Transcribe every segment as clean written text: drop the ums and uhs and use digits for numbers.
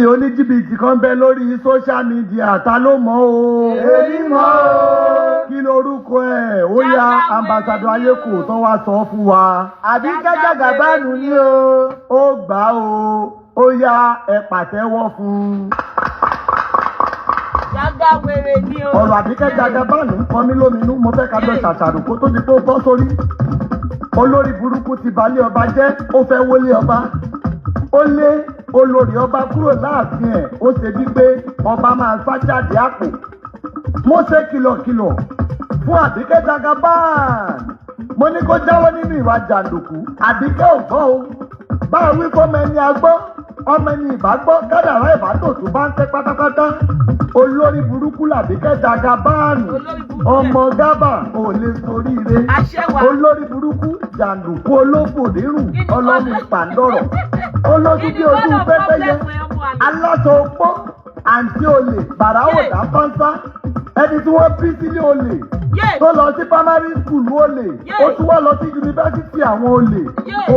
olè oníjìbìtì kan bẹ lórí social media ta ló mọ̀ o. èmi mọ̀ o. kí lorúkọ ẹ̀ ó yá ambassadọ ayéko tó wá sọ fún wa. Àbíkẹ́ Jagaban ni o. ó gbà o ó yá ẹ pàtẹ́wọ́ fún un. Jagawèrè ni o. ọ̀rọ̀ Àbíkẹ́ Jagaban ń kọ mí lóminú mo fẹ́ ká jọ ṣàṣàrò kó tó di pé ó bọ́ sórí. olórí burúkú ti balẹ̀ ọba jẹ́ ó fẹ́ wọlé ọba. ó lé olórí ọba kúrò láàfin ẹ̀ ó ṣe bí pé ọba máa sá jáde àpò. mo ṣe kìlọ̀kìlọ̀ fún Àbíkẹ́ Jagaban. mo ní kó jáwọ́ nínú ìwà jàǹdùkú. Àbíkẹ́ ò gbọ́ o. báwo wí fọmọ ẹni agbọ́ ọmọ ẹni ìbágbọ́ kádàrá ìbátòtú bá ń tẹ́ pátápátá. olórí burúkú l'Àbíkẹ́ Jagaban. ọmọ gábà ò lè soríire. olórí burúkú jàǹdùkú olófò nírùn ọlọ́mú pàǹdọ̀rọ̀. olójú bí ojú pẹ́pẹ́yẹ aláṣọ opó àǹtí olè bàràwòdà fáńsá ẹni tí wọ́n bí sílé olè tó lọ sí primary school olè ó tún wá lọ sí yunifásitì àwọn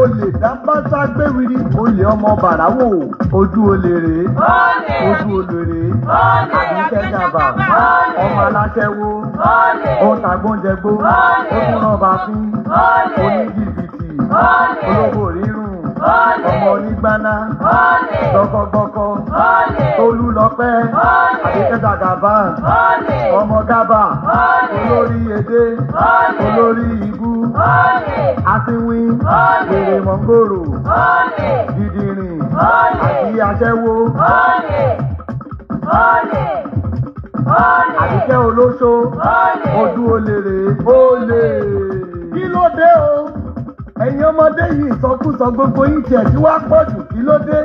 olè dáfáńsá gbéwìrì olè ọmọ bàràwò ojú olè rèé ojú olè rèé Àbíkẹ́ Jagaban ọmọ aláṣẹwó ó tàgbóúnjẹgbó ó tún rọba fín oníjìbìtì olóbò rírùn ọmọ onígbáná gbọkọgbọkọ Tolúlọpẹ́ Àbíkẹ́ Jagaban ọmọ gábà olórí èdè olórí ibú asínwín wèrè mọ̀ngòrò dìdìrìn àti aṣẹ́wó Àbíkẹ́ olóṣó ojú olèrè olè. kí ló dé o ẹ̀yin ọmọdé yìí ìsọkúsọ gbogbo yín tiẹ̀ tí wàá pọ̀ jù kí ló dé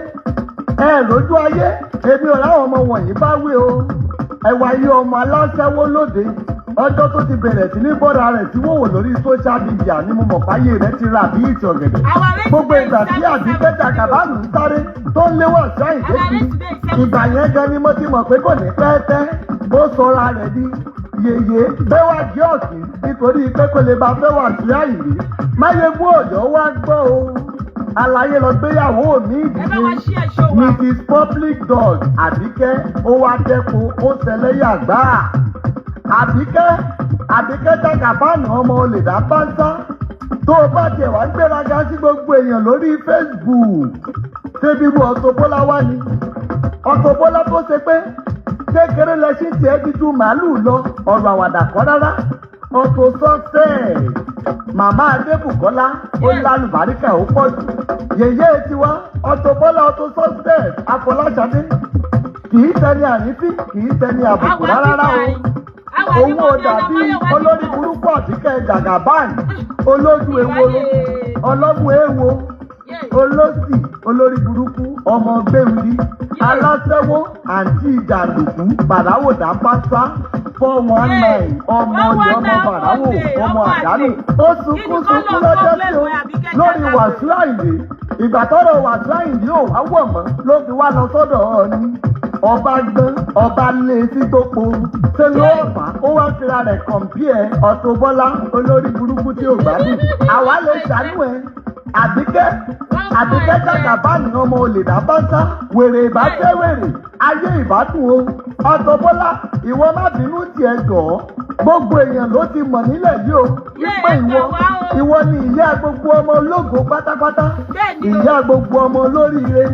ẹ lójú ayé èmi ò ráwọn ọmọ wọ̀nyí bá wí o ẹ wá yí ọmọ aláṣẹ́wó lóde ọjọ́ tó ti bẹ̀rẹ̀ sí ní bọ́ra rẹ̀ tí wọ́n wò lórí social media ni mo mọ̀ fáyé rẹ̀ ti ra bí ìtì ọ̀gẹ̀dẹ̀ gbogbo ìgbà tí Àbíkẹ́ Jagaban ń sáré tó ń léwọ̀ sí àìdé kiri ìgbà yẹn gan ni mo ti mọ̀ pé kò ní pẹ́ tẹ́ ó sọra rẹ̀ di yèyé bẹ́wà jẹ́ ọ̀sìn nítorí pé kò lè bá fẹ́wà sí àìrí máyégún ọ̀dọ́ wá gbọ́ o aláyé lọ gbéyàwó mi ìdílé Mrs Public Dog Àbíkẹ́ ó wá dẹ́kun ó ṣẹlẹ́yà gbáà. Àbíkẹ́ Jagaban ọmọ olè dá pátá tó o bá tiẹ̀ wá gbéraga sí gbogbo èèyàn lórí Facebook ṣébi ru Auto Bola wá ni Auto Bola tó ṣe pé kékeré lẹ́sìn tiẹ̀ ti ju màálùú lọ ọ̀rọ̀ àwàdà kọ́ rárá Auto Success màmá Adébùkọ́lá ó lálùbáríkà ó pọ̀ jù yèyé tiwa Auto Bola Auto Success Afọláṣadé kì í ṣẹni àrífín kì í ṣẹni àbùkù rárá o owó dàbí olórí burúkú Àbíkẹ́ Jagaban olójú eworo ọlọ́mú èèwo olóṣì olórí burúkú ọmọ gbéwìrì aláṣẹ́wó àǹtí jàǹdùkú bàdáwòdà pásá 419 ọmọ ọyọ ọmọ bàdáwò ọmọ àdánù ó sunkún lọ́jọ́ sí o lórí Wàsíù Àyìndé ìgbà tọ́rọ̀ Wàsíù Àyìndé ò wá wọ̀ mọ́ ló fi wá lọ sọ́dọ̀ Ọọ̀ni ọba gbọ́n ọba lé sí gbogbo ṣé ló fà ó wá fira rẹ̀ kọ̀m̀pìẹ̀ Auto Bola olórí burúkú tí ò gbádùn àwa lè ṣàánú ẹ Àbíkẹ́ Jagaban ọmọ olè dábàtà wèrè ìbátẹ́ wèrè ayé ìbádùn o Auto Bola ìwọ má bínú tiẹ̀ jọ̀ọ́ gbogbo èèyàn ló ti mọ̀ nílẹ̀ yìí o wípé ìwọ ni ìyá gbogbo ọmọ ológo pátápátá ìyá gbogbo ọmọ olóríire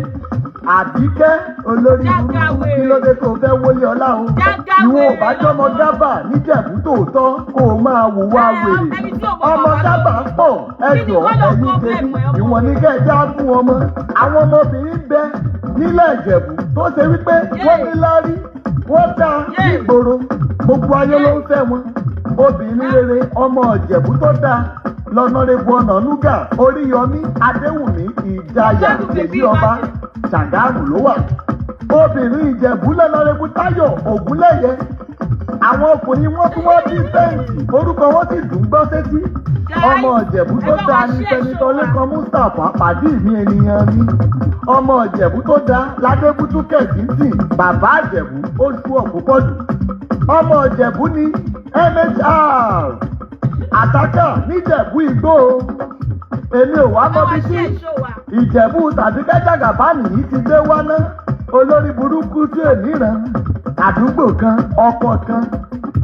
Àbíkẹ́ olórí burúkú kí ló dé tó fẹ́ wọlé ọlá o ìwọ ò bá jọmọ gábà níjẹ̀bú tòótọ́ kó o máa wùwà wèrè ọmọ gábà ń pọ̀ ẹjọ́ ẹ̀yìn tèmi ìwọ̀n ní kẹjá fún ọmọ àwọn ọmọbìnrin bẹ nílẹ̀ Ìjẹ̀bú tó ṣe wípé wọ́n ní lárí wọ́n dá ìgboro gbogbo ayé ló ń fẹ́ wọn obìnrin rere ọmọ Ìjẹ̀bú tó dáa lọ́nàrẹ́bù Ọ̀nànúgà Oríyọmí Adéwùmí Ìjayà Èyí ọba Ṣàgámù ló wà obìnrin Ìjẹ̀bú lọ́nàrẹ́bù Táyọ̀ Ògúnlẹ̀yẹ àwọn ọkùnrin wọn tí wọ́n bí sẹ́ǹtì orúkọ wọn sì dùn gbọ́ sétí ọmọ Ìjẹ̀bú tó dáa ní sẹ́nitọ́ Lékan Mustapha pàdé mi ènìyàn mi ọmọ Ìjẹ̀bú tó dáa Ládébútú Kẹ̀sìntì bàbá Ìjẹ̀bú ó sú ọ̀pọ̀ jù ọmọ Ìjẹ̀bú ní MHR àtàkà níjẹ̀bú Igbó èmi ò wá mọ́ bí sí Ìjẹ̀bú Àbíkẹ́ Jagaban yìí ti dé wá ná olórí burúkú tí ò níran àdúgbò kan ọkọ kan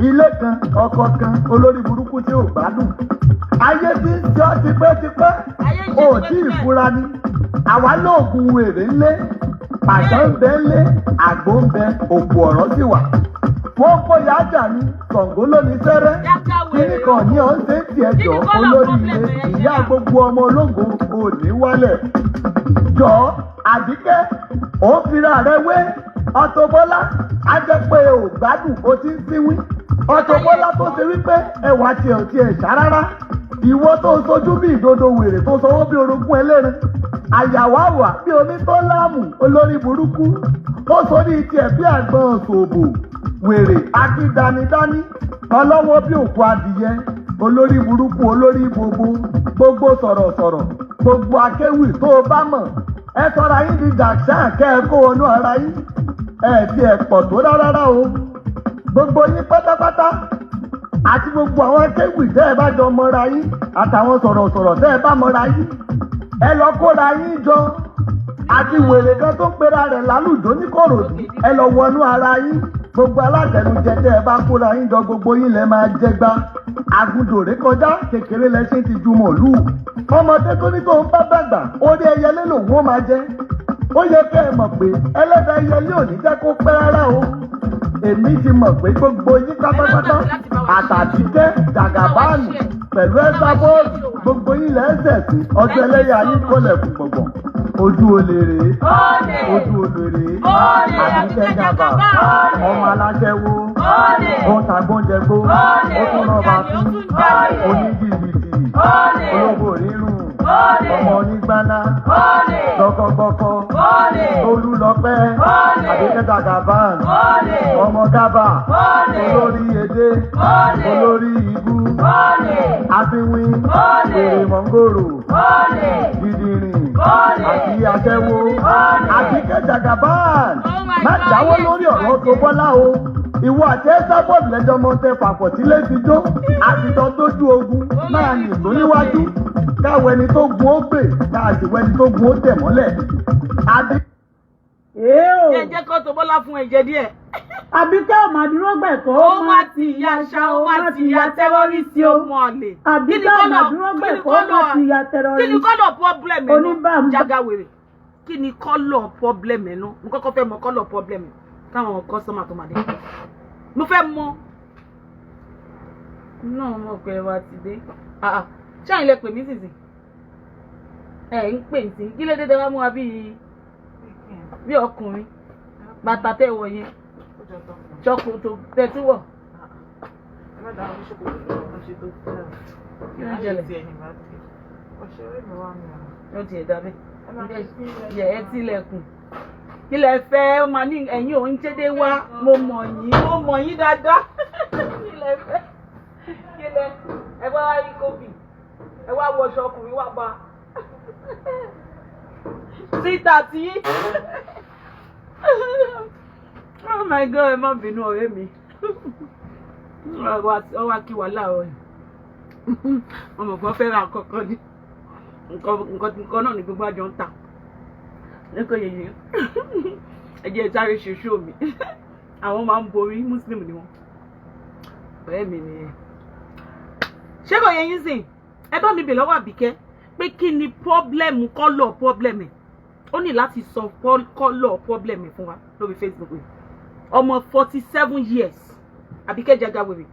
ilé kan ọkọ kan olórí burúkú tí ò gbádùn ayé tí ń jọ tipẹ́tipẹ́ ò tí ì fura ni àwa lóògùn wèrè ńlé pàṣẹ ń bẹ ńlé àgbo ń bẹ òkú ọ̀rọ̀ sì wà wọ́n kó yájà ní Ṣàngó lónìí sẹ́rẹ́ kíní kan ní ọ̀sẹ̀ tí ẹ̀jọ̀ olórí ilé ìyá gbogbo ọmọ ológo òní wálẹ̀ jọ Àbíkẹ́ ó fira rẹ wé Auto Bola á jẹ́ pé ò gbádùn ó ti ń síwí Auto Bola tó ṣe wípé ẹwà tiẹ̀ ò tiẹ̀ ṣá rárá ìwọ tó sojú bí ìdodo wèrè tó sanwó bí orogún ẹlẹ́rin àyàwáwà bí omi tó láàmù olórí burúkú ó sórí tiẹ̀ bí àgbọn ṣòbò wèrè akídanidání ọlọ́wọ́ bí òkú adìyẹ olórí burúkú olórí gbogbo sọ̀rọ̀sọ̀rọ̀ gbogbo akéwì tó o bá mọ̀ ẹ sọra yín di dàṣà kẹ́ ẹ kó wọnú ara yín ẹ ti ẹ̀ pọ̀ tó rárá o gbogbo yín pátápátá àti gbogbo àwọn akéwì tẹ́ ẹ bá jọ mọ́ra yín àtàwọn sọ̀rọ̀sọ̀rọ̀ tẹ́ ẹ bá mọ́ra yín ẹ lọ kóra yín jọ àti wèrè kan tó ń pera rẹ̀ lálùjọ ní Kòròdú ẹ lọ wọnú ara yín gbogbo alátẹnujẹ tẹ́ ẹ bá kóra yín jọ gbogbo yín lẹ máa jẹgbá àgùdòrè kọjá kékeré lẹṣin ti ju mọ̀lú ọmọdé tó ní tó ń bá dàgbà orí ẹyẹlé lòun ó máa jẹ ó yẹ kẹ́ ẹ mọ̀ pé ẹlẹ́dàá ẹyẹlé ò ní jẹ́ kó pẹ́ rárá o èmi ti mọ̀ pé gbogbo yín pátápátá àtàbíkẹ́ Jàgàbáànù pẹ̀lú ẹ̀sà bọ́ọ̀lù gbogbo yín lẹ́sẹ̀ sí ọjọ́ ẹlẹ́yà yín kọ́lẹ̀ fún gbọ̀ngbọ̀n ojú olèrè ojú olèrè Àbíkẹ́ Jàgà ọmọ aláṣẹwó ó ń tagbóúnjẹgbó ó tún rọba fún oníjìbìtì ológo rírùn ọmọ onígbáná gbọkọgbọkọ Olúlọpẹ́ Àbíkẹ́ Jàgàbáànù ọmọ gábà olórí èdè olórí ibú àtiwín èrè mọ̀ngòrò dídìrín àti aṣẹ́wó Àbíkẹ́ Jàgàbáànù má jáwọ́ lórí ọ̀rọ̀ Auto Bola o ìwọ àti Ẹsábọ́ọ̀dù lẹ́jọ́ mọ́ tẹ pàpọ̀ tí lè fi jó àtìtọ́ tójú ogun máa yìn tó níwájú káwọ ẹni tó gun ó gbè káàsìwọ ẹni tó gun ó tẹ̀ mọ́lẹ̀. jẹ́ kó Auto Bola fún ẹ̀jẹ̀ díẹ̀. Àbíkẹ́ ò máa dúró gbẹ̀kọ́ ó má ti ya ṣá ó má ti ya tẹ́rọ́rìsì ó mọ̀ lè. Àbíkẹ́ ò máa dúró gbẹ̀kọ́ ó má ti ya tẹ́rọ́rìsì. kí ni kọ́lọ̀ pọ́blẹ̀mù ẹnu Jagawere kí ni kọ́lọ̀ pọ́blẹ̀mù ẹnu mo kọ́kọ́ fẹ́ mọ kọ́lọ̀ pọ́blẹ̀mù táwọn kọ́sọ́mà tó máa dé mo fẹ́ mọ náà mo pè wá ti dé ṣáà ilẹ̀ pè mí sísì ẹ̀ ń pè sí kí ló dé wá mú wa bí ọkùnrin bàtà tẹ̀ wọ̀ yẹn ṣòkòtò tẹ̀túwọ̀. ó ti ẹ̀dá bẹ́ẹ̀ yẹ ẹ tilẹ̀kùn kí lẹ fẹ́ ó máa ní ẹ̀yin òun ṣédé wá mo mọ̀ yín dáadáa kí lẹ fẹ́ kí lẹ ẹ wá rí kófì ẹ wá wọṣọ ọkùnrin wá bá síta tí oh my God ẹ má bínú ọ̀rẹ́ mi ọwọ́ kí wà láàárọ̀ yìí ọmọ kan fẹ́ ra kọ̀ọ̀kan ní nǹkan náà ní gbogbo àjọ ń tà lẹ́kọ̀ọ́ yẹ̀yẹ́ ẹ̀jẹ̀ sáré ṣoṣo mi àwọn máa ń borí muslim ni wọn ọ̀rẹ́ mi nìyẹn. ṣé kò yẹ yín sìn ẹ bá mi bè lọ́wọ́ Àbíkẹ́ pé kí ni pọ́blẹ́mù kọ́lọ̀ pọ́blẹ́mù ó ní láti sọ kọ́lọ̀ pọ́blẹ́mù fún wa lórí Facebook yìí ọmọ 47 years Àbíkẹ́ Jagawere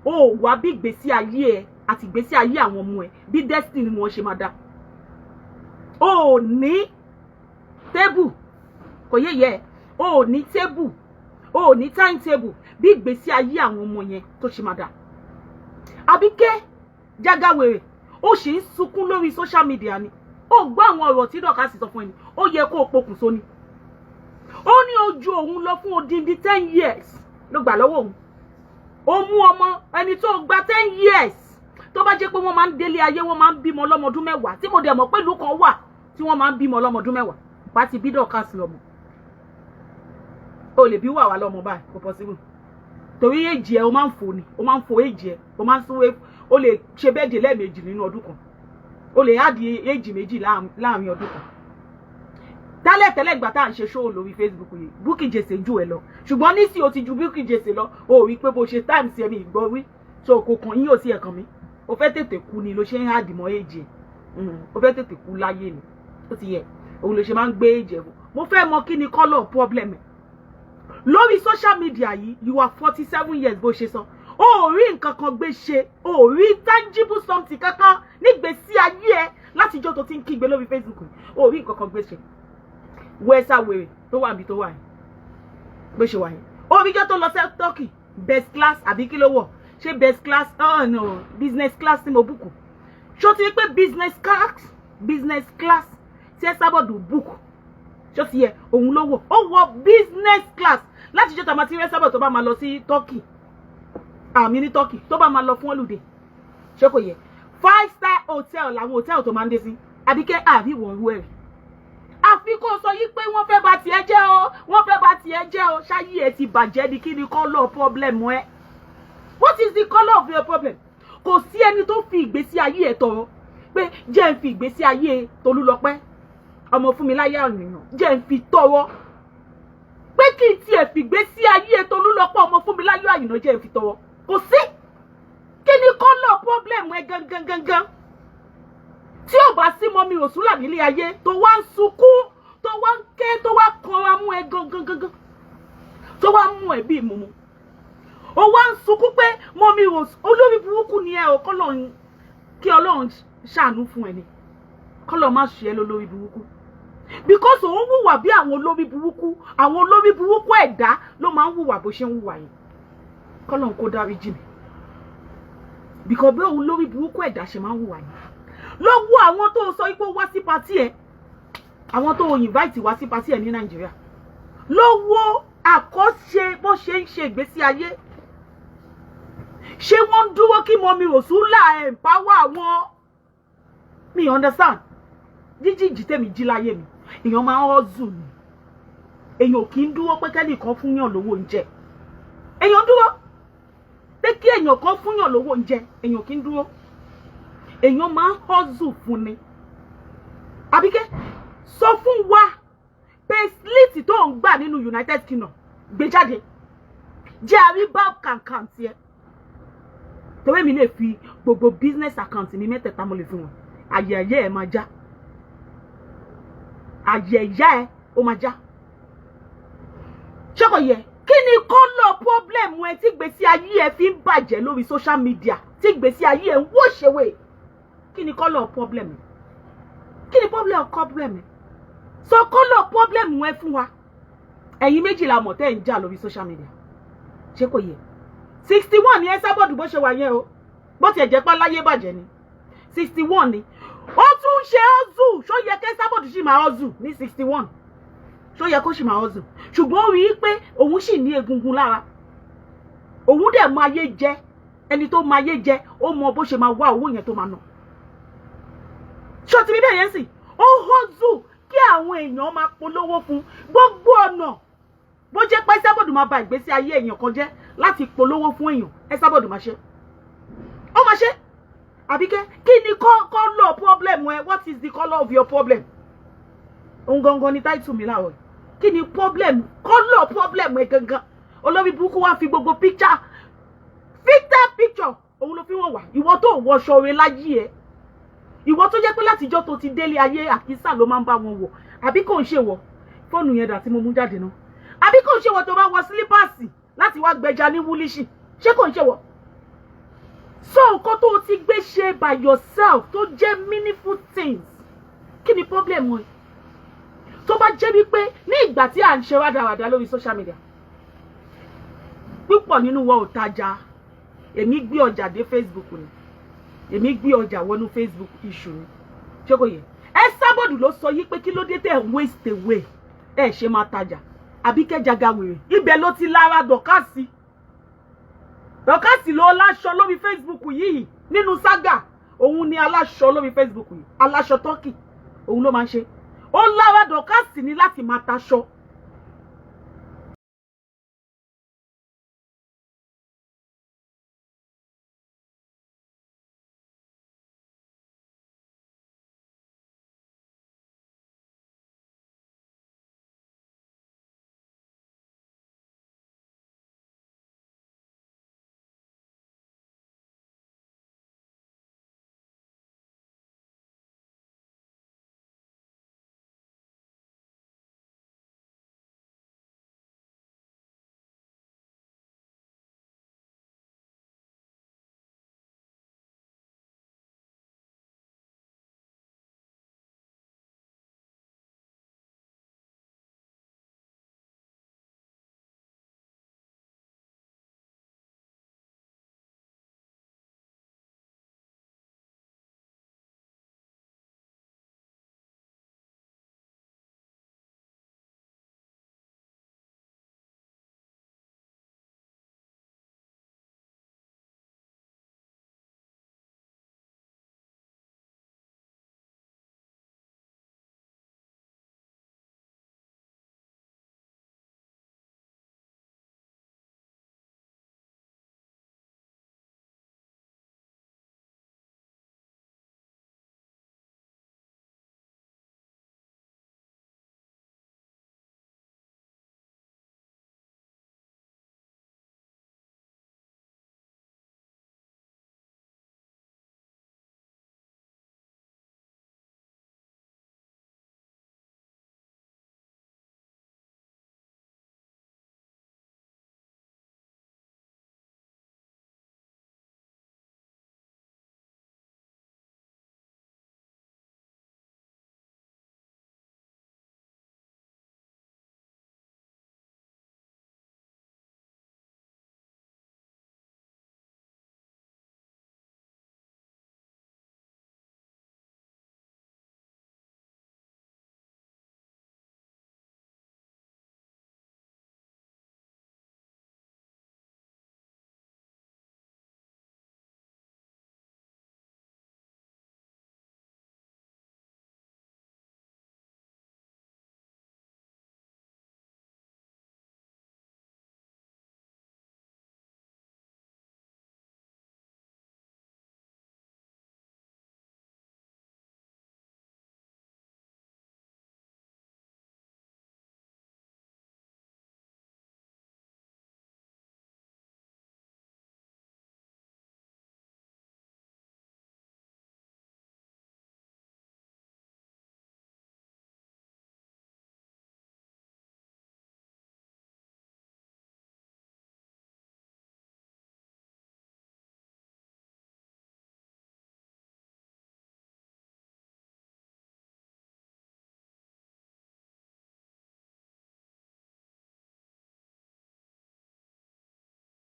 ó wá bí ìgbésí ayé ẹ àti ìgbésí ayé àwọn ọmọ ẹ bí destiny ni wọ́n ṣe máa dá ó ní tébù kò yé yẹ ó ní tébù ó ní timetable bí ìgbésí ayé àwọn ọmọ yẹn tó ṣe máa dá Àbíkẹ́ Jagawere ó ṣì ń sunkún lórí social media ni ó gbọ́ àwọn ọ̀rọ̀ tí dọ̀kásì sọ fún ẹni ó yẹ kó o pokùnso ni ó ní ojú òun lọ fún odindi 10 years ló gbà lọ́wọ́ òun ó mú ọmọ ẹni tó gba 10 years tó bá jẹ́ pé wọ́n máa ń délé ayé wọ́n máa ń bímọ lọ́mọdún mẹ́wàá tí mo dẹ̀ mọ̀ pé ìlú kan wà tí wọ́n máa ń bímọ lọ́mọdún mẹ́wàá bá ti bí dọ̀kásì lọ́mọ o lè bí wà wá lọ́mọ báyìí kò possible torí èjì ẹ o máa ń fò ni o máa ń fò èjì ẹ o máa ń súnwé o lè ṣe bẹ́ẹ̀dì lẹ́ẹ̀mejì nínú ọdún kan o lè hádi èjì méjì láàrin ọdún kan tẹ́lẹ̀ ìgbà tá à ń ṣe show lórí Facebook yìí Bukky Jesse jù ẹ lọ ṣùgbọ́n nísìnyí o ti ju Bukky Jesse lọ o rí pé bó ṣe time sí ẹ̀mí ìgbọ́ wí so kò kàn yín ò sí ẹ̀kan mi o fẹ́ tètè kú ni ló ṣe ń hàdì mọ́ èjì o fẹ́ tètè kú láyé ni ó ti yẹ òun ló ṣe máa ń gbé èjì ẹ̀fọ́ mo fẹ́ mọ kí ni colour problem ẹ̀ lórí social media yìí you are 47 years bó ṣe sọ o ò rí nǹkan kan gbé ṣe o ò rí tangible something kankan nígbésí ayé ẹ látijọ́ tó ti ń kígbe lórí Facebook yìí o ò rí nǹkan kan gbé ṣe wẹ́sà wèrè tó wà níbi tó wà yìí bó ṣe wà yìí oríjọ́ tó lọ sí Turkey best class àbí kí ló wọ̀ ṣé best class oh no business class tí mo búkù ṣó ti rí pé business class tí ẹ sábọ̀dù búkù ṣó ti yẹ òun ló wọ̀ ó wọ business class láti jọ́ tàmátí rẹ sábọ̀ tó bá máa lọ sí Turkey àmì ní Turkey tó bá máa lọ fún holiday ṣé kò yẹ 5-star hotel làwọn hotel tó máa ń dé sí àbíkẹ́ àbí wọ̀n rú ẹ̀rì àfi kó sọ yí pé wọ́n fẹ́ bà tiẹ̀ jẹ́ o wọ́n fẹ́ bà tiẹ̀ jẹ́ o ṣáyé ẹ ti bàjẹ́ ni kí ni colour problem ẹ what is the colour of your problem kò sí ẹni tó fi ìgbésí ayé ẹ tọrọ pé jẹ́ ń fi ìgbésí ayé Tolúlọpẹ́ ọmọ fún mi láyé àrùnyàn jẹ́ ń fi tọrọ pé kí n tiẹ̀ fi ìgbésí ayé Tolúlọpẹ́ ọmọ fún mi láyé àrùnyàn jẹ́ ń fi tọrọ kò sí kí ni colour problem ẹ gangan tí ò bá sí mọ́mí Rọ̀súlà nílé ayé tó wá ń sunkún tó wá ń ké tó wá kanra mú ẹ gangan tó wá mú ẹ bí ìmúmú ó wá ń sunkún pé mọ́mí Rọ̀súlà olórí burúkú ni ẹ ò kọ́lọ́run kí Ọlọ́run ṣàánú fún ẹ ni kọ́lọ́run má ṣe ẹ lólórí burúkú because òun hùwà bí àwọn olórí burúkú ẹ̀dá ló máa ń hùwà bó ṣe ń hùwà yìí kọ́lọ́run kó dáríjì mí because bí òun lórí burúkú ẹ̀dá ṣe máa ń hùwà yìí lọ́wọ́ àwọn tó sọ pé wá sí pàtí ẹ̀ àwọn tó invite wá sí pàtí ẹ̀ ní Nàìjíríà lọ́wọ́ àkọ́ṣe bó ṣe ń ṣe ìgbésí ayé ṣé wọ́n ń dúró kí mọ́mí Rọ̀súlà empower àwọn mi understand jíjì tèmi jí láyé mi èèyàn máa ń hustle ni èèyàn kì í dúró pé kẹ́nìkan fún yàn lówó oúnjẹ èèyàn dúró pé kí èèyàn kan fún yàn lówó oúnjẹ èèyàn kì í dúró èèyàn máa ń hustle fún ni Àbíkẹ́ sọ fún wa pé slit tó ń gbà nínú United Kingdom gbé jáde jẹ́ àríbá kankan tiẹ̀ torí mi lè fi gbogbo business account mi mẹ́tẹ̀ẹ̀ta mo lè fi wọn ayẹyẹ ẹ̀ máa já ayẹyẹ ẹ̀ ó máa já ṣọ́kọ̀ yẹ kí ni colour problem ẹ tí gbèsè ayé ẹ fi ń bàjẹ́ lórí social media tí gbèsè ayé ẹ ń wó ṣèwé kí ni colour problem kí ni problem so colour problem ẹ fún wa ẹ̀yin méjìlá mọ̀ tẹ́ ń jà lórí social media ṣé kò yẹ 61 ni ẹ sábọ̀dù bó ṣe wà yẹn o bó tiẹ̀ jẹ́ pé láyé bàjẹ́ ni 61 ni ó tún ṣe ọ́zù ṣó yẹ kẹ́ sábọ̀dù sì máa ọ́zù ní 61 ṣó yẹ kó sì máa ọ́zù ṣùgbọ́n ó rí i pé òun sì ní egungun lára òun dẹ̀ mọ ayé jẹ ẹni tó mọ ayé jẹ ó mọ bó ṣe máa wá owó yẹn tó máa ná ṣó ti rí bẹ́ẹ̀ yẹn sì ó ọ́zù kí àwọn èèyàn máa polówó fún gbogbo ọ̀nà bó jẹ́ pé sábọ̀dù máa ba ìgbésí ayé èèyàn kan jẹ́ láti polówó fún èèyàn ẹ sábọ̀dù máa ṣe ó máa ṣe Àbíkẹ́ kí ni colour problem ẹ what is the colour of your problem òun gangan ni title mi láàárọ̀ kí ni problem colour problem ẹ gangan olórí burúkú wá fi gbogbo picture òun ló fi wọ́n wà ìwọ tó wọṣọ rẹ láyé ẹ ìwọ tó jẹ́ pé látijọ́ tó ti délé ayé àkísà ló máa ń bá wọn wọ̀ àbí kò ń ṣe wọ fóònù yẹn dà tí mo mú jáde náà àbí kò ń ṣe wọ tó bá wọ sílípàsì láti wá gbẹja ní wúlíṣì ṣé kò ń ṣe wọ so nǹkan tó ti gbé ṣe by yourself tó jẹ́ meaningful things kí ni problem wọn tó bá jẹ́ wípé ní ìgbà tí à ń ṣe rádaràda lórí social media púpọ̀ nínú wọn ò tajà èmi gbé ọjà dé Facebook ni èmi gbé ọjà wọnú Facebook issue ni ṣé kò yẹ ẹ sábọ̀dù ló sọ yí pé kí ló dé tẹ̀ waste away ẹ ṣe máa tajà Àbíkẹ́ Jagawèrè ibẹ̀ ló ti lára dọ̀kásì ló láṣọ lórí Facebook yìí nínú Saga òun ni aláṣọ lórí Facebook yìí aláṣọ Turkey òun ló máa ń ṣe ó lára dọ̀kásì ní láti máa taṣọ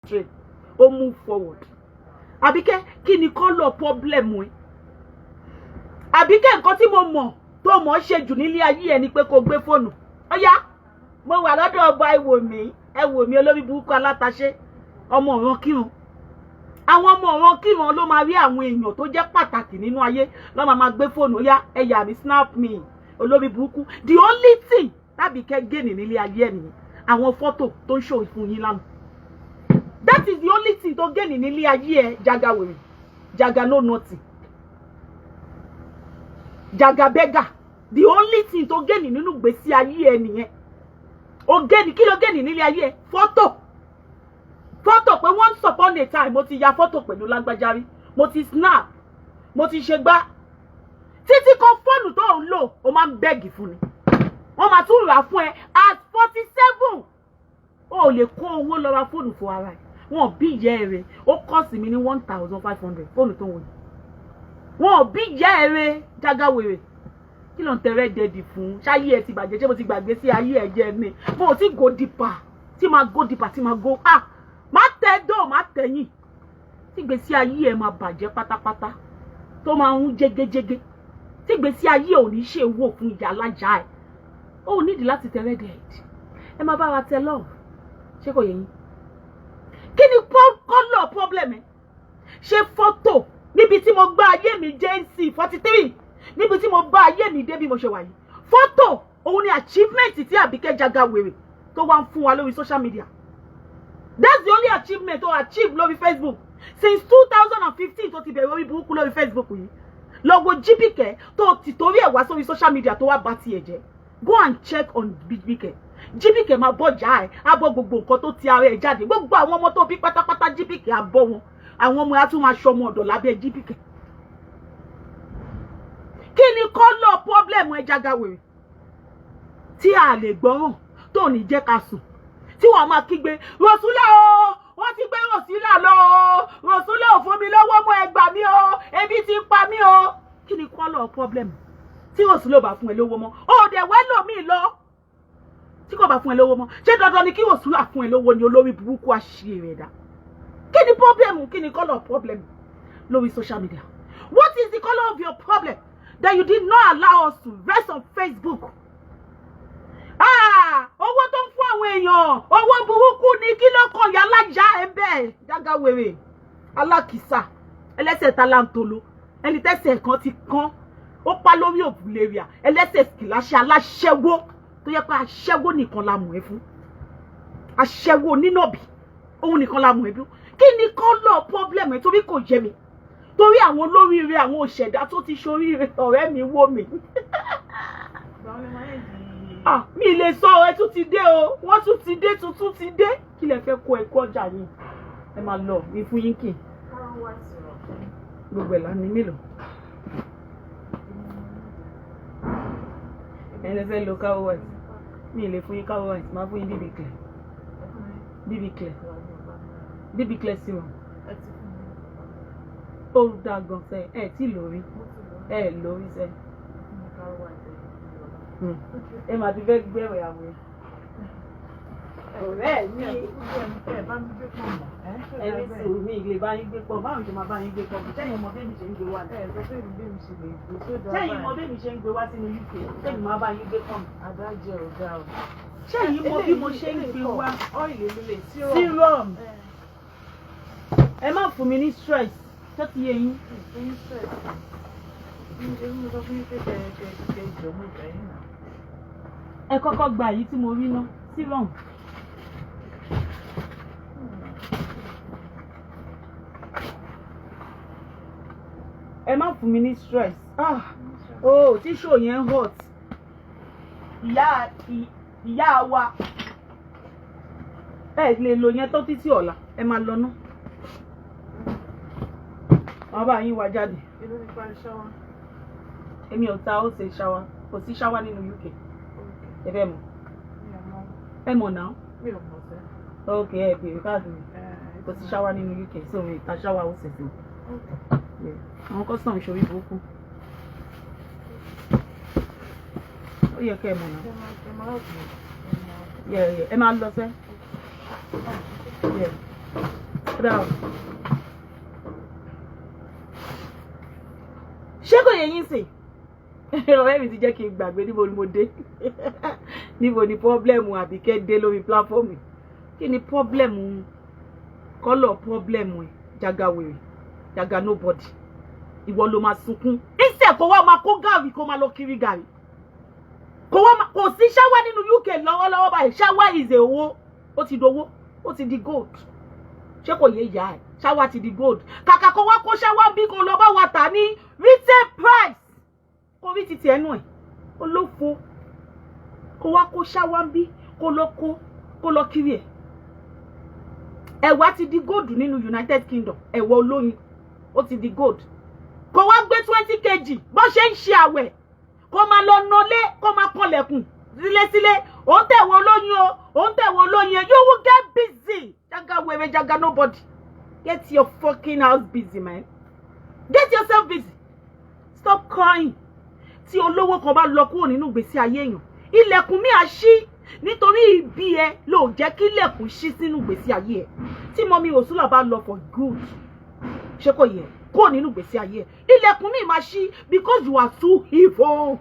straight ó move forward. Àbíkẹ́ kí ni color problem ẹ? Àbíkẹ́ nǹkan tí mo mọ̀ tó mọ̀ ṣe jù nílé ayé ẹ ni pé kó gbé fóònù. Ó yá mo wà lọ́dọ̀ ọba ẹ wò mí olórí burúkú alátaṣé ọmọ ọ̀ràn kírun. Àwọn ọmọ ọ̀ràn kírun ló máa rí àwọn èèyàn tó jẹ́ pàtàkì nínú ayé ló máa gbé fóònù. Ó yá ẹ yà mí snap me olórí burúkú. The only thing tábìkẹ́ gé nílé ayé ẹ nìyẹn àwọn fọ́tò tó ń ṣòwò fún yín lánàá. That is the only thing tó gé nílé ayé ẹ jaga wèrè jaga no nothing jaga beggar. The only thing tó gé nínú gbèsè ayé ẹ nìyẹn. Ó gé ní kí ló gé nílé ayé ẹ fọ́tò pé once upon a time mo ti ya fọ́tò pẹ̀lú lágbájá rí mo ti snap mo ti ṣe gbá títí kan fóònù tó ń lò ó máa ń bẹ́ẹ̀gì fún ni wọ́n máa tún rà fún ẹ at 47 ó lè kó owó lọ ra fóònù fún ara ẹ wọn bí ìyá ẹ rẹ ó kọ́sì mi ní 1,500 fóònù tó wọ̀nyí wọn bí ìyá ẹ rẹ jágáwèrè kí ló ń tẹrẹ dẹdì fún ṣáyé ẹ ti bàjẹ́ ṣé mo ti gbàgbé sí ayé ẹ jẹ ní mo ò tí go deeper tí máa go deeper tí máa go má tẹ dó má tẹ̀yìn tí gbèsè ayé ẹ máa bàjẹ́ pátápátá tó máa ń jégéjégé tí gbèsè ayé ò ní ṣe wò fún ìyá alájà ẹ ó nídìí láti tẹrẹ dẹdì ẹ máa bá wa tẹ lọ ṣé kò yẹ yín kí ni kọ́lọ̀ problem ẹ ṣe fọ́tò níbi tí mo gbá ayé mi jẹ́ǹsì 43 níbi tí mo bá ayé mi dé bí mo ṣe wà yìí fọ́tò òun ni achievement tí Àbíkẹ́ Jagawèrè tó wá ń fún wa lórí social media. That's the only achievement to achieve lórí Facebook since 2015 tó ti bẹ̀rẹ̀ orí burúkú lórí Facebook yìí lọ wo Jíbìkẹ́ tó ti torí ẹ̀ wá sórí social media tó wá bá tiẹ̀ jẹ́ go and check on Jíbìkẹ́. Jíbìkẹ́ máa bọ́ jà ẹ̀ á bọ́ gbogbo nǹkan tó ti ara ẹ̀ jáde gbogbo àwọn ọmọ tó bí pátápátá Jíbìkẹ́ á bọ́ wọn àwọn ọmọ á tún máa ṣọmọ ọ̀dọ̀ lábẹ́ Jíbìkẹ́. Kí ni kọ́lọ̀ problem ẹ Jagawèrè tí a lè gbọ́ràn tó ní jẹ́ ká sùn tí wọ́n máa kígbe Rọ̀súlà o wọ́n ti gbé Rọ̀súlà lọ o Rọ̀súlà ò fún mi lọ́wọ́ mọ́ ẹ gbà mí o ebi ti pa mí o. Kí ni kọ́lọ̀ problem tí Rọ̀súlà bá fún ẹ lówó mọ́ ó dẹ̀ wẹ́ lòmíì lọ tí kò bá fún ẹ lówó mọ́ ṣé dandan ni kí Rọ̀súlà fún ẹ lówó ni olórí burúkú àṣírí ẹ̀dá. Kí ni problem kí ni kọ́lọ̀ problem lórí social media? What is the color of your problem that you did not allow us to rest on Facebook? Owó tó ń fún àwọn èèyàn owó burúkú ni kí ló kàn yà lájà ẹ bẹ́ẹ̀ Jagawèrè alákìsà ẹlẹ́sẹ̀ talantolo ẹni tẹ́sẹ̀ kan ti kán ó pa lórí òbúlẹ̀ríà ẹlẹ́sẹ̀ kìláṣẹ aláṣẹ́wó tó yẹ pé aṣẹ́wó nìkan la mọ̀ ẹ́ fún aṣẹ́wó onínàbì òun nìkan la mọ̀ ẹ́ fún. Kí ni kọ́lọ̀ problem ẹ̀ torí kò yé mi torí àwọn olóríire àwọn òṣèdá tó ti ṣoríire ọ̀rẹ́ mi wó mi. Mi lè sọ ẹ tún ti dé o wọ́n tún ti dé tuntun ti dé kí lẹ fẹ́ kó ẹ̀kọ́ ọjà yìí ẹ máa lọ ní fún yín kì gbogbo ẹ̀ lánàá mélòó ẹ lè fẹ́ lo cow white mi lè fún yín cow white máa fún yín BB Clear serum ó dáa gan sẹ ẹ tí lórí ẹ lórí sẹ ẹ máa ti fẹ́ gbẹ̀rẹ̀ àwọn ọ̀rẹ́ mi ẹni sùúrù mi ìlè bá yín gbé pọ̀ báwọn ṣe máa bá yín gbé pọ̀ sẹ́yìn ọmọ bẹ́ẹ̀ mi ṣe ń gbé wá sẹ́yìn ọmọ bẹ́ẹ̀ mi ṣe ń gbé wá sínú UK sẹ́yìn máa bá yín gbé pọ̀ adájọ́ ọ̀gá o. sẹ́yìn mọ bí mo ṣe ń gbé wá ọ́ìlì líle serum ẹ má fún mi ní stress tó ti yé yín. Ẹ kọ́kọ́ gba èyí tí mo rí ná serum. Ẹ má fún mi ní stress. Tí show yẹn hot. Ìyá wa. Ẹ lè lò yẹn tó títí ọ̀la. Ẹ máa lọ ná. Wọ́n bá yín wá jáde. Èmi ò ta ó ṣe ṣáwá. Kò sí ṣáwá nínú UK. Ẹ fẹ́ mọ̀. Ẹ mọ̀ náà. Ok, ẹ bèrè káàdì mi. Kò sí ṣáwá nínú UK. So mi ta ṣáwá ó ṣe fún. Àwọn custom ìṣòrí burúkú. Ó yẹ kẹ́ ẹ mọ̀ náà. Ẹ máa lọ sẹ́. ṣé kò yẹ yín sìn ọ̀rẹ́ mi ti jẹ́ kí n gbàgbé níbo ni mo dé níbo ni pọ́blẹ́mù Àbíkẹ́ dé lórí pláfọ́ọ̀mù kí ni pọ́blẹ́mù kọ́lọ̀ pọ́blẹ́mù ẹ̀ Jagawèrè Jaga nobody ìwọ ló máa sunkún ìṣe kó wá máa kó gàrí kó máa lọ kiri gàrí kò sí ṣáwá nínú UK lọ́wọ́lọ́wọ́ báyìí ṣáwá ìzè owó ó ti dowó ó ti di gold ṣé kò yé ìyá ẹ̀ ṣáwá ti di gold kàkà kó wá kó ṣáwá bí kò lọ bá wa tà ní retail price kó rí titi ẹnu ẹ̀ olófo kó wá kó ṣáwá bí kó lọ kiri ẹ̀ ẹ̀wà ti di gold nínú United Kingdom ẹ̀wà olóyin ó ti di gold kó wá gbé 20 kg bó ṣe ń ṣe àwẹ̀ kó máa lọ nọlé kó máa kọlẹ̀kùn sílé òun tẹ̀wọ̀ olóyin òun tẹ̀wọ̀ olóyin you will get busy Jagawèrè Jaga nobody get your fucking house busy man get yourself busy stop crying tí olówó kan bá lọ kúrò nínú ìgbésí ayé èèyàn ilẹ̀kùn mi á ṣí nítorí ibi ẹ ló jẹ́ kí ilẹ̀kùn ṣí sínú ìgbésí ayé ẹ tí mọ́mí Òṣùlà bá lọ for good ṣé kò yẹ kúrò nínú ìgbésí ayé ẹ ilẹ̀kùn mi máa ṣí because you are too evil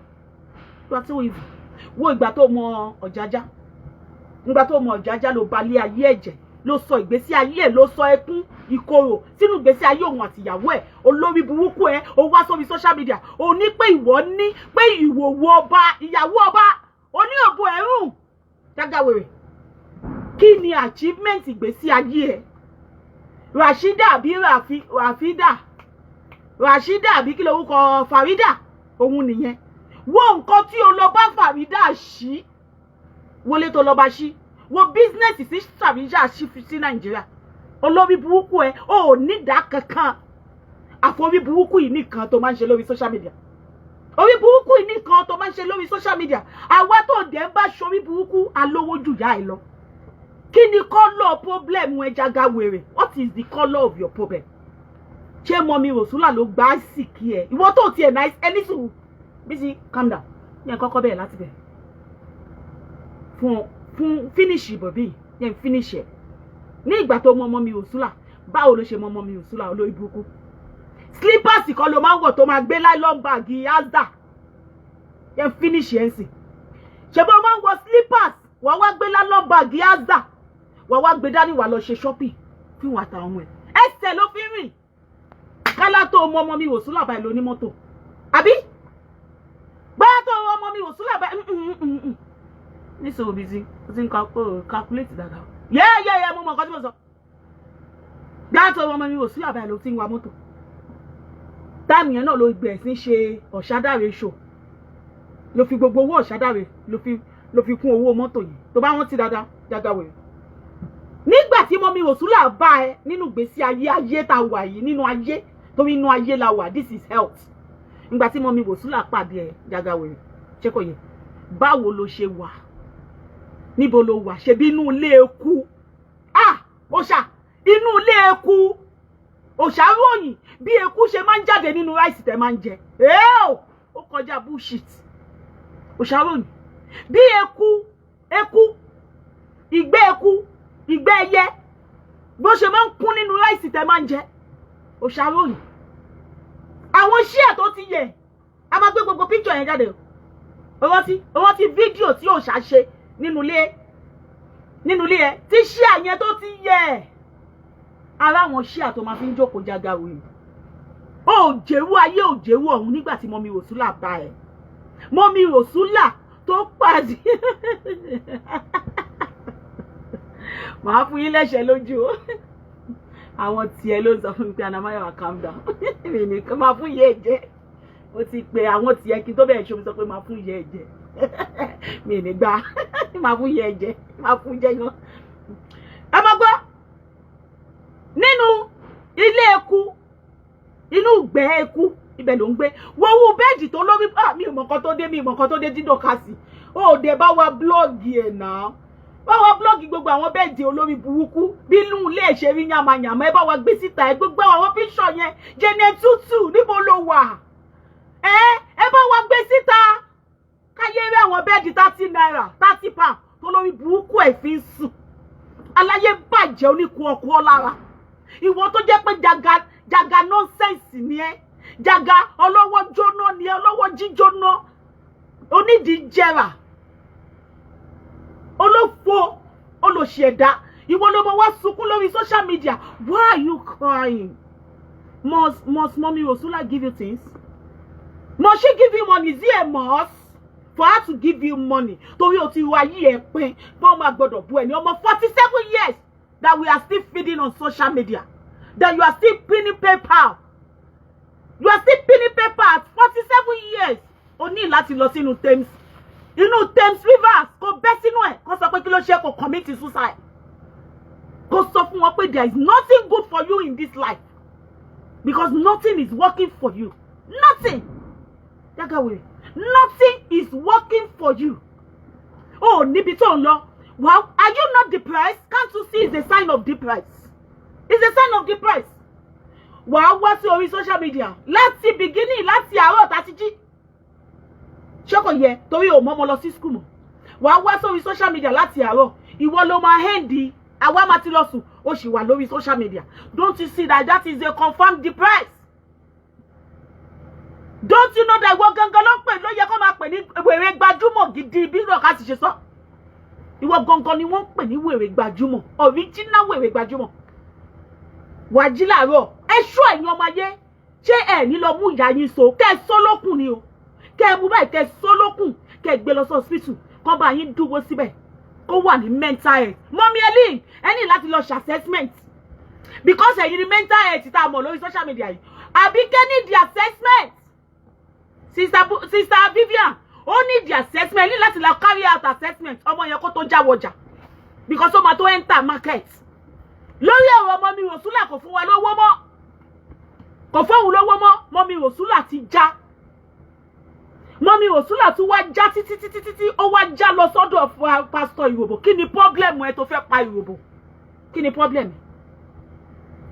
you are too evil wo ìgbà tó mọ Ọ̀jájá ló balẹ̀ ayé ẹ̀jẹ̀ ló sọ ìgbésí ayé ẹ̀ ló sọ ẹkún ìkorò sínú ìgbésí ayé òun àti ìyàwó ẹ̀ olórí burúkú ẹ̀ ó wá sórí social media ó ní pé ìwọ ní pé ìwòwò ọba ìyàwó ọba oní òbò ẹ̀rùn Jagawèrè kí ni achievement ìgbésí ayé ẹ̀ Rashida àbí Rashida àbí kí lorúkọ Farida òun nìyẹn wo nǹkan tí o lọ bá Farida ṣí wọlé tó lọ bá ṣí wo business sí Farida ṣí sí Nàìjíríà olórí burúkú ẹ ò ní dá kankan àforí burúkú yìí nìkan tó máa ń ṣe lórí social media orí burúkú yìí nìkan tó máa ń ṣe lórí social media àwa tó dẹ̀ ń bá ṣorí burúkú alówó jù yá ẹ lọ kí ni colour problem ẹ Jagawèrè what is the colour of your problem ṣé mọ́mí Òṣùlà ló gbá síkì ẹ ìwọ tó tiẹ̀ nice ẹni sùn Bísí calm down yẹn kọ́kọ́ bẹ̀rẹ̀ láti bẹ̀rẹ̀ fún finish bọ̀bí yẹn finish ẹ̀ ní ìgbà tó mọ mọ́mí Òṣùlà báwo ló ṣe mọ mọ́mí Òṣùlà olórí burúkú slippers kan ló máa ń wọ̀ tó máa gbé nylon bag Asda yẹn finish ẹ̀ ń sìn ṣe bó máa ń wọ slippers wà wá gbé nylon bag Asda wà wá gbé dání wà lọ ṣe shopping fún wa àtàwọn ọmọ ẹ̀ ẹsẹ̀ ló fi rìn kálá tó mọ mọ́mí Òṣùlà báyìí ló ní mọ́tò àbí báyà tó mọ́mí Òṣùlà báyìí nísòwò Bísí ó ti ń calculate dáadáa yẹ́ẹ́yẹ́yẹ́ mo mọ̀ nǹkan tí mo sọ báyà tó mọ́mí Òṣùlà báyìí ló ti ń wa mọ́tò táàmì yẹn náà ló gbẹ̀ sí ṣe Ọ̀ṣádàrè show ló fi gbogbo owó Ọ̀ṣádàrè ló fi kún owó mọ́tò yìí tó bá rántí dáadáa Jagawèrè nígbà tí mọ́mí Òṣùlà bá ẹ nínú ìgbésí ayé tá wà yìí nínú ayé torí inú ayé la wà this is health nígbà tí mọ́mí Òṣùlà pàdé ẹ Jagawèrè ṣé kò yẹ báwo ló ṣe wà níbo ló wà ṣe bí inú ilé eku òṣà inú ilé eku òṣà ròyìn bí eku ṣe máa ń jáde nínú ráìsì tẹ máa ń jẹ ó kọjá bullshit òṣà ròyìn bí eku ìgbẹ́ ẹyẹ bó ṣe máa ń kún nínú ráìsì tẹ máa ń jẹ òṣà ròyìn àwọn ṣíà tó ti yẹ a máa gbé gbogbo píkṣọ yẹn jáde owó tí fídíò tí òṣà ṣe nínú ilé ẹ tí ṣíà yẹn tó ti yẹ ara àwọn ṣíà tó máa fi ń jókòó Jagawèrè òjèwú ayé òjèwú ọ̀hún nígbà tí mọ́mí Òṣùlà bá ẹ mọ́mí Òṣùlà tó pàdé màá fún yín lẹ́sẹ̀ lójú o àwọn tiẹ̀ ló sọ fún mi pé Anamáyọ̀wá calm down mi nìkan máa fún yẹ ẹ̀jẹ̀ ó ti pé àwọn tiẹ̀ kí tó bẹ̀rẹ̀ ṣe omi sọ pé máa fún yẹ ẹ̀jẹ̀ mi ní gbà máa fún yẹ ẹ̀jẹ̀ máa fún jẹ́ yan ẹ máa gbọ́ nínú ilé eku inú ìgbẹ́ eku ibẹ̀ ló ń gbé wọ́wọ́ bẹ́ẹ̀dì tó lórí mi ò mọ̀ nǹkan tó dé dídò kásì ó dẹ̀ bá wa blọ́ọ̀gì ẹ̀ náà bá wa blọ́ọ̀gì gbogbo àwọn bẹ́ẹ̀dì olórí burúkú bínú ilé ìṣe rí yamayama ẹ bá wa gbé síta ẹ gbogbo àwọn píṣọ yẹn jẹnẹ tútù níbo ló wà ẹ bá wa gbé síta káyé rí àwọn bẹ́ẹ̀dì 30 naira 30 pound tó lórí burúkú ẹ̀ fi ń sùn aláyé bàjẹ́ jẹ́ oníkun ọkọ lára. Ìwọ tó jẹ́ pé jaga nonsense ni ẹ́. Jaga ọlọ́wọ́ jóná ni ẹ́, ọlọ́wọ́ jíjóná. Onídìí jẹrà. Olófo, olóṣèdá. Ìwọ ló mọ wá sunkún lórí social media. Why are you crying? Must Mommy Rosula give you things? Must she give you money? Is it a must for her to give you money? Torí o ti wá yí ẹ pé wọ́n máa gbọ́dọ̀ bú ẹni ọmọ 47 years that we are still feeding on social media. That you are still pinning paper. You are still pinning paper at 47 years. O ní láti lọ sínú Thames. Inú Thames Rivers kò bẹ́ sínú ẹ̀. Kò sọ pé kí ló ṣe kò commit suicide. Kò sọ fún wọn pé there is nothing good for you in this life. Because nothing is working for you. Nothing. Jagawe. Nothing is working for you. Oh, níbi tó ń lọ. Well, are you not depressed? Can't you see it's a sign of depressed? It's a sign of depressed. Wàá wá sí orí social media. Láti beginning, láti àárọ̀ tàti jí. Ṣé kò yẹ torí o mọ́mọ́ lọ sí school mọ́. Wàá wá sórí social media láti àárọ̀. Ìwọ ló máa hendi. Àwa máa ti lọ sùn. Ó sì wà lórí social media. Don't you see that is a confirmed depressed? Don't you know that ìwọ gangan ló ń pè ló yẹ kó máa pè ní wèrè gbajúmọ̀ gidi bí lọ́ọ̀ká sì ṣe sọ? Ìwọ gangan ni wọ́n ń pè ní wèrè gbajúmọ̀. Original wèrè gbajúmọ̀. Wàá jí láàárọ̀. Ẹ ṣọ́ ẹ̀yin ọmọ ayé. Ṣé ẹ̀ ní lọ mú ìyá yín so? Kẹ́ ẹ sọ́ lókùn ni o. Kẹ́ ẹ mú báyìí kẹ́ ẹ sọ́ lókùn. Kẹ́ ẹ gbé lọ sí hospital. Kọ́ bá yín dúró síbẹ̀. Kó wà ní mental health. Mommy Ellen, ẹ ní láti lọ ṣe assessment. Because ẹ̀yin ni mental health tá a mọ̀ lórí social media yìí. Àbíkẹ́ need the assessment. Sister Vivian, ó need the assessment. Ẹ ní láti lọ carry out assessment. Ọmọ yẹn kó tó jáwọ́jà. Because ó máa tó enter market. Lórí ọ̀rọ̀ Mommy Rosula kò fún wa lówó mọ́. Kò fóun lówó mọ́. Mommy Rosula ti já. Mommy Rosula tún wá já títí ó wá já lọ sọ́dọ̀ Pastor Irobo. Kí ni problem ẹ tó fẹ́ pa Irobo? Kí ni problem?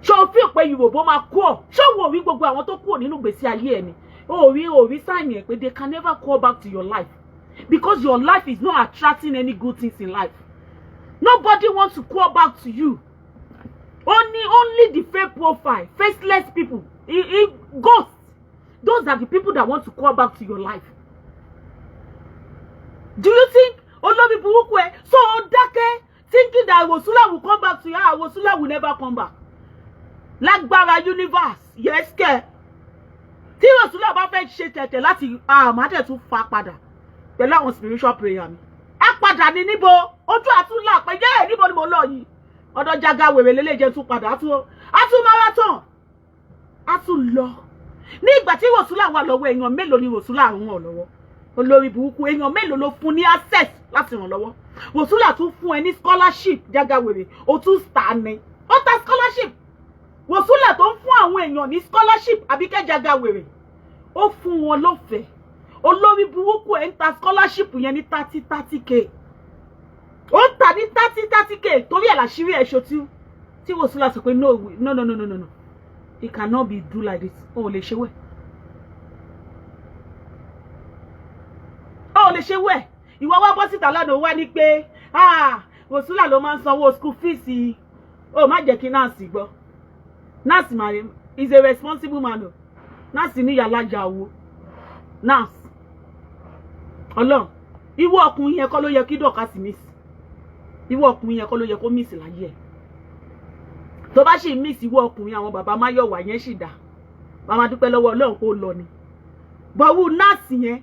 Ṣé o feel pé Irobo máa kú ọ? Ṣé o wò rí gbogbo àwọn tó kú nínú ìgbésí ayé ẹ ni? O rí sign ẹ pé they can never call back to your life. Because your life is not attracting any good things in life. Nobody wants to call back to you. Only the fake profile, faceless people, ghosts. Those are the people that want to call back to your life. Do you think Olórí burúkú ẹ so dákẹ́ thinking that Rosula will come back to you? Rosula will never come back. Lágbára universe, yes ke. Tí Rosula bá fẹ́ ṣe tẹ̀tẹ̀ láti má dẹ̀ tún fa padà pẹ̀lú àwọn spiritual prayer mi. Á padà ní níbo ojú àtúnlá pé jẹ́ níbo ni mo lọ yìí. Ọ̀dọ̀ jaga wèrè lélẹ́jẹ̀ tún padà á tún marathon. Á tún lọ. Ní ìgbà tí Rosula wà lọ́wọ́ èèyàn mélòó ni Rosula ràn wọ́n lọ́wọ́? Olórí burúkú èèyàn mélòó ló fún ní access láti ràn lọ́wọ́? Rosula tún fún ẹ ní scholarship Jagawere, ó tún star ni. Ó ta scholarship. Rosula tó ń fún àwọn èèyàn ní scholarship Àbíkẹ́ Jagawere. Ó fún wọn lọ́fẹ̀ẹ́. Olórí burúkú ẹ̀ ń ta scholarship yẹn ní 30k. Ó ń ta ní 30k torí ẹ̀ láṣírí ẹ̀ ṣotí. Tí Rosula sọ pé no. It cannot be do like this. Oh, lè ṣe wẹ̀. Oh, lè ṣe wẹ̀. Ìwọ wá bọ́ síta lánàá wá ní pé Rosula ló máa ń sanwó school fees. Oh, má jẹ́ kí Nancy gbọ́. Nancy Mari is a responsible man. Nancy ní yàlájà owó. Nancy. Ọlọ́run. Ìwọ ọkùnrin yẹn kọ́ ló yẹ kí Dorcas miss. Ìwọ ọkùnrin yẹn kọ́ ló yẹ kó miss láyé ẹ̀. Tó bá ṣì miss ìwọ ọkùnrin àwọn bàbá Máyọ̀wá yẹn sì dá. Màmá dúpẹ́ lọ́wọ́ Ọlọ́run kó lọ ni. Bọ̀wú Nancy yẹn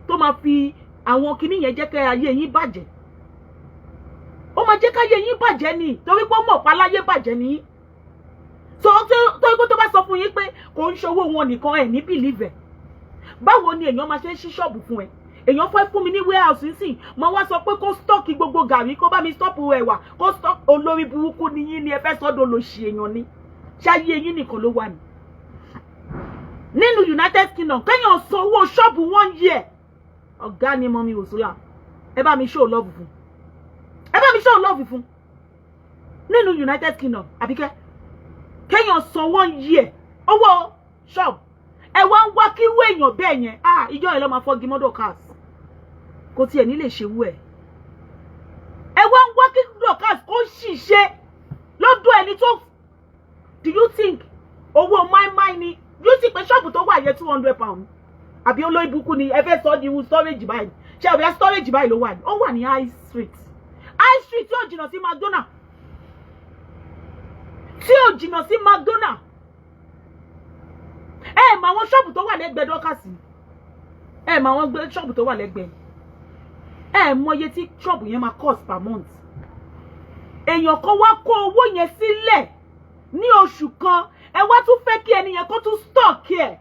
tó máa fi àwọn kinní yẹn jẹ́ kẹ́ ayé yín bàjẹ́. Ó máa jẹ́ káyé yín bàjẹ́ ni torí pé ó mọ̀ pa láyé bàjẹ́ ni. So torí pé tó bá sọ fún yín pé kò ń ṣòwò wọn nìkan ẹ̀ ní believe ẹ̀. Báwo ni èèyàn máa ṣe ń ṣí ṣọ́ọ̀bù fún ẹ? Èèyàn fẹ́ fún mi ní warehouse nísìn, mo wá sọ pé kó stock gbogbo gàrí, kó bá mi stop ẹ̀wà, kó stock olórí burúkú ni yín ni ẹ fẹ́ sọ́dọ̀ lòṣì èèyàn ni. Ṣáyé yín nìkan ló wà ní. Nínú United Kingdom, kéèyàn san owó ṣọ́ọ̀bù 1 year. Ọ̀gá ni Mọ́mì Òṣùlà. Ẹ bá mi show love fún. Ẹ bá mi show love fún. Nínú United Kingdom, Àbíkẹ́, kéèyàn san 1 year owó ṣọ́ọ̀bù. Ẹ wá ń wá kí irú èèyàn bẹ́ẹ̀ yẹn, ìjọ ẹ̀ lọ́ máa fọ́gi mọ́dọ̀ cars. Kò tiẹ̀ ní lè ṣe wú ẹ̀. Ẹ wá ń wá kí Dorcas kó ṣìṣe lọ́dọ̀ ẹni tó. Do you think owó máìmáì ni? Do you think pé ṣọ́ọ̀bù tó wà yẹ £200? Àbí olórí burúkú ni ẹ fẹ́ sọ di storage báyìí? Ṣé ọ̀bẹ storage báyìí ló wà ní? Ó wà ní High Street. High Street tí ò jìnnà sí McDonald. Tí ò jìnnà sí McDonald. Ẹ mà àwọn ṣọ́ọ̀bù tó wà lẹ́gbẹ̀ẹ́ Dorcas. Ẹ mà àwọn ṣọ́ọ̀bù tó wà lẹ́gbẹ̀ẹ́. Ẹ mọ iye tí ṣọ́ọ̀bù yẹn máa cost per month. Èèyàn kan wá kó owó yẹn sílẹ̀ ní oṣù kan, ẹ wá tún fẹ́ kí ẹni yẹn kó tún stock ẹ̀.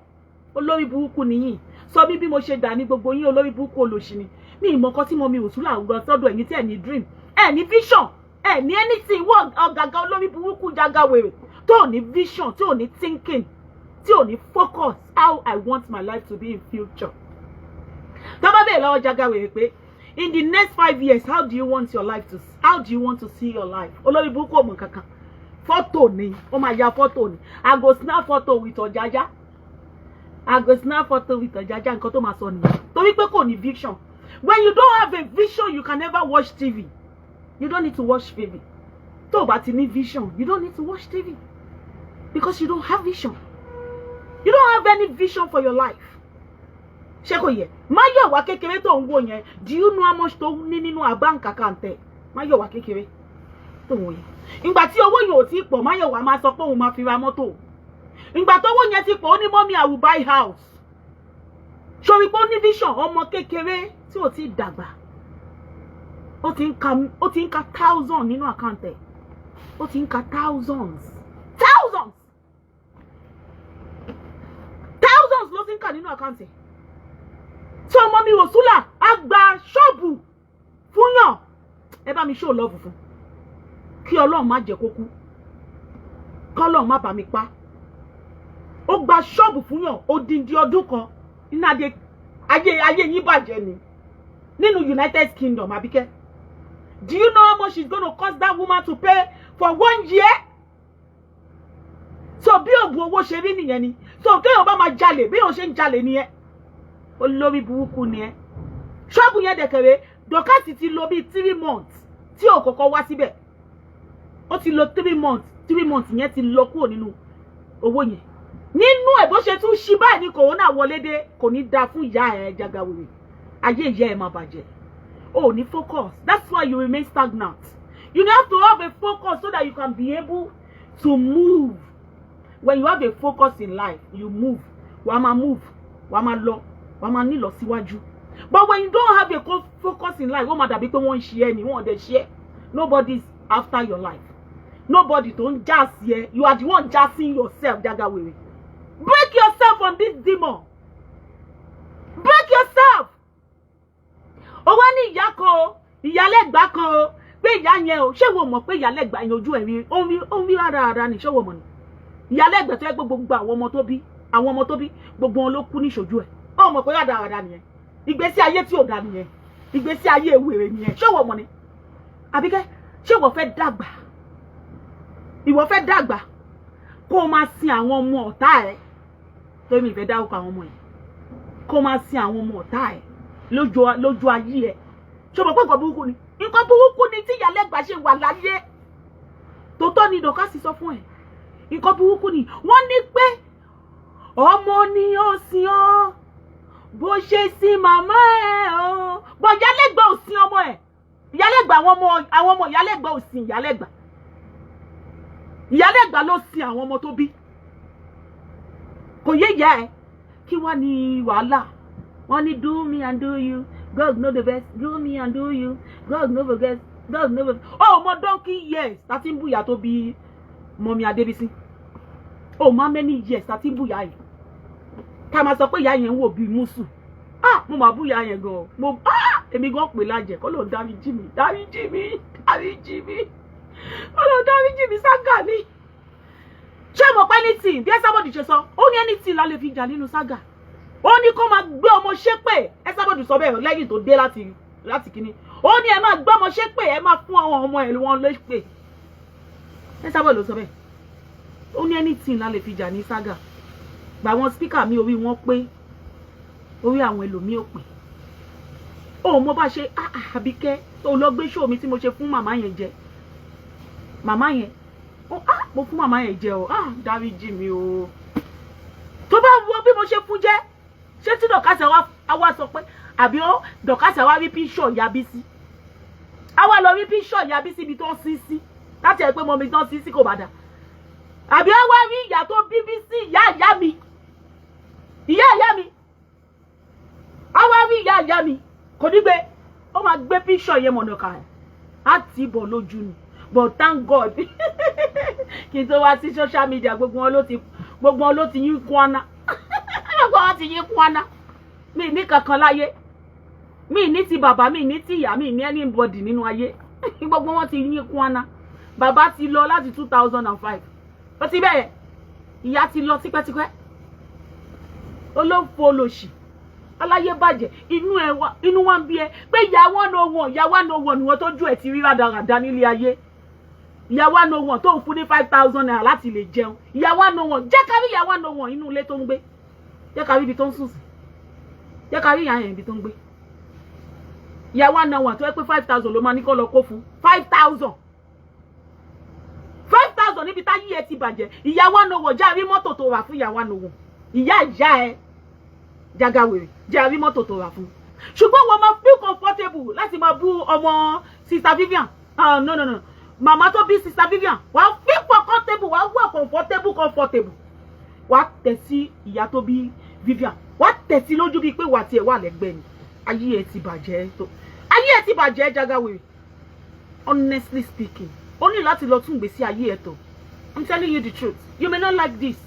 Olórí burúkú nìyí. Sọ bí mo ṣe dà ní gbogbo yín olórí burúkú olóṣì ni. Mi ìmọ̀ kan tí Mọ́mì Òṣùlà ń gbọ́ sọ́dọ̀ ẹ̀yin tí ẹ̀ ní dream, ẹ̀ ní vision, ẹ̀ ní anything wọ́n ọ̀gàgà olórí burúkú jágàwèrè tó ní vision, tí ò ní thinking, tí ò ní focus how I want my life to be in future. Tó bá bẹ̀rẹ̀ lọ́wọ́ jágàwèrè pé in the next 5 years, how do you want to see your life? Olórí burúkú ọmọ kankan. Photo ni, ó máa ya photo ni. I go snap photo with Ọ̀jájá. Nǹkan tó máa sọ nìyẹn. Torí pé kò ní vision. When you don't have a vision, you can never watch TV. You don't need to watch TV. Tó bá ti ní vision, you don't need to watch TV. Because you don't have vision. You don't have any vision for your life. Ṣé kò yẹ? Máyọ̀wá kékeré tó ń wò yẹn, do you know how much tó ní nínú bank account ẹ̀? Máyọ̀wá kékeré tó ń wò yẹn. Ìgbà tí owó yẹn ò tí pọ̀, Máyọ̀wá máa sọ pé òun máa fi ra mọ́tò. Ìgbà tó owó yẹn ti pọ̀, ó ní Mommy, I will buy house. Ṣorí pé ó ní vision, ọmọ kékeré tí ò tí dàgbà. Ó ti ń ka thousands nínú account ẹ̀. Ó ti ń ka thousands ló ti ń kà nínú account ẹ̀. Tí Mọ́mì Òṣùlà á gba ṣọ́ọ̀bù fún yàn, ẹ bá mi show love fún. Kí Ọlọ́run má jẹ́ kó kú. Kí Ọlọ́run má bá mi pa. Ó gba ṣọ́ọ̀bù fún yàn odindi ọdún kan. Nínú ayé yín bàjẹ́ ni. Nínú United Kingdom, Àbíkẹ́. Do you know how much it's going to cost that woman to pay for 1 year? So bí ògùn owó ṣe rí nìyẹn ni. So kéèyàn bá máa jalè, bí òun ṣe ń jalè nìyẹn. Olórí burúkú ni ẹ. Ṣọ́ọ̀bù yẹn dẹ̀kẹ̀rẹ̀, Dorcas ti lò bí 3 months tí ò kọ́kọ́ wá síbẹ̀. Ó ti lò 3 months. 3 months yẹn ti lọ kúrò nínú owó yẹn. Nínú ẹ̀ bó ṣe tún ṣí báyìí ní corona wọlé dé, kò ní da fún ìyá ẹ̀ jágàwèrè. Ayé ìyá ẹ̀ máa bàjẹ́. O ní focus. That's why you remain stagnant. You have to have a focus so that you can be able to move. When you have a focus in life, you move. Wàá máa move. Wàá máa lọ. Wàá máa ní lọ síwájú. But when you don't have a focus in life, ó máa dàbí pé wọ́n ń ṣe ẹ́ ni, wọ́n dẹ̀ ṣe ẹ́. Nobody's after your life. Nobody tó ń já sí ẹ. You are the one jassing yourself, jágàwèrè. Break yourself from this demon. Break yourself. Ó wá ní ìyá kan o, ìyálẹ́gbà kan o, pé ìyá yẹn o, ṣé wo mọ̀ pé ìyálẹ́gbà yẹn ojú ẹ̀ rí, ó ń rí rárá ni, ṣé wo mọ̀ ni? Ìyálẹ́gbà tó yẹ gbogbo àwọn ọmọ tó bí, gbogbo wọn ló kú ní ìṣojú ẹ̀. Ó mọ̀ pé rárá nìyẹn. Ìgbésí ayé tí ò dá nìyẹn. Ìgbésí ayé wèrè nìyẹn. Ṣé wo mọ̀ ni? Àbíkẹ́, ṣé ìwọ fẹ́ dàgbà? Ìwọ fẹ́ dàgbà kó o máa sin àwọn ọmọ ọ̀tá ẹ̀. Torí mi fẹ́ dárúkọ àwọn ọmọ yìí. Kó o máa sin àwọn ọmọ ọ̀tá ẹ̀ lójú ayé ẹ̀. Ṣé o mọ̀ pé nǹkan burúkú ni? Nǹkan burúkú ni tí ìyálẹ́gbà ṣe wà láyé. Tòótọ́ ni Dorcas sọ fún ẹ̀. Nǹkan burúkú ni. Wọ́n ní pé ọmọ ni ó sin ọ́ bó ṣe sin màmá ẹ̀ o. Bọ̀ ìyálẹ́gbà ò sin ọmọ ẹ̀. Ìyálẹ́gbà àwọn ọmọ ìyálẹ́gbà ò sin ìyálẹ́gbà. Ìyálẹ́gbà ló sin àwọn ọmọ tó bí. Kò yé ìyá ẹ̀. Kí wá ní wàhálà? wọ́n ní do me and do you God know the best do me and do you God know the best God know the best. Mo donkey years láti ń bùyà tó bí mọ́mí Adébísí how many years láti ń bùyà yìí ká máa sọ pé ìyá yẹn ń wò bí mùsù mo máa bùyà yẹn gan mo èmi gan pè lájẹ kó lóun dáríjì mi dáríjì mi Saga ni ṣé mo pẹ́ ní tí bí Esabod ṣe sọ ó ní ẹni tí la lè fi jà nínú Saga ó ní kó máa gbé ọmọ ṣépè Esabod sọ bẹ́ẹ̀ lẹ́yìn tó dé láti kíní ó ní ẹ máa gbé ọmọ ṣépè ẹ máa fún àwọn ọmọ ẹ̀ wọn lépè Esabod ló sọ bẹ́ẹ̀ ó ní ẹni tí la lè fi jà ní Saga gba àwọn speaker mi orí wọn pé orí àwọn ẹlòmíì ò pé mo bá ṣe Àbíkẹ́ tó lọ gbé show mi tí mo ṣe fún màmá yẹn jẹ màmá yẹn mo fún màmá yẹn jẹ o dáríjì mi o tó bá wo bí mo ṣe fún jẹ ṣé tí dọ̀kásẹ̀ wá sọ pé àbí dọ̀kásẹ̀ wá rí píṣọ̀ ìyá Bísí àwa lọ rí píṣọ̀ ìyá Bísí ibi tó ń sí láti ẹ̀ pé mọ́mi tó ń sí kò bá dà àbí àwa rí ìyá tó bí Bísí ìyá mi àwa rí ìyá mi kò ní gbé ó máa gbé píṣọ̀ yẹn mọ̀nàkà ẹ̀ á tì bọ̀ lójú ni but thank God kí n tó wá sí social media gbogbo wọn ló ti yín kwana gbogbo wọn ti yín kwana mi ní kankan láyé mi ní ti bàbá mi ní ti ìyá mi ní anybody nínú ayé gbogbo wọn ti yín kwana bàbá ti lọ láti 2005 ó ti bẹ̀rẹ̀ ìyá ti lọ tipẹ́tipẹ́ olófo olóṣì aláyé bàjẹ́ inú wa ń bí ẹ pé ìyàwó no one ni wọ́n tó ju ẹ̀ ti rí rádaràda nílé ayé ìyàwó no one tó ń fún ní 5,000 naira láti lè jẹun ìyàwó no one jẹ́ ká rí ìyàwó no one inú ilé tó ń gbé jẹ́ ká rí ibi tó ń sùn sí jẹ́ ká rí ìyá yẹn ibi tó ń gbé ìyàwó no one tó yẹ pé 5,000 ló máa ní kó lọ kó fún 5,000 níbi táyé ẹ ti bàjẹ́ ìyàwó no one já rí mọ́tò tó rà fún ìyàwó no one ìyá ẹ Jagawere jẹ́ rí mọ́tò tó rà fún ṣùgbọ́n wọ́n máa feel comfortable láti máa bú ọmọ Sister Vivian no màmá tó bí Sister Vivian wàá feel comfortable wàá wà comfortable wàá tẹ̀ sí ìyá tó bí Vivian wàá tẹ̀ sí lójú bíi pé wà tiẹ̀ wà lẹ́gbẹ̀ẹ́ ni ayé ẹ ti bàjẹ́ Jagawere honestly speaking ó ní láti lọ tún gbèsè ayé ẹ tó I'm telling you the truth you may not like this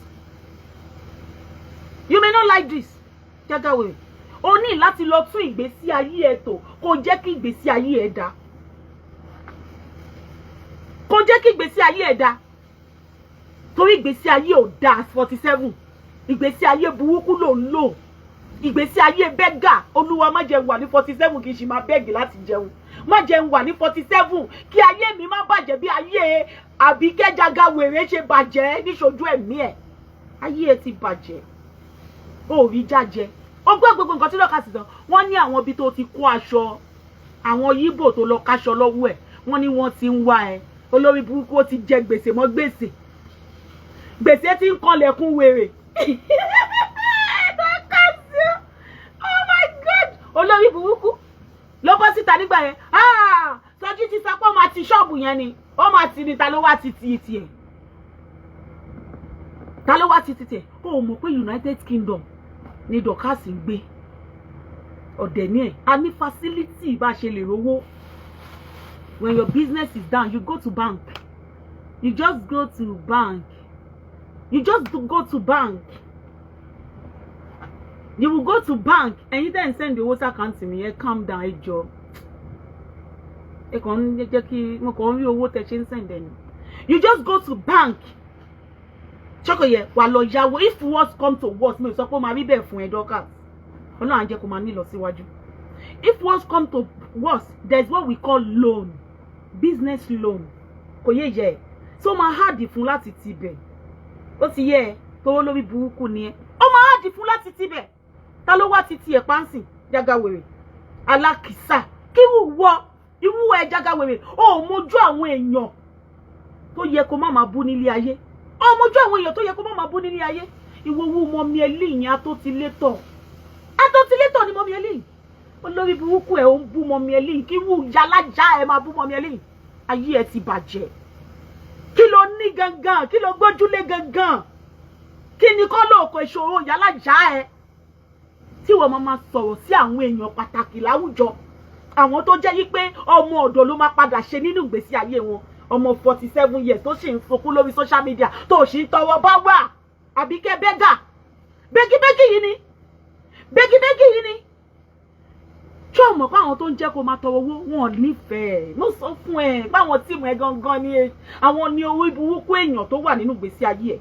Jagawere ó ní láti lọ tún ìgbésí ayé ẹ tó kó jẹ́ kí ìgbésí ayé ẹ dá torí ìgbésí ayé ò dá 47 ìgbésí ayé burúkú ló ń lò ìgbésí ayé bẹ́gà olúwa má jẹ́ wà ní 47 kì í ṣe máa bẹ́gì láti jẹun má jẹ́ wà ní 47 kí ayé mi má bàjẹ́ bí ayé Àbíkẹ́ Jagawere ṣe bàjẹ́ níṣojú ẹ̀mí ẹ̀ ayé ẹ ti bàjẹ́ ó rí jájẹ ó gbọ́ gbogbo nǹkan tí lọ́ka sì sọ wọ́n ní àwọn ibi tó ti kó aṣọ àwọn yíbò tó lọ káṣọ lọ́wọ́ ẹ̀ wọ́n ní wọ́n ti ń wá ẹ olórí burúkú ó ti jẹ gbèsè mọ́ gbèsè tí ń kanlẹ̀kùn wèrè oh my God olórí burúkú ló bọ́ síta nígbà yẹn Sọjí ti sọ pé ó máa ti ṣọ́ọ̀bù yẹn ni ó máa ti ní ta ló wá ti tiẹ̀ ó mọ̀ pé United Kingdom ni Dorcas ń gbé ọ̀dẹ̀ ní ẹ̀ a ní facility bá ṣe lè rówó when your business is down you go to bank you just go to bank you will go to bank ẹ̀yin tẹ́ ń send owó sàkáǹtì mi ẹ calm down ẹ jọ ẹ kàn ń jẹ́ kí mo kàn ń rí owó tẹ́ ṣe ń send ẹni you just go to bank Chokoye wà lọ yáwó if worst come to worst mi sọ pé ó máa rí bẹ́ẹ̀ fún ẹ Dorcas Ọlọ́run á jẹ́ kó máa ní lọ síwájú if worst come to worst there is what we call loan business loan kò yé yẹ so máa hard fún láti tibẹ̀ ó ti yẹ tówó lórí burúkú ni ẹ ó máa hard fún láti tibẹ̀ ta ló wá títí ẹ̀ pánsìn Jagawere alákìsà kí wúwọ́ ìwú ẹ Jagawere ó mójú àwọn èèyàn tó yẹ kó má máa bú nílé ayé ọmọjú àwọn èèyàn tó yẹ kó má máa bú nílé ayé ìwòwú mọmi ẹlẹ́yìn atótilétọ̀ ni mọmi ẹlẹ́yìn olórí burúkú ẹ̀ ó ń bú mọmi ẹlẹ́yìn kí wù yálàjá ẹ̀ máa bú mọmi ẹlẹ́yìn ayé ẹ̀ ti bàjẹ́ kí ló ní gangan kí ló gbójúlé gangan kí ni kọ́ lóòkò ìṣòro yálàjá ẹ̀ tí wọ́n máa sọ̀rọ̀ sí àwọn èèyàn pàtàkì láwùjọ, àwọn tó jẹ́ yí pé ọmọ ọ̀dọ̀ ló máa padà ṣe nínú ìgbésí ayé wọn. Ọmọ 47 years tó sì ń sunkún lórí social media tó sì ń tọrọ bá wà. Àbíkẹ́ bẹ́gà, bẹ́gíbẹ́gì yìí ni, bẹ́gíbẹ́gì yìí ni. Ṣé o mọ̀ pé àwọn tó ń jẹ́ kó máa tọrọ owó wọn ò nífẹ̀ẹ́? Mo sọ fún ẹ báwọn tíìmù ẹ gangan ni àwọn ni orí burúkú èèyàn tó wà nínú ìgbésí ayé ẹ.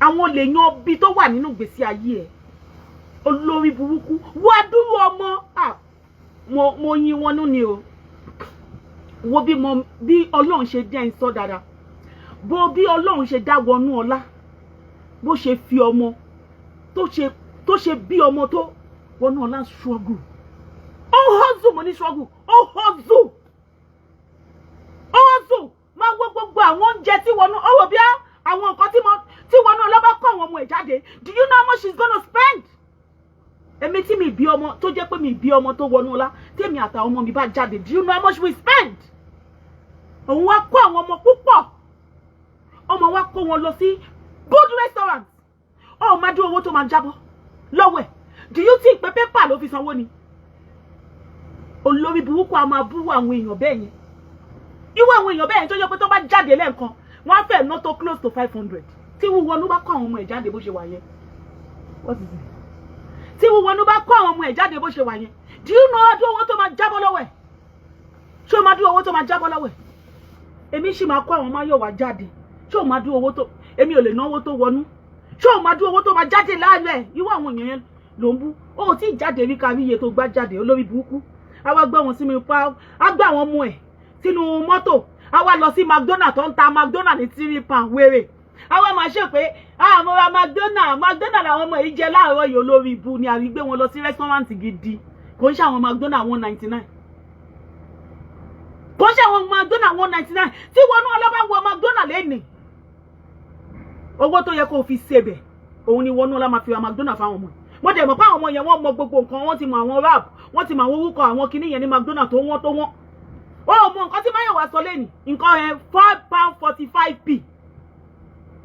Àwọn lè yan bí tó wà nínú ìgbésí ayé ẹ. Olórí burúkú wá dúró ọmọ. Mo yin wọn nú ni o. Wo bí Ọlọ́run ṣe dẹ́ ń sọ dáadáa. Bó bí Ọlọ́run ṣe dá wọnú ọlá. Bó ṣe fi ọmọ tó ṣe bí ọmọ tó wọnú ọlá struggle. Ó hustle mo ní struggle. Ó hustle. Máa wo gbogbo àwọn oúnjẹ tí wọnú ọwọ́ bí àwọn nǹkan tí wọnú ọlá bá kọ́ àwọn ọmọ ẹ̀ jáde. Do you know how much she's gonna spend? Èmi tí mi bí ọmọ tó jẹ́ pé mi bí ọmọ tó wọnú ọlá tèmi àtàwọn ọmọ mi bá jáde. Do you know how much we spend? Òun wá kó àwọn ọmọ púpọ̀. Ọmọ wa kó wọn lọ sí good restaurant. Ó máa dúró owó tó máa jábọ́ lọ́wọ́ ẹ̀. Do you think pé pépà ló fi sanwó ni? Olórí burúkú a máa bú àwọn èèyàn bẹ́ẹ̀ yẹn. Irú àwọn èèyàn bẹ́ẹ̀ yẹn tó jẹ́ pé tó bá jáde lẹ́ẹ̀kan wọ́n á fẹ́ ná tó close to 500. Tí wọ́n bá kó àwọn ọmọ ẹ̀ jáde bó ṣe wà yẹn. What is it? Tí wọ́n bá kó àwọn ọmọ ẹ̀ jáde bó ṣe wà yẹn. Do you know adúró owó tó máa jábọ́ lọ́wọ́ ẹ̀? Ṣé o máa dúró owó tó máa jábọ́ lọ́wọ́ ẹ̀? Èmi sì máa kó àwọn máyọ̀wá jáde. Ṣé o máa dúró owó tó èmi ò lè náwó tó wọnú? Ṣé o máa dúró owó tó máa jáde láàlẹ́? Irú àwọn èèyàn yẹn ló ń bú. Ó ti jáde rí kárí iye tó gbá jáde olórí burúkú. A wá gbé wọn sínú pa, a gbé àwọn ọmọ ẹ̀ sínú mọ́tò. A wá lọ sí McDonald's tó ń ta McDonald's ní £3 wèrè. A wá máa ṣe pé mo ra McDonald's làwọn ọmọ yìí jẹ láàárọ̀ yìí olórí ibu ni a rí gbé wọn lọ sí restaurant gidi. Kò ń ṣe àwọn McDonald's 199. Kò ń ṣe àwọn McDonald's 199. Tí wọn náà lọ bá wọ McDonald's lẹ́nìí. Owó tó yẹ kó fi ṣebẹ̀ òun ni wọn náà la máa fi ra McDonald's fáwọn ọmọ. Mo dẹ̀ mọ̀ pé àwọn ọmọ yẹn wọ́n mọ gbogbo nǹkan, wọ́n ti mọ àwọn rap, wọ́n ti mọ àwọn orúkọ àwọn kinní yẹn ní McDonald's tó wọ́n. Ó mọ nǹkan tí Máyọ̀wá sọ lẹ́nìí, nǹkan yẹn £5.45.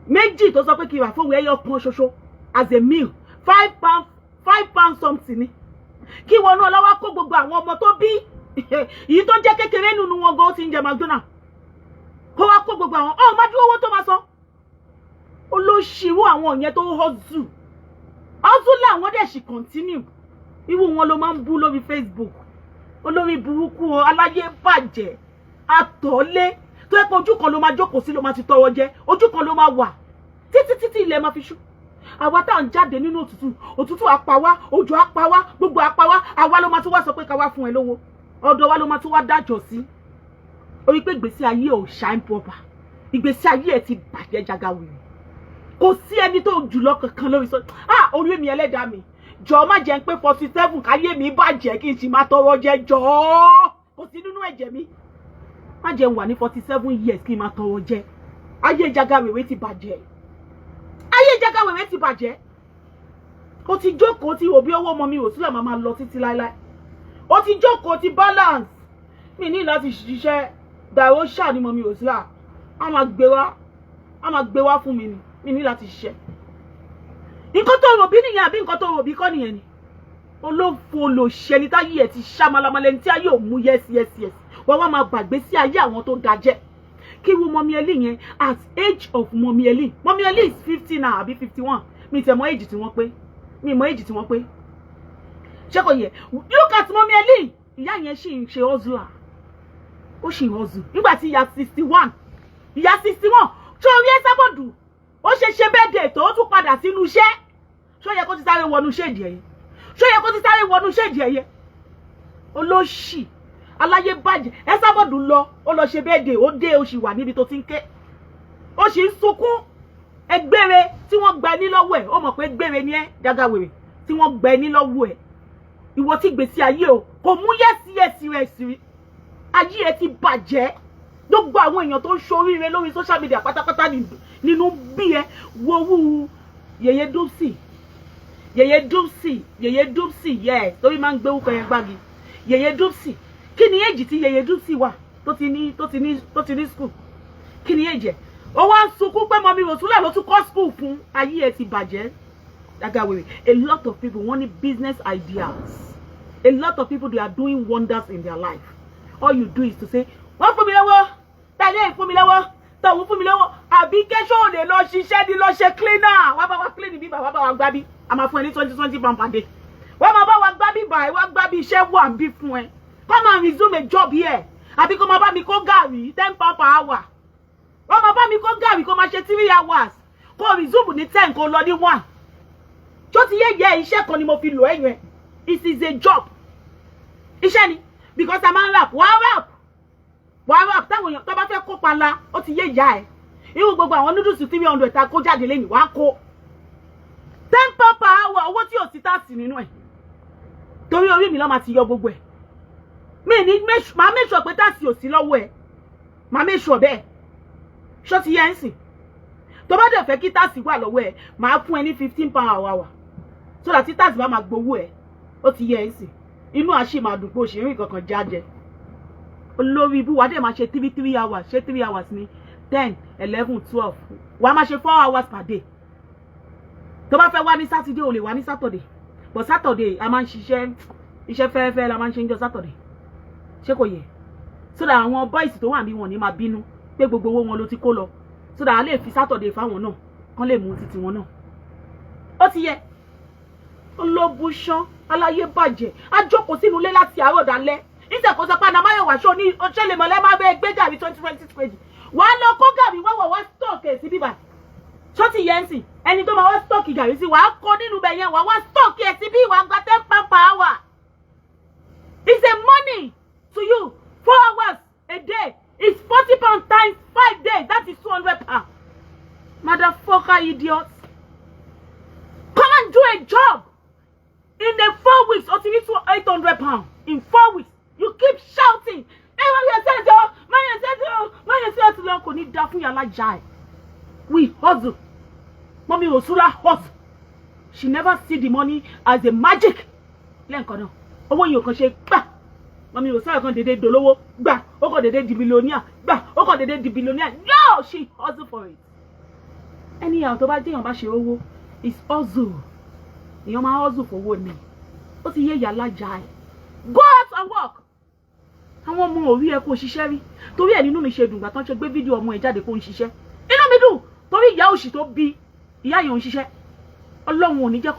Méjì tó sọ pé kí n rà fún ẹyọ kan ṣoṣo as a meal £5 something ni. Kí wọn náà lọ́wọ́ kó gbogbo àwọn ọmọ tó bí èyí tó jẹ́ kékeré nínú wọn gan ti ń jẹ McDonald's. Kó wá kó gbogbo àwọn má dúró owó tó máa san. Olóṣìírò àwọn yẹn tó hustle làwọn dẹ̀ sì continue. Irú wọn ló máa ń bú lórí Facebook. Olórí burúkú aláyé bàjẹ́ àtọ̀lé tó yẹ pé ojú kan ló máa jókòó sí ló máa ti tọwọ́ jẹ, ojú kan ló máa wà títí ilẹ̀ máa fi ṣú. Àwa tá à ń jáde nínú òtútù á pa wá, òjò á pa wá, gbogbo á pa wá, àwa ló máa tún wá sọ pé ká wá fún ẹ lówó, ọ̀dọ̀ wa ló máa tún wá dájọ́ sí. Orí pé ìgbésí ayé ò shine proper, ìgbésí ayé ẹ ti bàjẹ́ jagawèrè. Kò sí ẹni tó jùlọ kankan lórí sọ orí mi ẹlẹ́dàá mi jọ̀ọ́ má jẹ́ pé 47 káyé mi bàjẹ́ kí n sì máa tọrọ jẹ jọ̀ọ́. Kò sí nínú ẹ̀jẹ̀ mi. Má jẹ́ wà ní 47 years kí n máa tọrọ jẹ. Ayé jagawèrè ti bàjẹ́. Ayé jagawèrè ti bàjẹ́. Ó ti jókòó tí òbí owó ọmọ mi ò sílẹ̀ máa lọ títí láéláé. Ó ti jókòó ti balance. Mi ní láti ṣiṣẹ́ dàrú ṣáà ni mo mi ò sílẹ̀. A máa gbé wá fún mi ni. Mi ní láti ṣiṣẹ́. Nǹkan tó rò bí nìyẹn àbí nǹkan tó rò bí kọ́ nìyẹn ni. Olófo olóṣèlú táyé ẹ̀ ti ṣá malamalẹ̀ tí ayé ò mú yes. Wọ́n wá máa gbàgbé sí ayé àwọn tó dájẹ́. Kí wo Mọ́mí Elí yẹn at age of Mọ́mí Elí. Mọ́mí Elí is 50 now àbí 51. Mi tẹ̀ mọ́ age tí wọ́n pé. Mi mọ́ age tí wọ́n pé. Ṣé kò yẹ? Look at Mọ́mí Elí. Ìyá yẹn ṣì ń ṣe hustle. Ó ṣì ń hustle. Nígbà tí ìyá 61. Ìyá 61. Tó rí ẹ sábọ̀dù. Ó ṣe bẹ́ẹ̀dẹ̀ tó tún padà sínú iṣẹ́. Ṣó yẹ kó ti sáré wọnú ṣéèdì ẹ̀yẹ? Ṣó yẹ kó ti sáré wọnú ṣéèdì ẹ̀yẹ? Olóṣì aláyé bàjẹ́ ẹ sábọ̀dù lọ ó lọ ṣe bẹ́ẹ̀dẹ̀ ó dé ó sì wà níbi tó ti ń ké. Ó sì ń sunkún ẹgbẹ́rẹ́ tí wọ́n gba ẹni lọ́wọ́ ẹ̀. Ó mọ̀ pé gbére ni ẹ́ jagawèrè tí wọ́n gba ẹni lọ́wọ́ ẹ̀. Ìwọ tí gbèsè ayé o kò mú yẹ́sì rẹ̀ sí. Ayé ẹ ti bàjẹ́. Gbogbo àwọn èèyàn tó ń ṣoríire lórí social media pátápátá nínú bí ẹ wọ́wú Yèyé Dupsy yẹ torí máa ń gbé orúkọ yẹn gbági. Yèyé Dupsy kí ni èjì tí Yèyé Dupsy wà tó ti ní school? Kí ni èjì ẹ̀? Ó wá ń sunkún pé Mọ́mí Rosula ló tún kọ́ school fún. Ayé ẹ ti bàjẹ́. A lot of people wanting business ideas. A lot of people, they are doing wonders in their life. All you do is to say, "What for me lawo? Tale for me lawo? Tawo for me lawo? Abi kesho le lo ṣiṣẹ́ di lo ṣe cleaner. Wa ba wa clean bi ba wa ba wa gba bi. A ma fún ẹ ní 20 pound per day. Wa ma ba wa gba bi ba, wa gba bi iṣẹ́ wa nbi fún ẹ. Come and resume a job here. Abi ko ma ba mi ko gàrí 10 pound per hour. Wa ma ba mi ko gàrí ko ma ṣe 3 hours. Ko resume ní 10 ko lọ ní 1. Tó ti ye iṣẹ́ kan ni mo fi lò ẹ̀yẹn. It is a job. Iṣẹ́ ni because I'm a rap. Wá rap táwọn èèyàn tó bá fẹ́ kó pala, ó ti yé ìyá ẹ̀. Irú gbogbo àwọn noodles 300 ta kó jáde lẹ́yìn wá kó. 10 pound per hour owó tí ò sí tax nínú ẹ̀. Torí orí mi ló máa ti yọ gbogbo ẹ̀. Mi ní máa make sure pé tax ò sí lọ́wọ́ ẹ̀. Máa make sure bẹ́ẹ̀. Ṣó ti yẹ ń sìn. Tó bá dẹ̀ fẹ́ kí tax wà lọ́wọ́ ẹ̀, máa fún ẹ ní 15 pound per hour. So that tax bá máa gbowó ẹ̀. Ó ti yẹ ń sìn. Inú àṣì máa dùn pé òṣèré kankan jáde. Olórí ibú wa dẹ̀ máa ṣe 3 hours, ṣe 3 hours ní 10, 11, 12. Wàá máa ṣe 4 hours per day. Tó bá fẹ́ wá ní Saturday o lè wá ní Saturday. But Saturday a máa ń ṣiṣẹ́ iṣẹ́ fẹ́ẹ́fẹ́ la máa ń ṣe ní Saturday. Ṣé kò yẹ? So that àwọn boys tó wà bí wọn ní máa bínú pé gbogbo owó wọn ló ti kó lọ. So that a lè fi Saturday fáwọn náà kán lè mú títí wọn náà. Ó ti yẹ. Olóbùṣán aláyé bàjẹ́ a jókòó sínú ilé láti àárọ̀ dalẹ́ níṣẹ́ kó sọ pé Anamáyọ̀wá ṣó ní ọṣẹ́lẹ̀ mọ̀lẹ́ máa bẹ gbé gàrí 20 kg wà á lọ kó gàrí wọ́wọ́ wá stọ́ọ̀kì sí bíbà ṣó ti yẹn sìn ẹni tó máa wá stọ́ọ̀kì gàrí sí wà á kó nínú bẹ̀ yẹn wà wá stọ́ọ̀kì ẹ̀ sí bí ìwà gba 10 pound per hour. It's a money to you 4 hours a day is 40 pounds times 5 days that is 200 pounds. Motherfucker idiots. Come and do a job. In the 4 weeks, or to 800 pounds. In 4 weeks, you keep shouting. We hustle. Mommy Osura hustle. She never see the money as a magic. Lenkono. Owo yo kan se gba. Mommy Osura kan dede dolowo gba. O kan dede di billionaire gba. O kan dede di billionaire. No, she hustle for it. Anyhow, tó bá déyàn bá ṣe owó, it's hustle. Èèyàn máa hustle for owó ni. Ó ti yé ìyá lájà ẹ̀. Go out and work. Àwọn ọmọ orí ẹ kò ṣiṣẹ́ rí. Torí ẹ̀ nínú mi ṣe dùn gbà tán ṣe gbé fídíò ọmọ ẹ̀ jáde kó ń ṣiṣẹ́. Inú mi dùn torí ìyá òṣì tó bí ìyá yẹn ń ṣiṣẹ́. Ọlọ́run ò ní jẹ́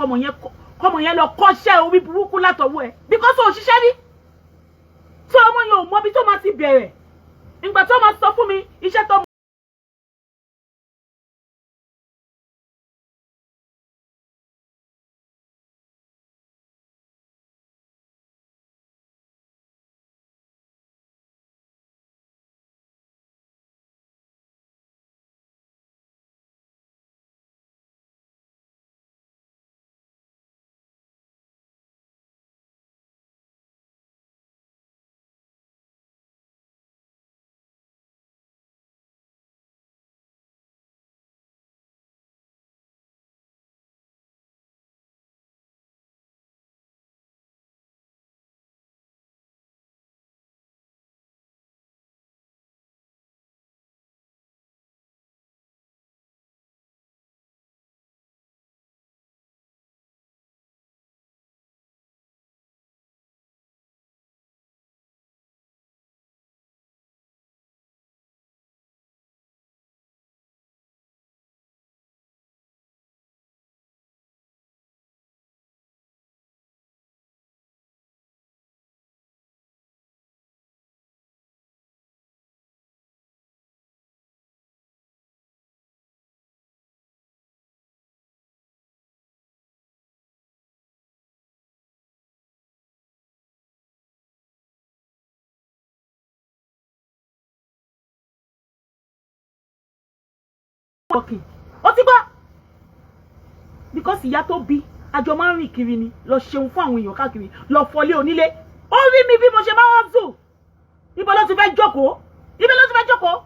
kọ́mọ yẹn lọ kọ́ṣẹ́ orí burúkú látọwọ́ ẹ̀. Because ó ṣiṣẹ́ rí. Tí ọmọ yẹn ò mọ bí tó máa ti bẹ̀rẹ̀. Ìgbà tó máa sọ fún mi iṣẹ́ tó working. Ó ti gbà. Because ìyá tó bí àjọ máa ń rìn kiri ni lọ ṣeun fún àwọn èèyàn káàkiri lọ fọlé onílé. Ó rí mi bí mo ṣe máa ń zù. Ibo ló ti fẹ́ jókòó? Ibo ló ti fẹ́ jókòó?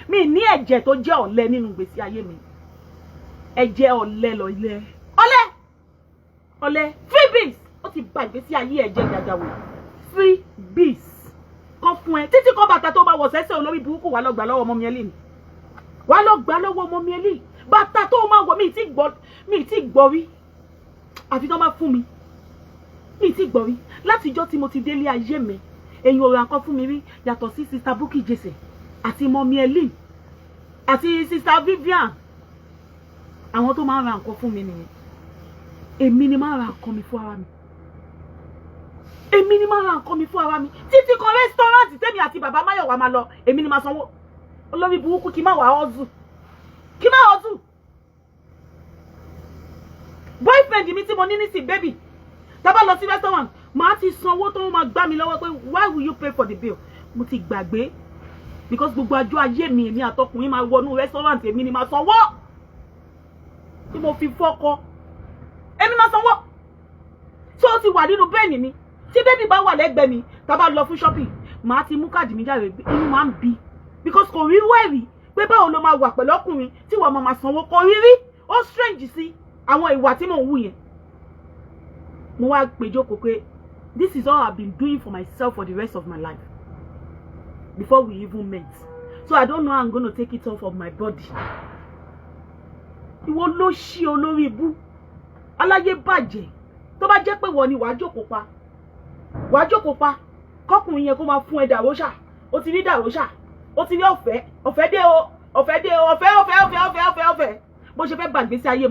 Mi ní ẹ̀jẹ̀ tó jẹ́ ọ̀lẹ nínú ìgbésí ayé mi. Ẹ̀jẹ̀ ọ̀lẹ lọ ilé. Ọ̀lẹ freebies. Ó ti bà ìgbésí ayé ẹ̀jẹ̀ jàjàwò. Freebies. Kọ́ fún ẹ títí kọ́ bàtà tó bá wọ̀ sẹ́sẹ́ olórí burúkú wà lọ gbà lọ́wọ́ ọmọ mi ẹlẹ́ni. Wà lọ gbà lọ́wọ́ ọmọ mi ẹlẹ́ni. Bàtà tó máa wọ̀ mi ti gbọ́ rí àfi tó máa fún mi mi ti gbọ́ rí látijọ́ tí mo ti délé ayé mi èyàn ò ra nǹkan fún mi rí yàtọ̀ sí sister Bukky Jesse àti mọ́mí Elin àti sister Vivian àwọn tó máa ń ra nǹkan fún mi nìyẹn èmi ni máa ra nǹkan mi fún ara mi èmi ni máa ra nǹkan mi fún ara mi títí kan rẹ́sítọ́rántì tèmi àti bàbá Máyọ̀wá máa lọ èmi ni máa sanwó olórí burúkú kí má wà ọ́zù kí má ọ́zù boyfriend mi tí mo ní nísìn baby tá bá lọ sí restaurant màá ti sanwó tó máa gbá mi lọ́wọ́ pé why will you pay for the bill mo ti gbàgbé because gbogbo àjọ ayé mi èmi àtọkùnrin máa wọnú restaurant èmi ni máa sanwó tí mo fi fọ́kọ èmi máa sanwó tí ó ti wà nínú bẹ́ẹ̀nì mi tí baby bá wà lẹ́gbẹ̀ẹ́ mi tá bá lọ fún shopping màá ti mú káàdì mi jáde inú máa ń bí because kò rí wẹ̀rí pé báwo ló máa wà pẹ̀lú ọkùnrin tí wọ́n máa sanwó kò rí rí ó strange sí àwọn ìwà tí mò ń wù yẹn mo wá péjọ kò pé this is all I've been doing for myself for the rest of my life before we even met so I don't know how I'm gonna take it off of my body ìwọ ló ṣí olórí ibú aláyé bàjẹ́ tó bá jẹ́ pé wọ́n ni wàá jókòó pa kọkùnrin yẹn kó máa fún ẹ dàróṣà ó ti rí dàróṣà ó ti rí ọ̀fẹ́ dé o ọ̀fẹ́ bó ṣe fẹ́ bà gbèsè ayé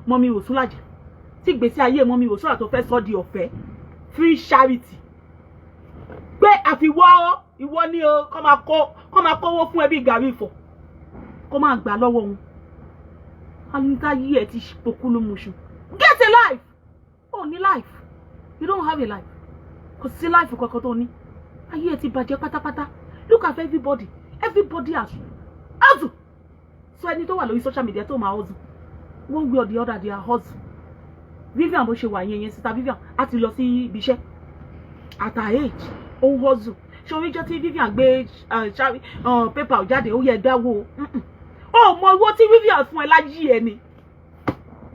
mọ́mí Òsúnlà jẹ́ tí gbèsè ayé mọ́mí Òsúnlà tó fẹ́ sọ di ọ̀fẹ́ free charity pé àfiwọ́ ìwọ ni o kọ́ máa kówó fún ẹbí gàrí ìfọ̀ kó máa gbà lọ́wọ́ wọn anita yí ẹ ti pokúlù muṣu get a life oh ní life you don't have a life kò sí life kankan tó ní ayé ẹ ti bàjẹ́ pátápátá look at everybody hustle so ẹni tó wà lórí social media tó máa hustle one way or the other they are hustle Vivian bó ṣe wà yẹn sister Vivian á ti lọ sí ibi iṣẹ́ at her age ó hustle ṣé oríjọ́ tí Vivian gbé paper jáde ó yẹ dáwó ó mọ owó tí Vivian fún ẹ láyé ẹ ni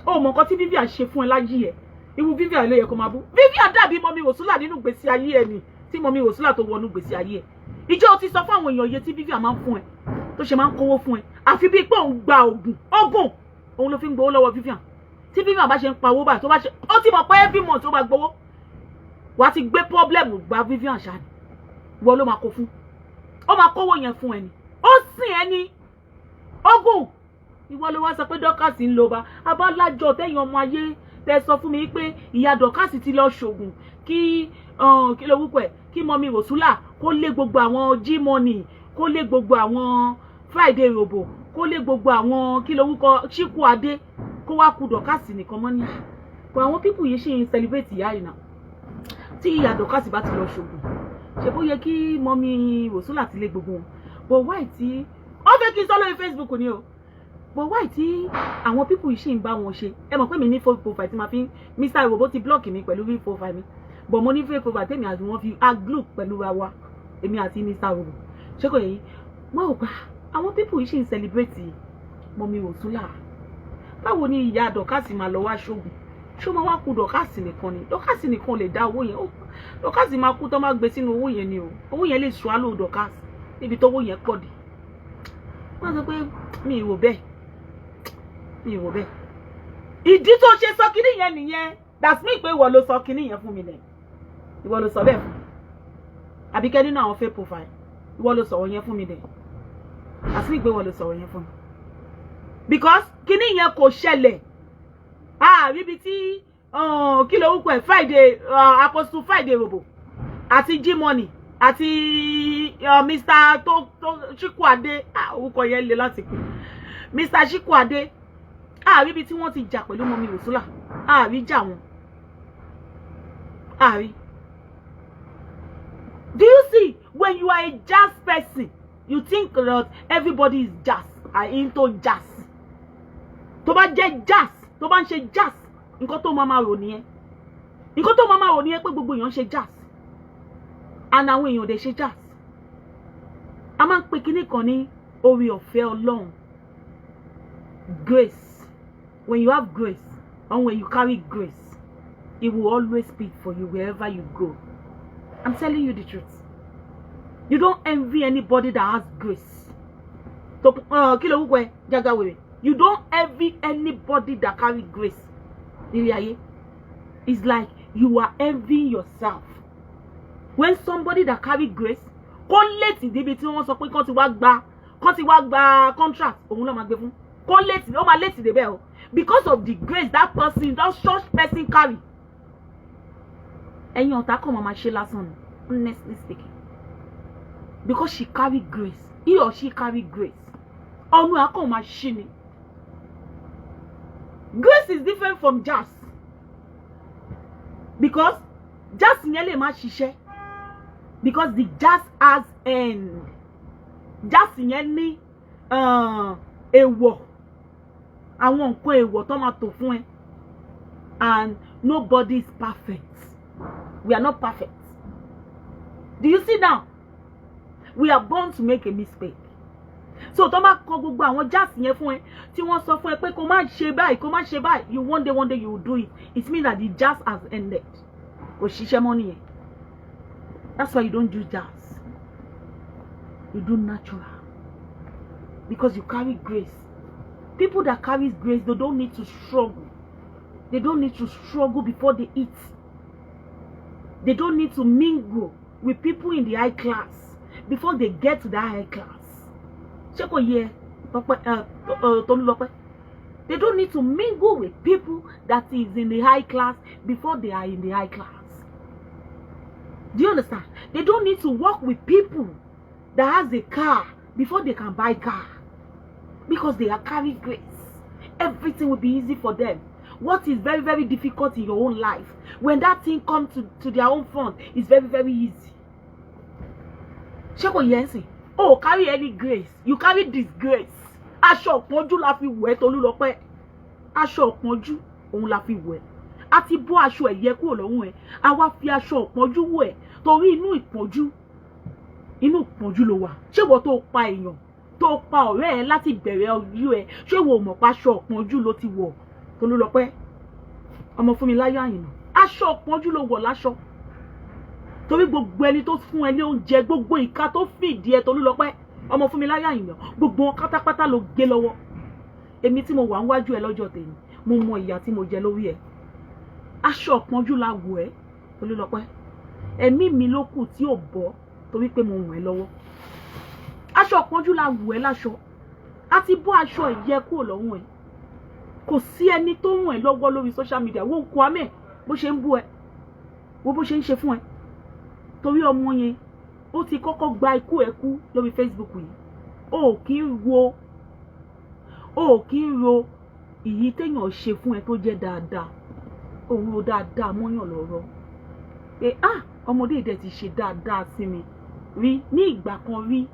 ó mọ nǹkan tí Vivian ṣe fún ẹ láyé ẹ irú Vivian ló yẹ kó máa bú Vivian dàbí mọ́mí Òsúnlà nínú gbèsè ayé ẹ ni tí mọ́mí Òsúnlà tó wọnú gbèsè ayé ẹ ìjọ ti sọ fún àwọn èèyàn iye tí Vivian máa ń fún ẹ tó ṣe máa ń kówó fún ẹ àfi bíi pé òun gba oògùn òun ló fi ń gbowó lọ́wọ́ Vivian tí Vivian bá ṣe ń pawó báyìí tó bá ṣe ó ti mọ̀ pé every month ó máa gbowó wàá ti gbé problem gba Vivian ṣáà ni wọ́n ló máa kó fún ó máa kówó yẹn fún ẹni ó sìn ẹni ogun ìwọ ló wá sọ pé Dorcas ń lo ba abálájọ tẹ̀yìn ọmọ ayé tẹ sọ fún mi pé ìyá Dorcas ti lọ ṣògùn kí ló wúkọ ẹ kí mọ́mí Òsúnlà kó lé gbogbo àwọn G-Money kó lé gbogbo àwọn Friday Robo kó lé gbogbo àwọn kí ló wúkọ Chikwu Adé kó wá ku Dorcas nìkan mọ́ ní but àwọn pípù yìí ṣe ń celebrate ìyá yìí náà tí ìyá Dorcas bá ti lọ ṣògùn ṣe bó yẹ kí mọ́mí Òsúnlà ti lé gbogbo wọn but why tí ó fẹ́ kí n sọ lórí Facebook ni o but why tí àwọn pípù yìí ṣì ń bá wọn ṣe ẹ mọ̀ pé mi ní fake profile tí ma fi Mr. Robo ti block mi pẹ̀lú real profile mi but mo ní fake profile tèmi àti wọn fi glue pẹ̀lú wa èmi àti Mr. Robo ṣé kò yẹ yìí wọn ò gbà àwọn pípù yìí ṣì ń celebrate mọ́mí Òsúnlà báwo ni ìyá Dorcas máa lọ wá ṣògùn ṣó máa wá kú Dorcas nìkan ni Dorcas nìkan lè dá owó yẹn Dorcas máa kú tó máa gbé sínú owó yẹn ni o owó yẹn lè swallow Dorcas níbi tó owó yẹn pọ̀ dé wọ́n sọ pé mi ì wò bẹ́ẹ̀ ìdí tó ṣe sọ kíní yẹn nìyẹn that's me pé ìwọ ló sọ kíní yẹn fún mi lẹ ìwọ ló sọ bẹ́ẹ̀ fún Àbíkẹ́ nínú àwọn fake profile ìwọ ló sọ̀rọ̀ yẹn fún mi lẹ that's me pé ìwọ ló sọ̀rọ̀ yẹn fún mi because kíní yẹn kò ṣẹlẹ̀ ríbi tí kí ló wúkọ ẹ Friday Apostle Friday Robo àti G-Money àti Mr. Chikwu Adé orúkọ yẹn le láti pè Mr. Chikwu Adé ríbi tí wọ́n ti jà pẹ̀lú mọ́mí Òsúnlà rí jà wọn rí. Do you see when you are a jazz person you think that everybody is jazz into jazz tó bá jẹ́ jazz tó bá ń ṣe jazz nǹkan tó máa rò nìyẹn pé gbogbo èèyàn ń ṣe jazz and àwọn èèyàn dẹ̀ ṣe jazz a máa ń pe kinní kan ní oore ọ̀fẹ́ Ọlọ́run grace when you have grace and when you carry grace it will always speak for you wherever you go. I'm telling you the truth. You don't envy anybody that has grace. So kí ló wúkọ ẹ Jagawere You don't envy anybody that carry grace. It's like you are envying yourself. When somebody that carry grace, kó létí débi tí wọ́n sọ pé kán ti wá gba contract, òun ló máa gbé fún. Kó létí, ó máa létí débẹ̀ o. Because of the grace that such person carry. Ẹ̀yin ọ̀tá kàn máa ṣe lásán ni, honestly speaking. Because she carry grace, he or she carry grace. Ọ̀nù akọ̀ máa ṣí ni. Grace is different from jazz. Because jazz yẹn lè má ṣiṣẹ́. Because the jazz has end. Jazz yẹn ní èèwọ̀. Àwọn nǹkan èèwọ̀ tó máa tò fún ẹ. And nobody is perfect. We are not perfect. Do you see now? We are born to make a mistake. So tó máa kọ gbogbo àwọn jazz yẹn fún ẹ tí wọ́n sọ fún ẹ pé kó má ṣe báyìí, you one day you will do it. It means that the jazz has ended. Kò ṣiṣẹ́ mọ́ nìyẹn. That's why you don't do jazz. You do natural. Because you carry grace. People that carry grace, they don't need to struggle. They don't need to struggle before they eat. They don't need to mingle with people in the high class before they get to that high class. They don't need to mingle with people that is in the high class before they are in the high class. Do you understand? They don't need to work with people that has a car before they can buy car. Because they are carrying grace. Everything will be easy for them. What is very, very difficult in your own life, when that thing comes to their own front, it's very, very easy. Oh, carry any grace. You carry disgrace. Aṣọ òpọ́njú la fi wẹ̀ Tolúlọpẹ́. Aṣọ òpọ́njú òun la fi wẹ̀. A ti bọ́ aṣọ ẹ̀yẹ kúrò lọ́rùn ẹ̀. A wá fi aṣọ òpọ́njú wẹ̀ torí inú ìpọ́njú ló wà. Ṣé ìwọ tó pa èèyàn, tó pa ọ̀rẹ́ ẹ láti bẹ̀rẹ̀ ọjọ́ ẹ, ṣé ìwọ mọ̀ pa aṣọ òpọ́njú ló ti wọ̀ Tolúlọpẹ́? Ọmọ Fúnmiláyọ̀ Àyìnà. Aṣọ òpọ́njú ló wọ̀ láṣọ. Torí gbogbo ẹni tó fún ẹ ní oúnjẹ, gbogbo ìka tó fìdí ẹ Tolúlọpẹ́, ọmọ Fúnmiláyọ̀ Àyìnà, gbogbo wọn pátápátá ló gé lọ́wọ́. Èmi tí mo wà níwájú ẹ lọ́jọ́ tèmi, mo mọ ìyà tí mo jẹ lórí ẹ. Aṣọ òpọ́njú la wọ̀ ẹ́ Tolúlọpẹ́. Ẹ̀mí mi ló kù tí ò bọ́ torí pé mo wọ̀n ẹ́ lọ́wọ́. Aṣọ òpọ́njú la wọ̀ ẹ́ láṣọ. A ti bọ́ aṣọ ìyẹ kúrò lọ́rùn ẹ. Kò sí ẹni tó ràn ẹ́ lọ́wọ́ lórí social media. Wo Kwame bó ṣe ń bú ẹ, wo bó ṣe ń ṣe fún ẹ. Torí ọmọ yẹn ó ti kọ́kọ́ gba ikú ẹ kú lórí Facebook yìí. O kì í ro ìyí téèyàn ṣe fún ẹ tó jẹ́ dáadáa. O ro dáadáa mọ́yàn lọ́rọ̀. Pé ọmọdé ìdẹ ti ṣe dáadáa sí mi rí ní ìgbà kan rí,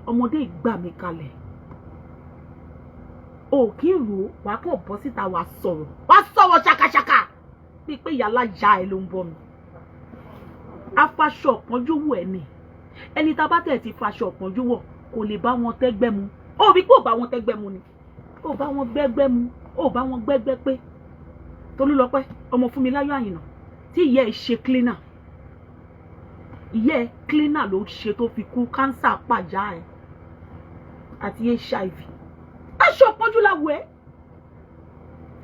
ọmọdé ìgbà mi kalẹ̀. O kì í ro, wàá kàn bọ́ síta wàá sọ̀rọ̀ ṣàkàṣàkà bíi pé ìyá alájà ẹ ló ń bọ́ mi. Afaṣọ òpọ́njú wọ̀ ẹ́ ni. Ẹni tá bá tẹ̀ ti faṣọ òpọ́njú wọ̀ kò lè bá wọn tẹ́gbẹ́ mu. Ó rí pé ò bá wọn tẹ́gbẹ́ mu ni. Ó bá wọn gbẹ́gbẹ́ mu, ó bá wọn gbẹ́gbẹ́ pé. Tolúlọpẹ́, ọmọ Fúnmiláyọ̀ Àyìnà, tí ìyá ẹ̀ ṣe cleaner. Ìyá ẹ̀ cleaner ló ṣe tó fi kú, cancer pàjá ẹ̀ àti HIV. Aṣọ òpọ́njú la wọ̀ ẹ́.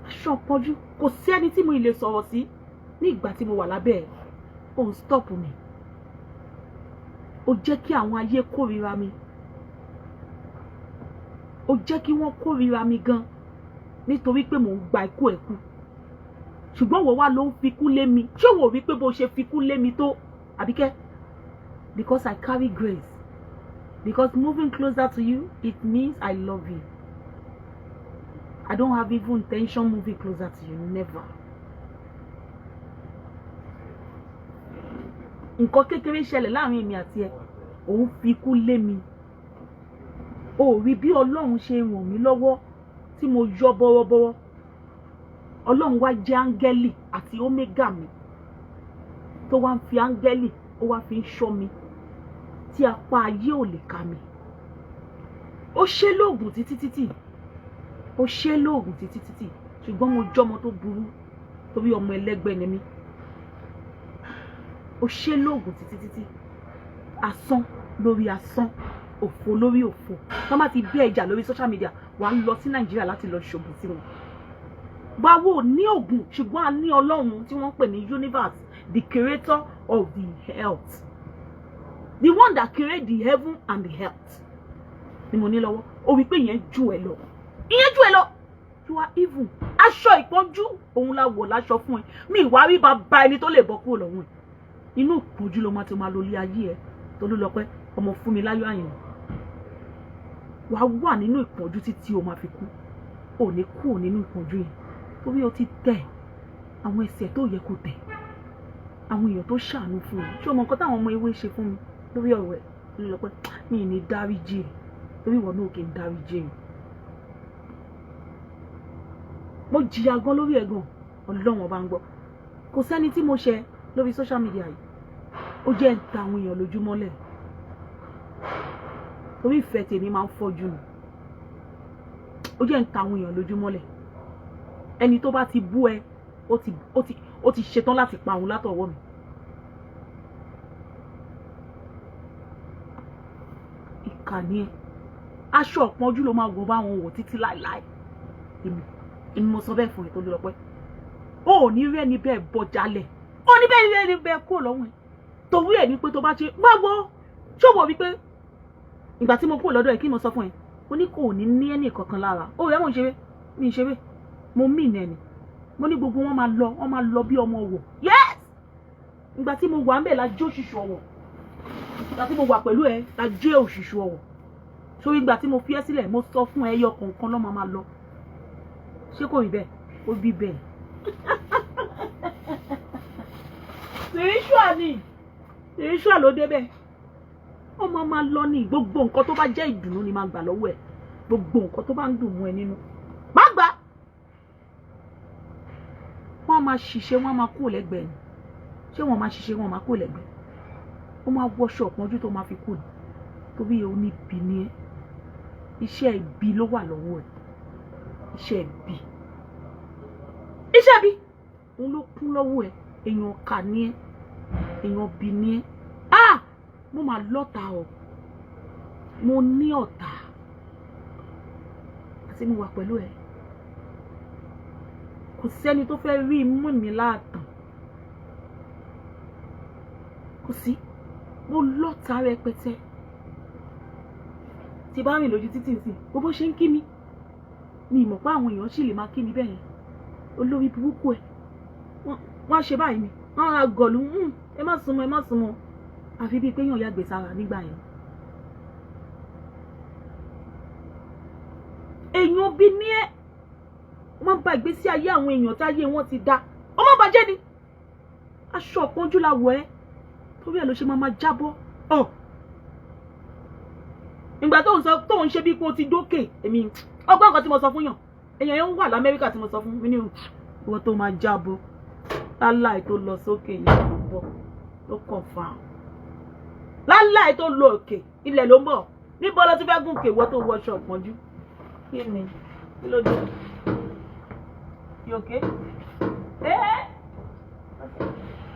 Aṣọ òpọ́njú, kò sí ẹni tí mo lè sọ̀rọ̀ sí ní ìgbà tí mo wà lábẹ́ ẹ̀. Ó ń stop mi. Ó jẹ́ kí àwọn ayé kórìíra mi. Ó jẹ́ kí wọ́n kórìíra mi gan nítorí pé mò ń gba ikú ẹ̀ kú. Ṣùgbọ́n wọ́n wá ló ń fikú lé mi. Ṣé wò rí pé bó ṣe fikú lé mi tó, Àbíkẹ́? Because I carry grace. Because moving closer to you, it means I love you. I don't have even intention moving closer to you. Never. Nǹkan kékeré ṣẹlẹ̀ láàrin èmi àti ẹ, òun fi ikú lé mi. Ó rí bí Ọlọ́run ṣe ràn mí lọ́wọ́ tí mo yọ bọ́rọ́bọ́rọ́. Ọlọ́run wá jẹ́ áńgẹ́lì àti omega mi. Tó wá ń fi áńgẹ́lì, ó wá fi ń ṣọ́ mi tí apá ayé ò lè ká mi. Ó ṣe lóògùn títí. Ó ṣe lóògùn títí. Ṣùgbọ́n mo jọmọ tó burú torí ọmọ ẹlẹ́gbẹ́ ni mí. Ó ṣe lóògùn títí. Asán lórí asán. òfò lórí òfò tó má ti bẹ́ ẹjà lórí social media wà á lọ sí Nàìjíríà láti lọ ṣògùn sí wọn. Báwo ní ògùn ṣùgbọ́n a ní Ọlọ́run tí wọ́n pè ní universe, the creator of the earth, the one that create the heaven and the earth ni mo ní lọ́wọ́. Ó wí pé ìyẹn jù ẹ lọ, ìyẹn jù ẹ lọ, you are evil. Aṣọ ìpọ́njú òun la wọ̀ láṣọ fún ẹ, mi ìwà rí bàbá ẹni tó lè bọ́ kúrò lọ́wọ́ ẹ. Inú ìpọ́njú ló máa lo ilé ayé ẹ. Tolúlọpẹ́ ọmọ fún mi láyọ̀ àyàn, wàá wà nínú ìpọ́njú títí o máa fi kú. Ò ní kú nínú ìpọ́njú yẹn torí o ti tẹ̀ àwọn ẹ̀ṣẹ̀ tó yẹ kó tẹ̀, àwọn èèyàn tó ṣàánú fún mi. Ṣé o mọ nǹkan táwọn ọmọ ewé ṣe fún mi lórí ọ̀rọ̀ ẹ̀? Tolúlọpẹ́ mi ì ní dáríjì ẹ̀ torí ìwọ náà kì í dáríjì ẹ̀. Mo jìyà gan lórí ẹ̀ gan, Ọlọ́run ọba ń gbọ́. Kò sẹ́ni tí mo ṣe lórí social media yìí ó jẹ́ ń ta àwọn èèyàn lójúmọ́lẹ̀ torí ìfẹ́ tèmi máa ń fọ́jú ni. Ó jẹ́ ń ta àwọn èèyàn lójúmọ́lẹ̀. Ẹni tó bá ti bú ẹ ó ti ṣetán láti pa òun látọwọ́ mi. Ìkà ni ẹ. Aṣọ ọ̀pọ̀njú ló máa wọ̀ bá wọn wọ̀ títí láìláì. Èmi mo sọ bẹ́ẹ̀ fún ẹ Tolúlọpẹ́. Ó ò ní rẹ́ni bẹ́ẹ̀ bọ́ jalẹ̀, ó ní bẹ́ẹ̀ bẹ́ẹ̀ kúrò lọ́wọ́ ẹ̀. Torí ẹ̀ ní pé tó bá ṣe gbàgbọ́ ṣòwò wípé ìgbà tí mo kúrò lọ́dọ̀ ẹ̀ kí mo sọ fún ẹ, mo ní kò ní ẹnì kankan lára. Ó rẹ́ mò ń ṣeré, mi ń ṣeré, mo mí ìnà ẹni. Mo ní gbogbo wọn máa lọ bí ọmọ wọ̀. Yes! Ìgbà tí mo wà ń bẹ̀ la jó òṣìṣú ọwọ̀. Ìgbà tí mo wà pẹ̀lú ẹ la jó òṣìṣú ọwọ̀. Sórí ìgbà tí mo fi ẹ́ sílẹ̀ mo sọ fún ẹ ẹyọ kọ̀ọ̀kan ló máa lọ. Ṣé kò rí bẹ́ẹ̀? Ó bí bẹ́ẹ̀. Spiritual ló débẹ̀. Ó máa lọ ní gbogbo nǹkan tó bá jẹ́ ìdùnnú ni máa gbà lọ́wọ́ ẹ̀. Gbogbo nǹkan tó bá ń dùn mọ́ ẹ nínú má gbà. Wọ́n máa ṣiṣẹ́, wọ́n máa kú lẹ́gbẹ̀ẹ́ ni. Ṣé wọ́n máa ṣiṣẹ́, wọ́n máa kú lẹ́gbẹ̀ẹ́? Ó máa wọṣọ ọ̀pọ̀njú tó máa fi kú ni torí o ní ibi ni ẹ. Iṣẹ́ ibi ló wà lọ́wọ́ ẹ̀. Iṣẹ́ ibi òun ló kún lọ́wọ́ ẹ̀. Èèyàn kà ní ẹ, èèyàn bí ní ẹ. Mo máa lọ́ta ọ̀, mo ní ọ̀tá àti mo wà pẹ̀lú ẹ. Kò sẹ́ni tó fẹ́ rí imú mi láàtàn, kò sí. Mo lọ́ta rẹpẹtẹ. Tí bá rìn lójú títì sí bó ṣe ń kí mi, mi mọ̀ pé àwọn èèyàn sì lè máa kí mi bẹ́ẹ̀ yẹn. Olórí burúkú ẹ wọ́n á ṣe báyìí ni, wọ́n á gọ̀lù ẹ má súnmọ́ àfi bíi pé yàn ya gbèsè ara nígbà yẹn. Èèyàn bí ní ẹ wọ́n bà ìgbésí ayé àwọn èèyàn táyé wọn ti dá, ó má bàjẹ́ ni. Aṣọ ọ̀pọ̀njú la wọ̀ ẹ́ torí ẹ̀ ló ṣe máa jábọ́. Ìgbà tó ń ṣe bí pé o ti dókè, èmi ọgbọ́n nǹkan tí mo sọ fún yàn, èèyàn yẹn wà l'Amẹ́ríkà tí mo sọ fún mi ní ìwọ tó máa jábọ́ láláì tó lọ sókè yẹn ló ń bọ̀ ló kàn fà á. Láláì tó lọ òkè ilẹ̀ ló ń bọ̀. Níbo ló ti fẹ́ gùn ìwọ tó wọṣọ ọ̀pọ̀njú? Kí ni kí ló dé? You okay?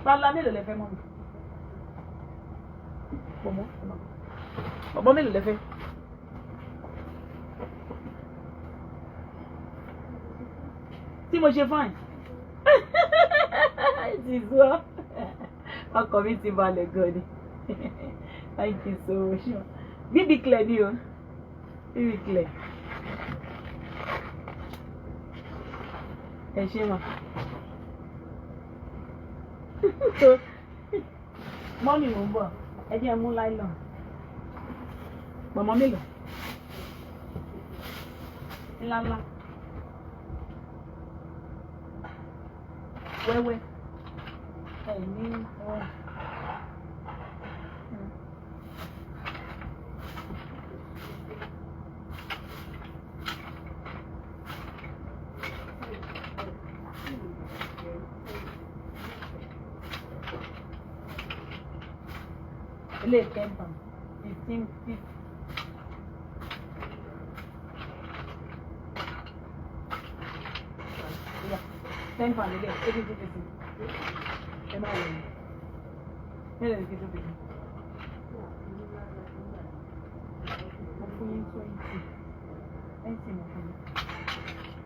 Bala mélòó lẹ fẹ́ mọ́ mi? Bọ̀bọ̀ mélòó lẹ fẹ́? Tí mo ṣe fine. Ti sọ. Ọkọ mi ti balẹ̀ gan ni. Thank you so much. Bíbí clear ni o. Bíbí clear. Ẹ ṣé ma. Mọ́mì ò ń bọ̀. Ẹ jẹ́ mú láìlọ́n. Mọ̀mọ́ mélòó? Ńláńlá. Wẹ́wẹ́. Ní ọ̀rọ̀. Ilé ìkẹ́bà 15. £10 ilé 80. Ẹ máa wọ̀ ní. Mẹ́lẹ̀ ní 50. fún yín 20. 20 mo fún yín.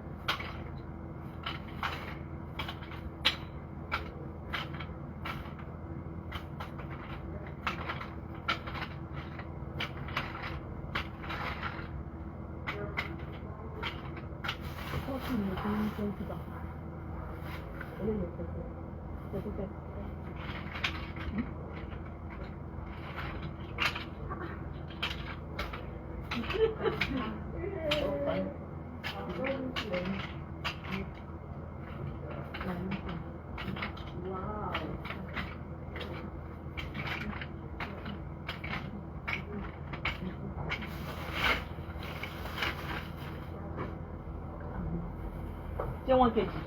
Ṣé wọ́n kejì?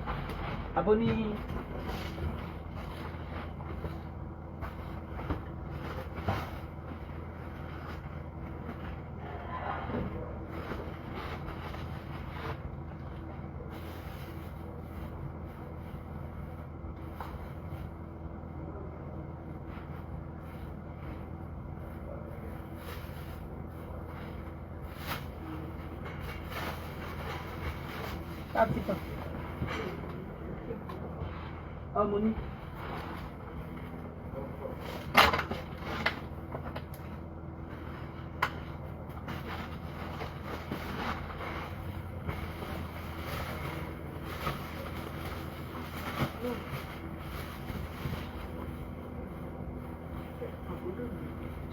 Àbó ní capsicum. Ọmọ ní.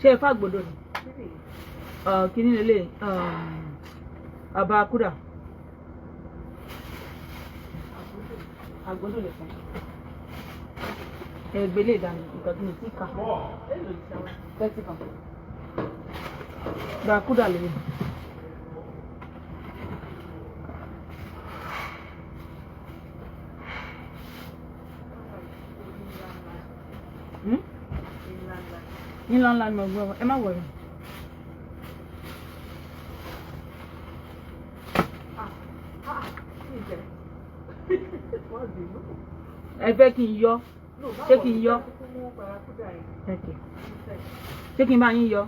Ṣé ẹ fàgbọ́dọ̀ ni? Kíní lélẹ̀ àbá kúrà. Àgbọ́dọ̀ lè fún. Ẹgbẹ́lẹ̀ ìdáni nǹkan tí mo ti kà. 30 kan. Gba kúrà lélẹ̀. Ńlá ńlá ni mo gbọ́ ẹ má wọ̀rọ̀. Ẹ fẹ́ kí n yọ? Ṣé kí n yọ? Ṣé kí n bá yín yọ?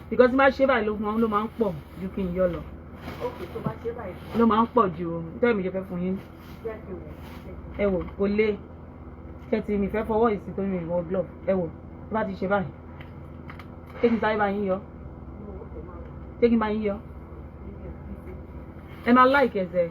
Because tí n bá ṣe báyìí ló máa ń pọ̀ ju kí n yọ lọ. Ló máa ń pọ̀ ju tẹ́lẹ̀ mi ṣe fẹ́ fún yín. Ẹ wò kò lè ṣẹ́tì mi fẹ́ fọwọ́ ìsìn tó ní ìwọ glove. Ẹ wò tó bá ti ṣe báyìí. Ṣé kí n sáré bá yín yọ? Ṣé kí n bá yín yọ? Ẹ máa like ẹsẹ̀.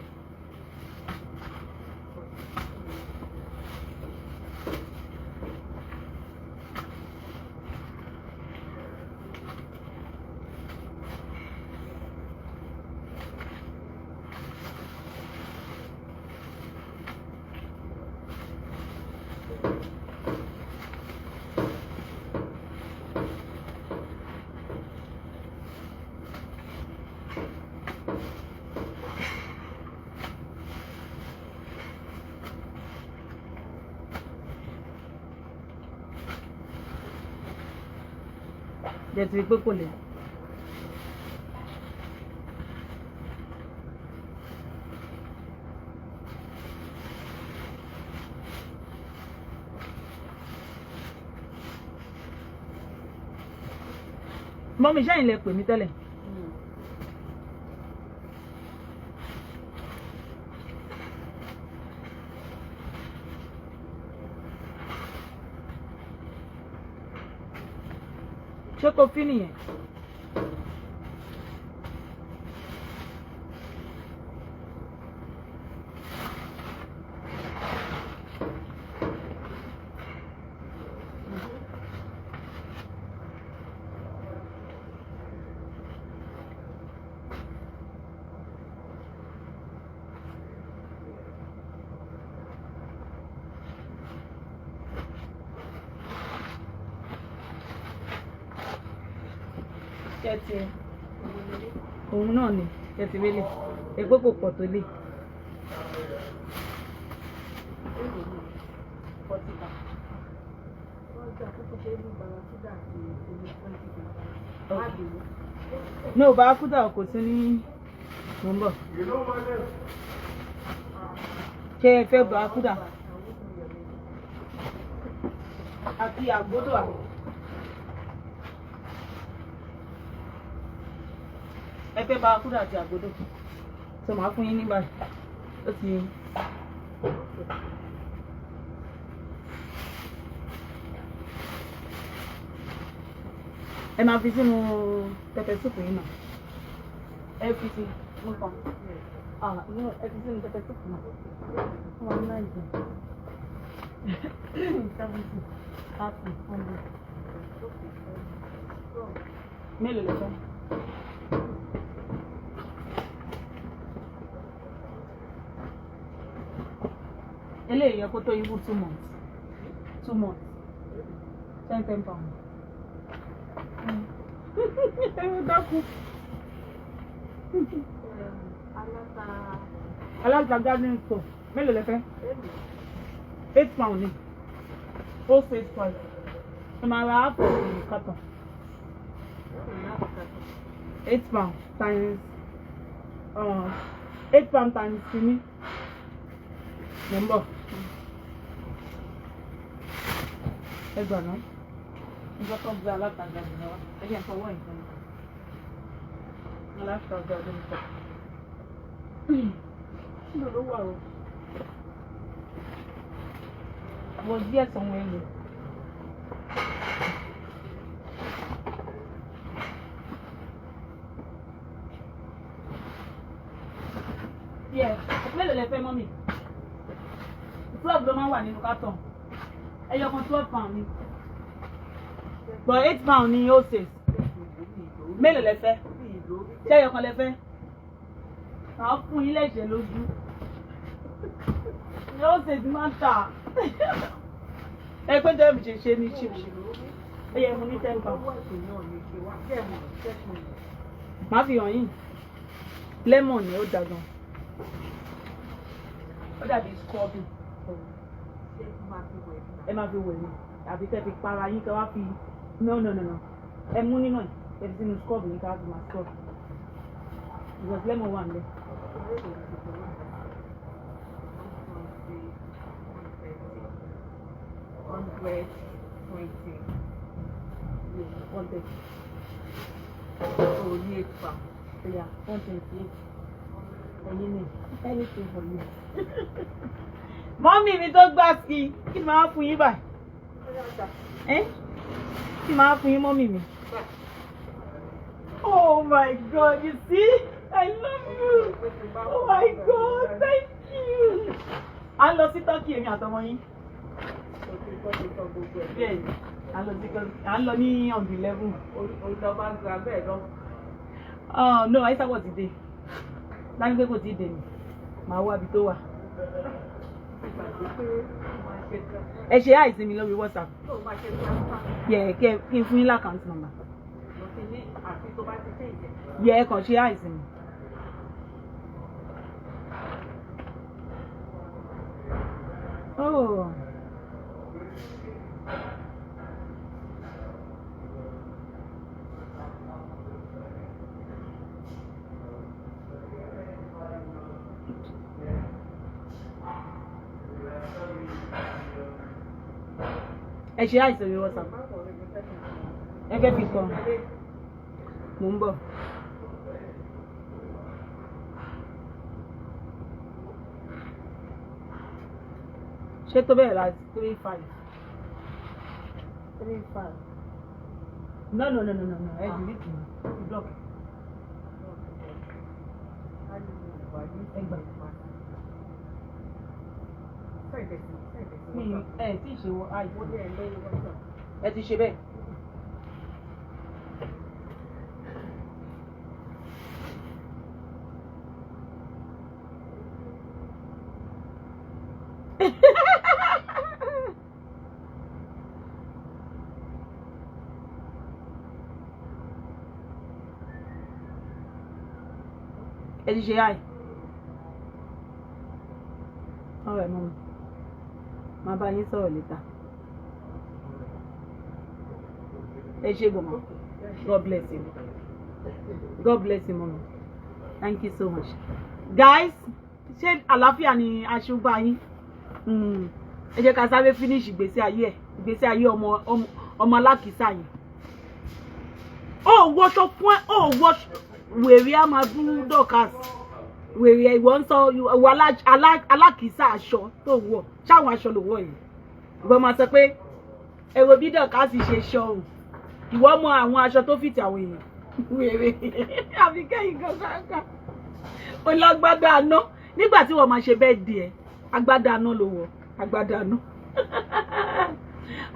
Jẹ́ ti rí pé kò lè. Mọ́mí ṣáà ilẹ̀ pè mí tẹ́lẹ̀. Ṣé kò fi nìyẹn? Kẹ́tì òun náà ni kẹ́tì mélè ẹgbẹ́ kò pọ̀ tó lè. ní ò bá kúdà kò sí ní mò ń bọ̀. Ṣé ẹ fẹ́ bá kúdà àti àgbódò àbọ̀? ẹ fẹ́ bá kúrò àti àgbòdo tó máa fún yín nígbà ó ti ẹ máa fi sínú pẹpẹ súpù yìí náà ẹ fi sí nǹkan ẹ fi sínú pẹpẹ súpù náà wọn náà jẹ 70 30 100 mélòó lè fẹ́. eléyìí yẹ kó tó yín fún 2 months 2 months 10 pounds. dákú. aláta garden store mélòó lè fẹ́. 8 pounds ni ó 6 price ẹ máa ra apple carton 8 pounds times 8 pounds times kìíní number ẹgbà náà ìjọ tó gbé alátajà jùlọ wá ẹgbẹ́ ìfọwọ́ ìfẹ́ alátajà ọdún ìfẹ́ kí ló wà o àwọn díẹ̀ sanwó ẹ̀yẹ. Yes, mélòó lẹ fẹ́ mọ́mì? 12 ló máa ń wà nínú carton. Ẹyọ kan 12 pounds ni. But 8 pounds ni ó ṣe. Mélòó lẹ fẹ́? Ṣé ẹyọ kan lẹ fẹ́? Àwọn fún yín lẹ́sẹ̀ lójú. Yóò ṣe ti máa ń tà. Ẹ pé jẹ́ mi ṣe ní ṣíṣe. Ẹ yẹ mo ní 10 pounds. Màá fi hàn yín. Lemon ni ó dà gan. Ó dàbí scrubbing. Ẹ máa fi wẹ̀ ni àbí tẹ́ fi para yín kẹ́ wá fi no ẹ mú nínú ẹ̀ ẹ fi sínú scrub yín kẹ́ wá fi máa scrub because lemon wà nílẹ̀. Yeah, 128. Anything for you. Mọ́mí mi tó gbà sí kí máa fún yín báyìí. Kí máa fún yín mọ́mí mi. Oh my God, you see? I love you. Oh my God, thank you. À ń lọ sí Turkey èmi àtọmọ yín. Bẹ́ẹ̀ni, à ń lọ ní on the 11. Olùdókòwò gba bẹ́ẹ̀ lọ. No, àìsàn wọ̀ ti dé. Láyé pé kò tí ì dé ni. Màá wá ibi tó wà. Ẹ ṣe àìsí mi lórí WhatsApp. Yẹ kí n fún yín lákàntì nọ́mbà. Yẹ ẹ kàn ṣe àìsí mi. Oh. Ẹ ṣe àìsàn mi WhatsApp. Ẹ fẹ́ fi kàn. Mò ń bọ̀. Ṣé tó bẹ̀rẹ̀ láti 35? 35. No. Ẹ delete mi. Block. Ẹ gbà. Mi ẹ ti ṣe wọ àìsàn. Ẹ ti ṣe bẹ́ẹ̀. Ẹ ti ṣe àì. All right, mom. Màá bá yín sọ̀rọ̀ later. Ẹ ṣé gan mọ́. God bless you. God bless you, mom. Thank you so much. Guys, ṣé àlàáfíà ni aṣùgbà yín? Ẹ jẹ́ ká sáré finish ìgbésí ayé ọmọ alákìísà yìí. Ó wọṣọ fún ẹ, wèrè á máa bú Dorcas wèrè ìwọ ń sọ ìwọ alákìísà aṣọ tó wọ̀ ṣáwọn aṣọ ló wọ̀ yìí ìwọ máa sọ pé ẹ wo bí Dorcas ṣe ṣọrùn ìwọ mọ àwọn aṣọ tó fìtì àwọn èèyàn wèrè àbí kẹ́yìn kan sáńkà ó lágbádá àná nígbà tí wọ́n máa ṣe bẹ́ẹ̀ di ẹ̀ agbádá àná ló wọ̀ agbádá àná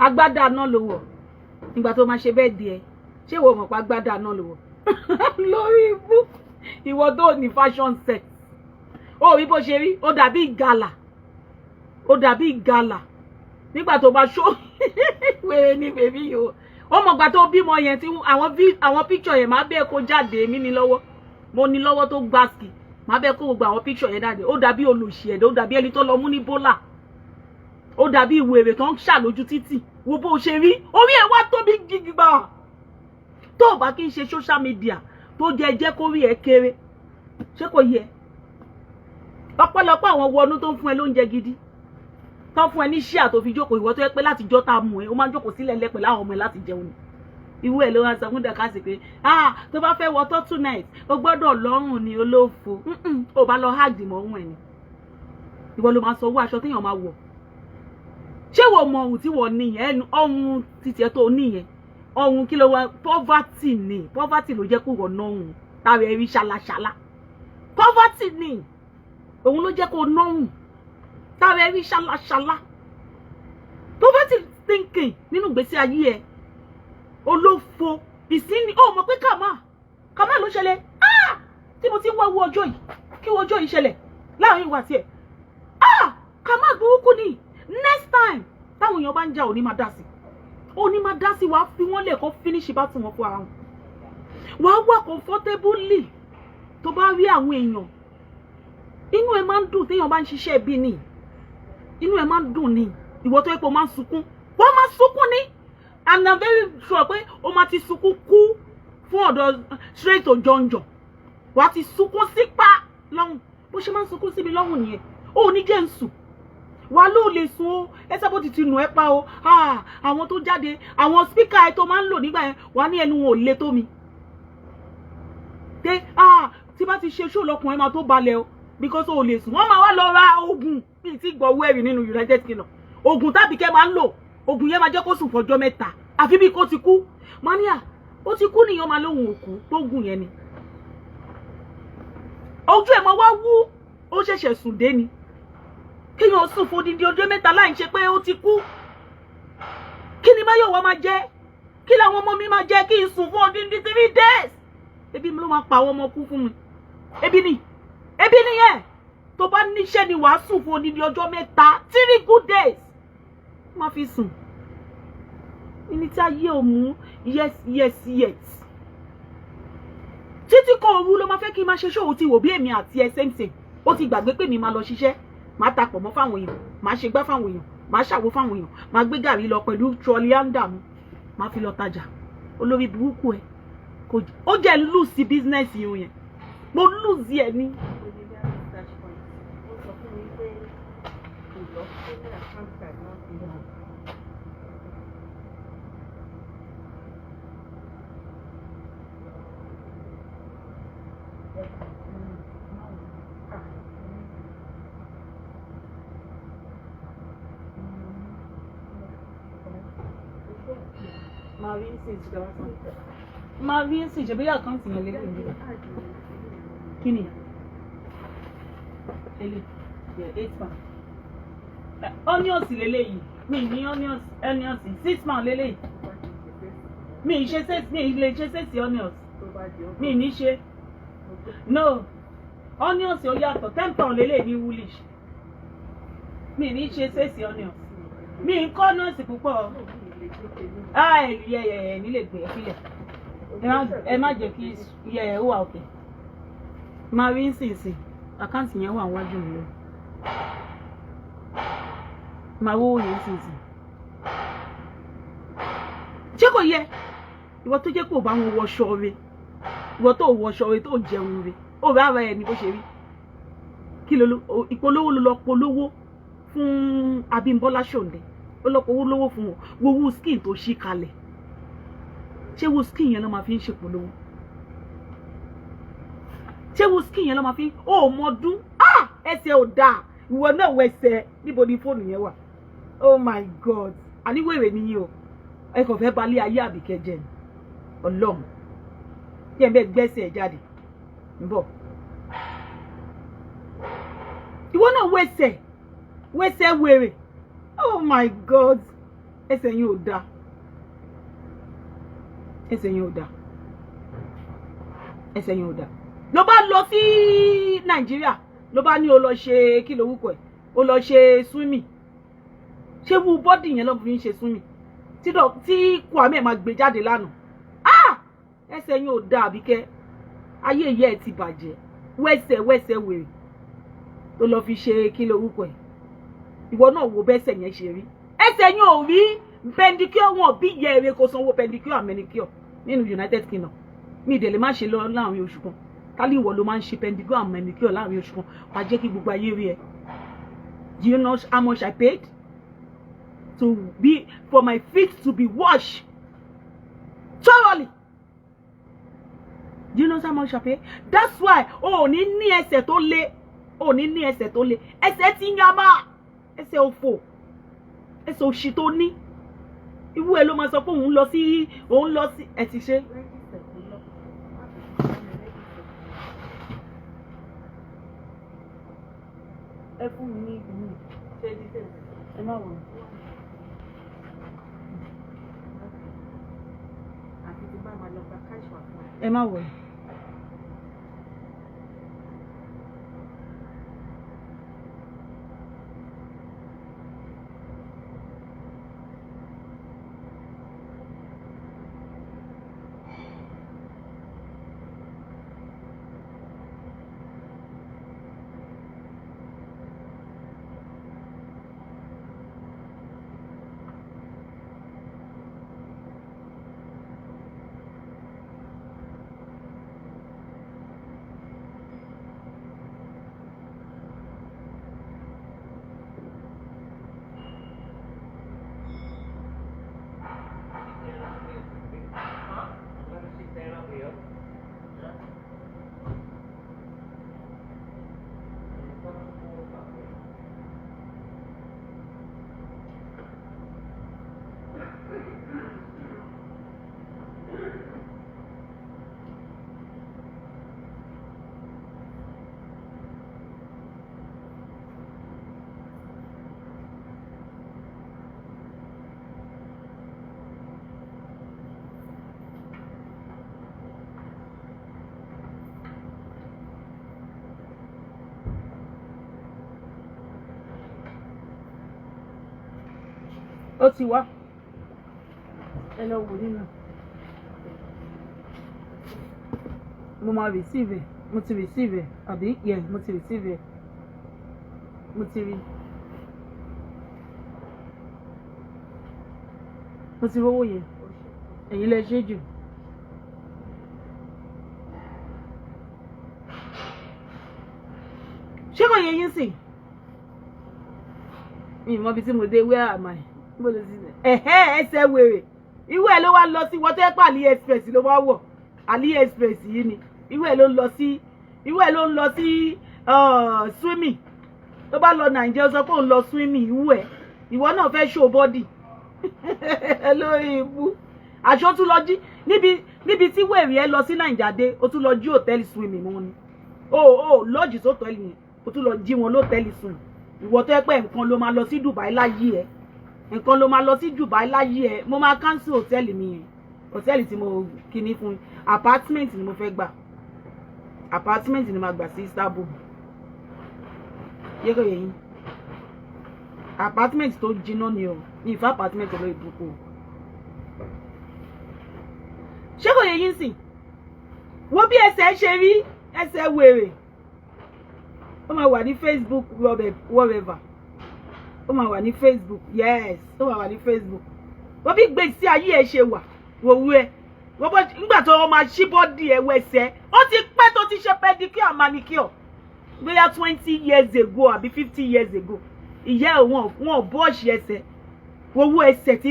agbádá àná ló wọ̀ nígbà tó máa ṣe bẹ́ẹ̀ di ẹ̀ ṣé ìwọ mọ̀ pé agbádá àná ló wọ̀ lórí ibú ìwọ tó ní fashion set ó rí bó ṣe rí ó dàbí ìgalà nígbà tó bá ṣó wèrè ní bèbí yìí ó mọ̀ gbà tó bímọ yẹn tí àwọn picture yẹn máa bẹ́ẹ̀ kó jáde èmi ní lọ́wọ́ mo ní lọ́wọ́ tó gbáàsì máa bẹ́ẹ̀ kó gbogbo àwọn picture yẹn jáde ó dàbí olùṣì ẹ̀dá ó dàbí ẹni tó lọ mú ní bólà ó dàbí ìwèrè tó ń ṣàlójú títì wo bó ṣe rí orí ẹ̀ wá tóbi gidigba tó o bá kí n ṣe social media tó jẹ́ kó rí ẹ kéré ṣé kò yẹ ọ̀pọ̀lọpọ̀ àwọn wọnú tó ń fún ẹ lóúnjẹ gidi tó fún ẹ ní ṣíà tó fi jókòó ìwọ tó yẹ pé láti jọ́ tá a mú ẹ ó máa ń jókòó sílẹ̀ lẹ́pẹ̀ láwọn ọmọ ẹ láti jẹun ni ìwú ẹ ló wá sọ fún Dorcas pé tó bá fẹ́ wọ turtle night ó gbọ́dọ̀ lọ́rùn ni olófo ó bá lọ háàdì mọ́ ohun ẹ̀ ni ìwọ ló máa sọ owó aṣọ téèyàn máa wọ̀ ṣé wọ́n mọ ohun tí wọ́n níyẹn ọ̀hún títí ẹ tó níyẹn ọ̀hún kí ló wá poverty ni poverty ló jẹ́ kó wọ̀ náhùn táwọn ẹ̀rí ṣaláṣalá poverty ni òun ló jẹ́ kó náhùn táwọn ẹ̀rí ṣaláṣalá poverty thinking nínú ìgbésí ayé ẹ olófo ìsíní ó mọ̀ pé kàmá ló ṣẹlẹ̀ tí mo ti ń wá wo ọjọ́ yìí kí wo ọjọ́ yìí ṣẹlẹ̀ láàrin ìwà tiẹ̀ kàmá burúkú ni next time táwọn èèyàn bá ń jà òní máa dá sí wàá fi wọ́n lè kó finish bá tún wọn fún ara wọn wàá wà comfortably tó bá rí àwọn èèyàn inú ẹ máa ń dùn téèyàn bá ń ṣiṣẹ́ bí ni inú ẹ máa ń dùn ni ìwọ tó yẹ pé o máa ń sunkún wọ́n máa sunkún ni and I'm very sure pé o máa ti sunkún kú fún ọ̀dọ̀ straight to jọ̀njọ̀ wàá ti sunkún sípà lọ́hùn bó ṣe máa ń sunkún síbi lọ́hùn nìyẹn ó ní jẹ́ ń sùn wà ló lè sùn ó ẹsẹ̀ bó ti nù ẹ́ pa o àwọn tó jáde àwọn spíkà ẹ tó máa ń lò nígbà yẹn wà ní ẹnu wọn ò le tó mi pé tí bá ti ṣe ṣó lọkùnrin máa tó balẹ̀ o because o lè sùn wọ́n máa wá lọ ra oògùn bíi tí gbọ́ wẹ́rì nínú United Kingdom oògùn tàbí kẹ́ máa ń lò oògùn yẹn máa jẹ́ kó sùn fọjọ́ mẹ́ta àfi bí kò ti kú mania ó ti kú nìyẹn máa lóhun òkú tó gùn yẹn ni ojú ẹ̀ máa wá wú ó ṣẹ̀ṣẹ̀ sùn dé ni kéèyàn sùn fún odidi ọjọ́ mẹ́ta láì ṣe pé ó ti kú kí ni Máyọ̀wá máa jẹ kí làwọn ọmọ mi máa jẹ kí n sùn fún odidi 3 days ebi mi ló máa pa àwọn ọmọ kú fún mi ebi nìyẹn tó bá níṣẹ́ ni wàá sùn fún odidi ọjọ́ mẹ́ta 3 good days má fi sùn ní tí ayé ò mú yes títí kò òru ló máa fẹ́ kí n máa ṣe ṣòwò tí wò bí èmi àti ẹ same ó ti gbàgbé pé mi máa lọ ṣiṣẹ́ máa tapọ̀ mọ́ fáwọn èèyàn máa ṣe gbá fáwọn èèyàn máa ṣàwo fáwọn èèyàn máa gbé gàrí lọ pẹ̀lú trọlianda mu máa fi lọ tajà olórí burúkú ẹ kò ó jẹ́ lùsì bísínẹ́sì yẹn mo lùsì ẹ ní. máa rí sí ìṣẹ̀bí àkáǹtì yẹn lélẹ̀ ní kí ni ele 8 pound onions lélẹ̀ yìí mi ní onions 6 pound lélẹ̀ yìí mi lè ṣe sẹ́sì onions mi ní ṣe no onions ó yàtọ̀ 10 pound lélẹ̀ ní woolish mi ní ṣe sẹ́sì onions mi ń kọ́ onions púpọ̀ nílé gbé ẹ sílẹ̀ ẹ má jẹ́ kí ó wà òkè máa rí nísinsìnyí àkáǹtì yẹn wà wájú mi lọ máa wó yẹn nísinsìnyí ṣé kò yẹ ìwọ tó jẹ́ kó bá wọn wọṣọ rẹ ìwọ tó wọṣọ rẹ tó jẹun rẹ ó bá ara ẹ ní bó ṣe rí kí ló ìpolówó ló lọ polówó fún Abímbọ́lá Ṣòǹdé ó lọ polówó fún wọn wo skin tó ṣí kalẹ̀ ṣé wo skin yẹn ló máa fi ń ṣèpolówó ṣé wo skin yẹn ló máa fi ó mọdún ẹsẹ̀ ò dáa ìwọ náà wọ ẹsẹ̀ níbo ni fóònù yẹn wà oh my god àníwèrè nìyí o ẹ kàn fẹ́ balẹ̀ ayé Àbíkẹ́ jẹ́ ni Ọlọ́run tí ẹ bẹ́ẹ̀ gbẹ́sẹ̀ ẹ̀ jáde ń bọ̀ ìwọ náà wọ ẹsẹ̀ wèrè oh my god ẹsẹ̀ yẹn ò dáa ẹsẹ̀ yẹn ò dáa ẹsẹ̀ yẹn ò dáa ló bá lọ sí Nàìjíríà ló bá ní o lọ ṣe kí ló wúkọ ẹ o lọ ṣe swimming ṣé wú bọ́dì yẹn ló fi ń ṣe swimming tí Kwame máa gbé jáde lánàá ẹsẹ̀ yẹn ò dáa Àbíkẹ́ ayé ìyá ẹ ti bàjẹ́ wẹ́sẹ̀ wèrè tó lọ fi ṣe kí ló wúkọ ẹ ìwọ náà wo bẹ́sẹ̀ yẹn ṣe rí ẹsẹ̀ yẹn ò rí pedicure wọn bí ìyá èrè kò sanwó pedicure and manicure nínú United Kingdom mi ìdẹ̀lẹ̀ má ṣe lọ láàrin oṣù kan kálí ìwọ ló máa ń ṣe pedicure and manicure láàrin oṣù kan wà á jẹ́ kí gbogbo ayé rí ẹ. Do you know how much I paid for my feet to be washed thoroughly? Do you know how much I paid? That's why ò ní ní ẹsẹ̀ tó le ẹsẹ̀ tí ń yaba ẹsẹ̀ òfò ẹsẹ̀ òṣì tó ní ìwú ẹ ló máa sọ pé òun lọ sí ẹ ti ṣe. ẹ fún mi ní ìlú ṣe dídẹ̀ ẹ má wọ̀ àti tí bá máa lọ gba káṣí wà fún ẹ má wọ̀. Ó ti wá ẹ lọ wò nínú mo máa receive mo ti receive àbí yẹ mo ti receive mo ti rí mo ti rówó yẹn ẹ̀yin lẹ ṣe jù ṣé kò yẹ yín sìn mi mọ ibi tí mo dé where am I ẹsẹ̀ wèrè ìwé ẹ̀ ló wá lọ sí wọ́n tẹ́ pà AliExpress ló wá wọ̀ AliExpress yìí ni ìwé ẹ̀ ló ń lọ sí swimming tó bá lọ Nàìjíríà sọ pé òun lọ swimming ìwọ náà fẹ́ show body lórí ibú àṣọ tún lọ jí níbi tí wèrè ẹ lọ sí Nàìjíríà dé o tún lọ jí hòtẹ́ẹ̀lì swimming wọn ni lọ́ọ̀jì sótẹ́ẹ̀lì yẹn o tún lọ jí wọn lótẹ́ẹ̀lì swim ìwọ tó yẹ pé nǹkan ló máa lọ sí Dubai láyé ẹ nǹkan ló máa lọ sí Dubai láyé ẹ mo máa cancel hòtẹ́ẹ̀lì mi yẹn hòtẹ́ẹ̀lì tí mo kíní fún apartment ni mo fẹ́ gbà apartment ni mo gbà sí Istanbul yẹ́kọ̀ yẹ̀yìn apartment tó jiná ni o ní ìfẹ́ apartment lọ ìdúkọ̀ ṣé kò yẹ̀yìn sìn wo bí ẹsẹ̀ ṣe rí ẹsẹ̀ wèrè ó máa wà ní Facebook whatever ó máa wà ní Facebook yes ó máa wà ní Facebook wọ́n bí gbèsè ayé ẹ̀ ṣe wà wòwú ẹ̀ wọ́n bọ́ nígbà tó wọ́n máa ṣí bọ́ọ̀dì ẹ̀ wẹ̀sẹ̀ ó ti pẹ́ tó ti ṣe pedicure and manicure bóyá 20 years ago àbí 50 years ago ìyá ẹ̀ wọ́n bọ́ọ̀ṣì ẹsẹ̀ wòwú ẹsẹ̀ tí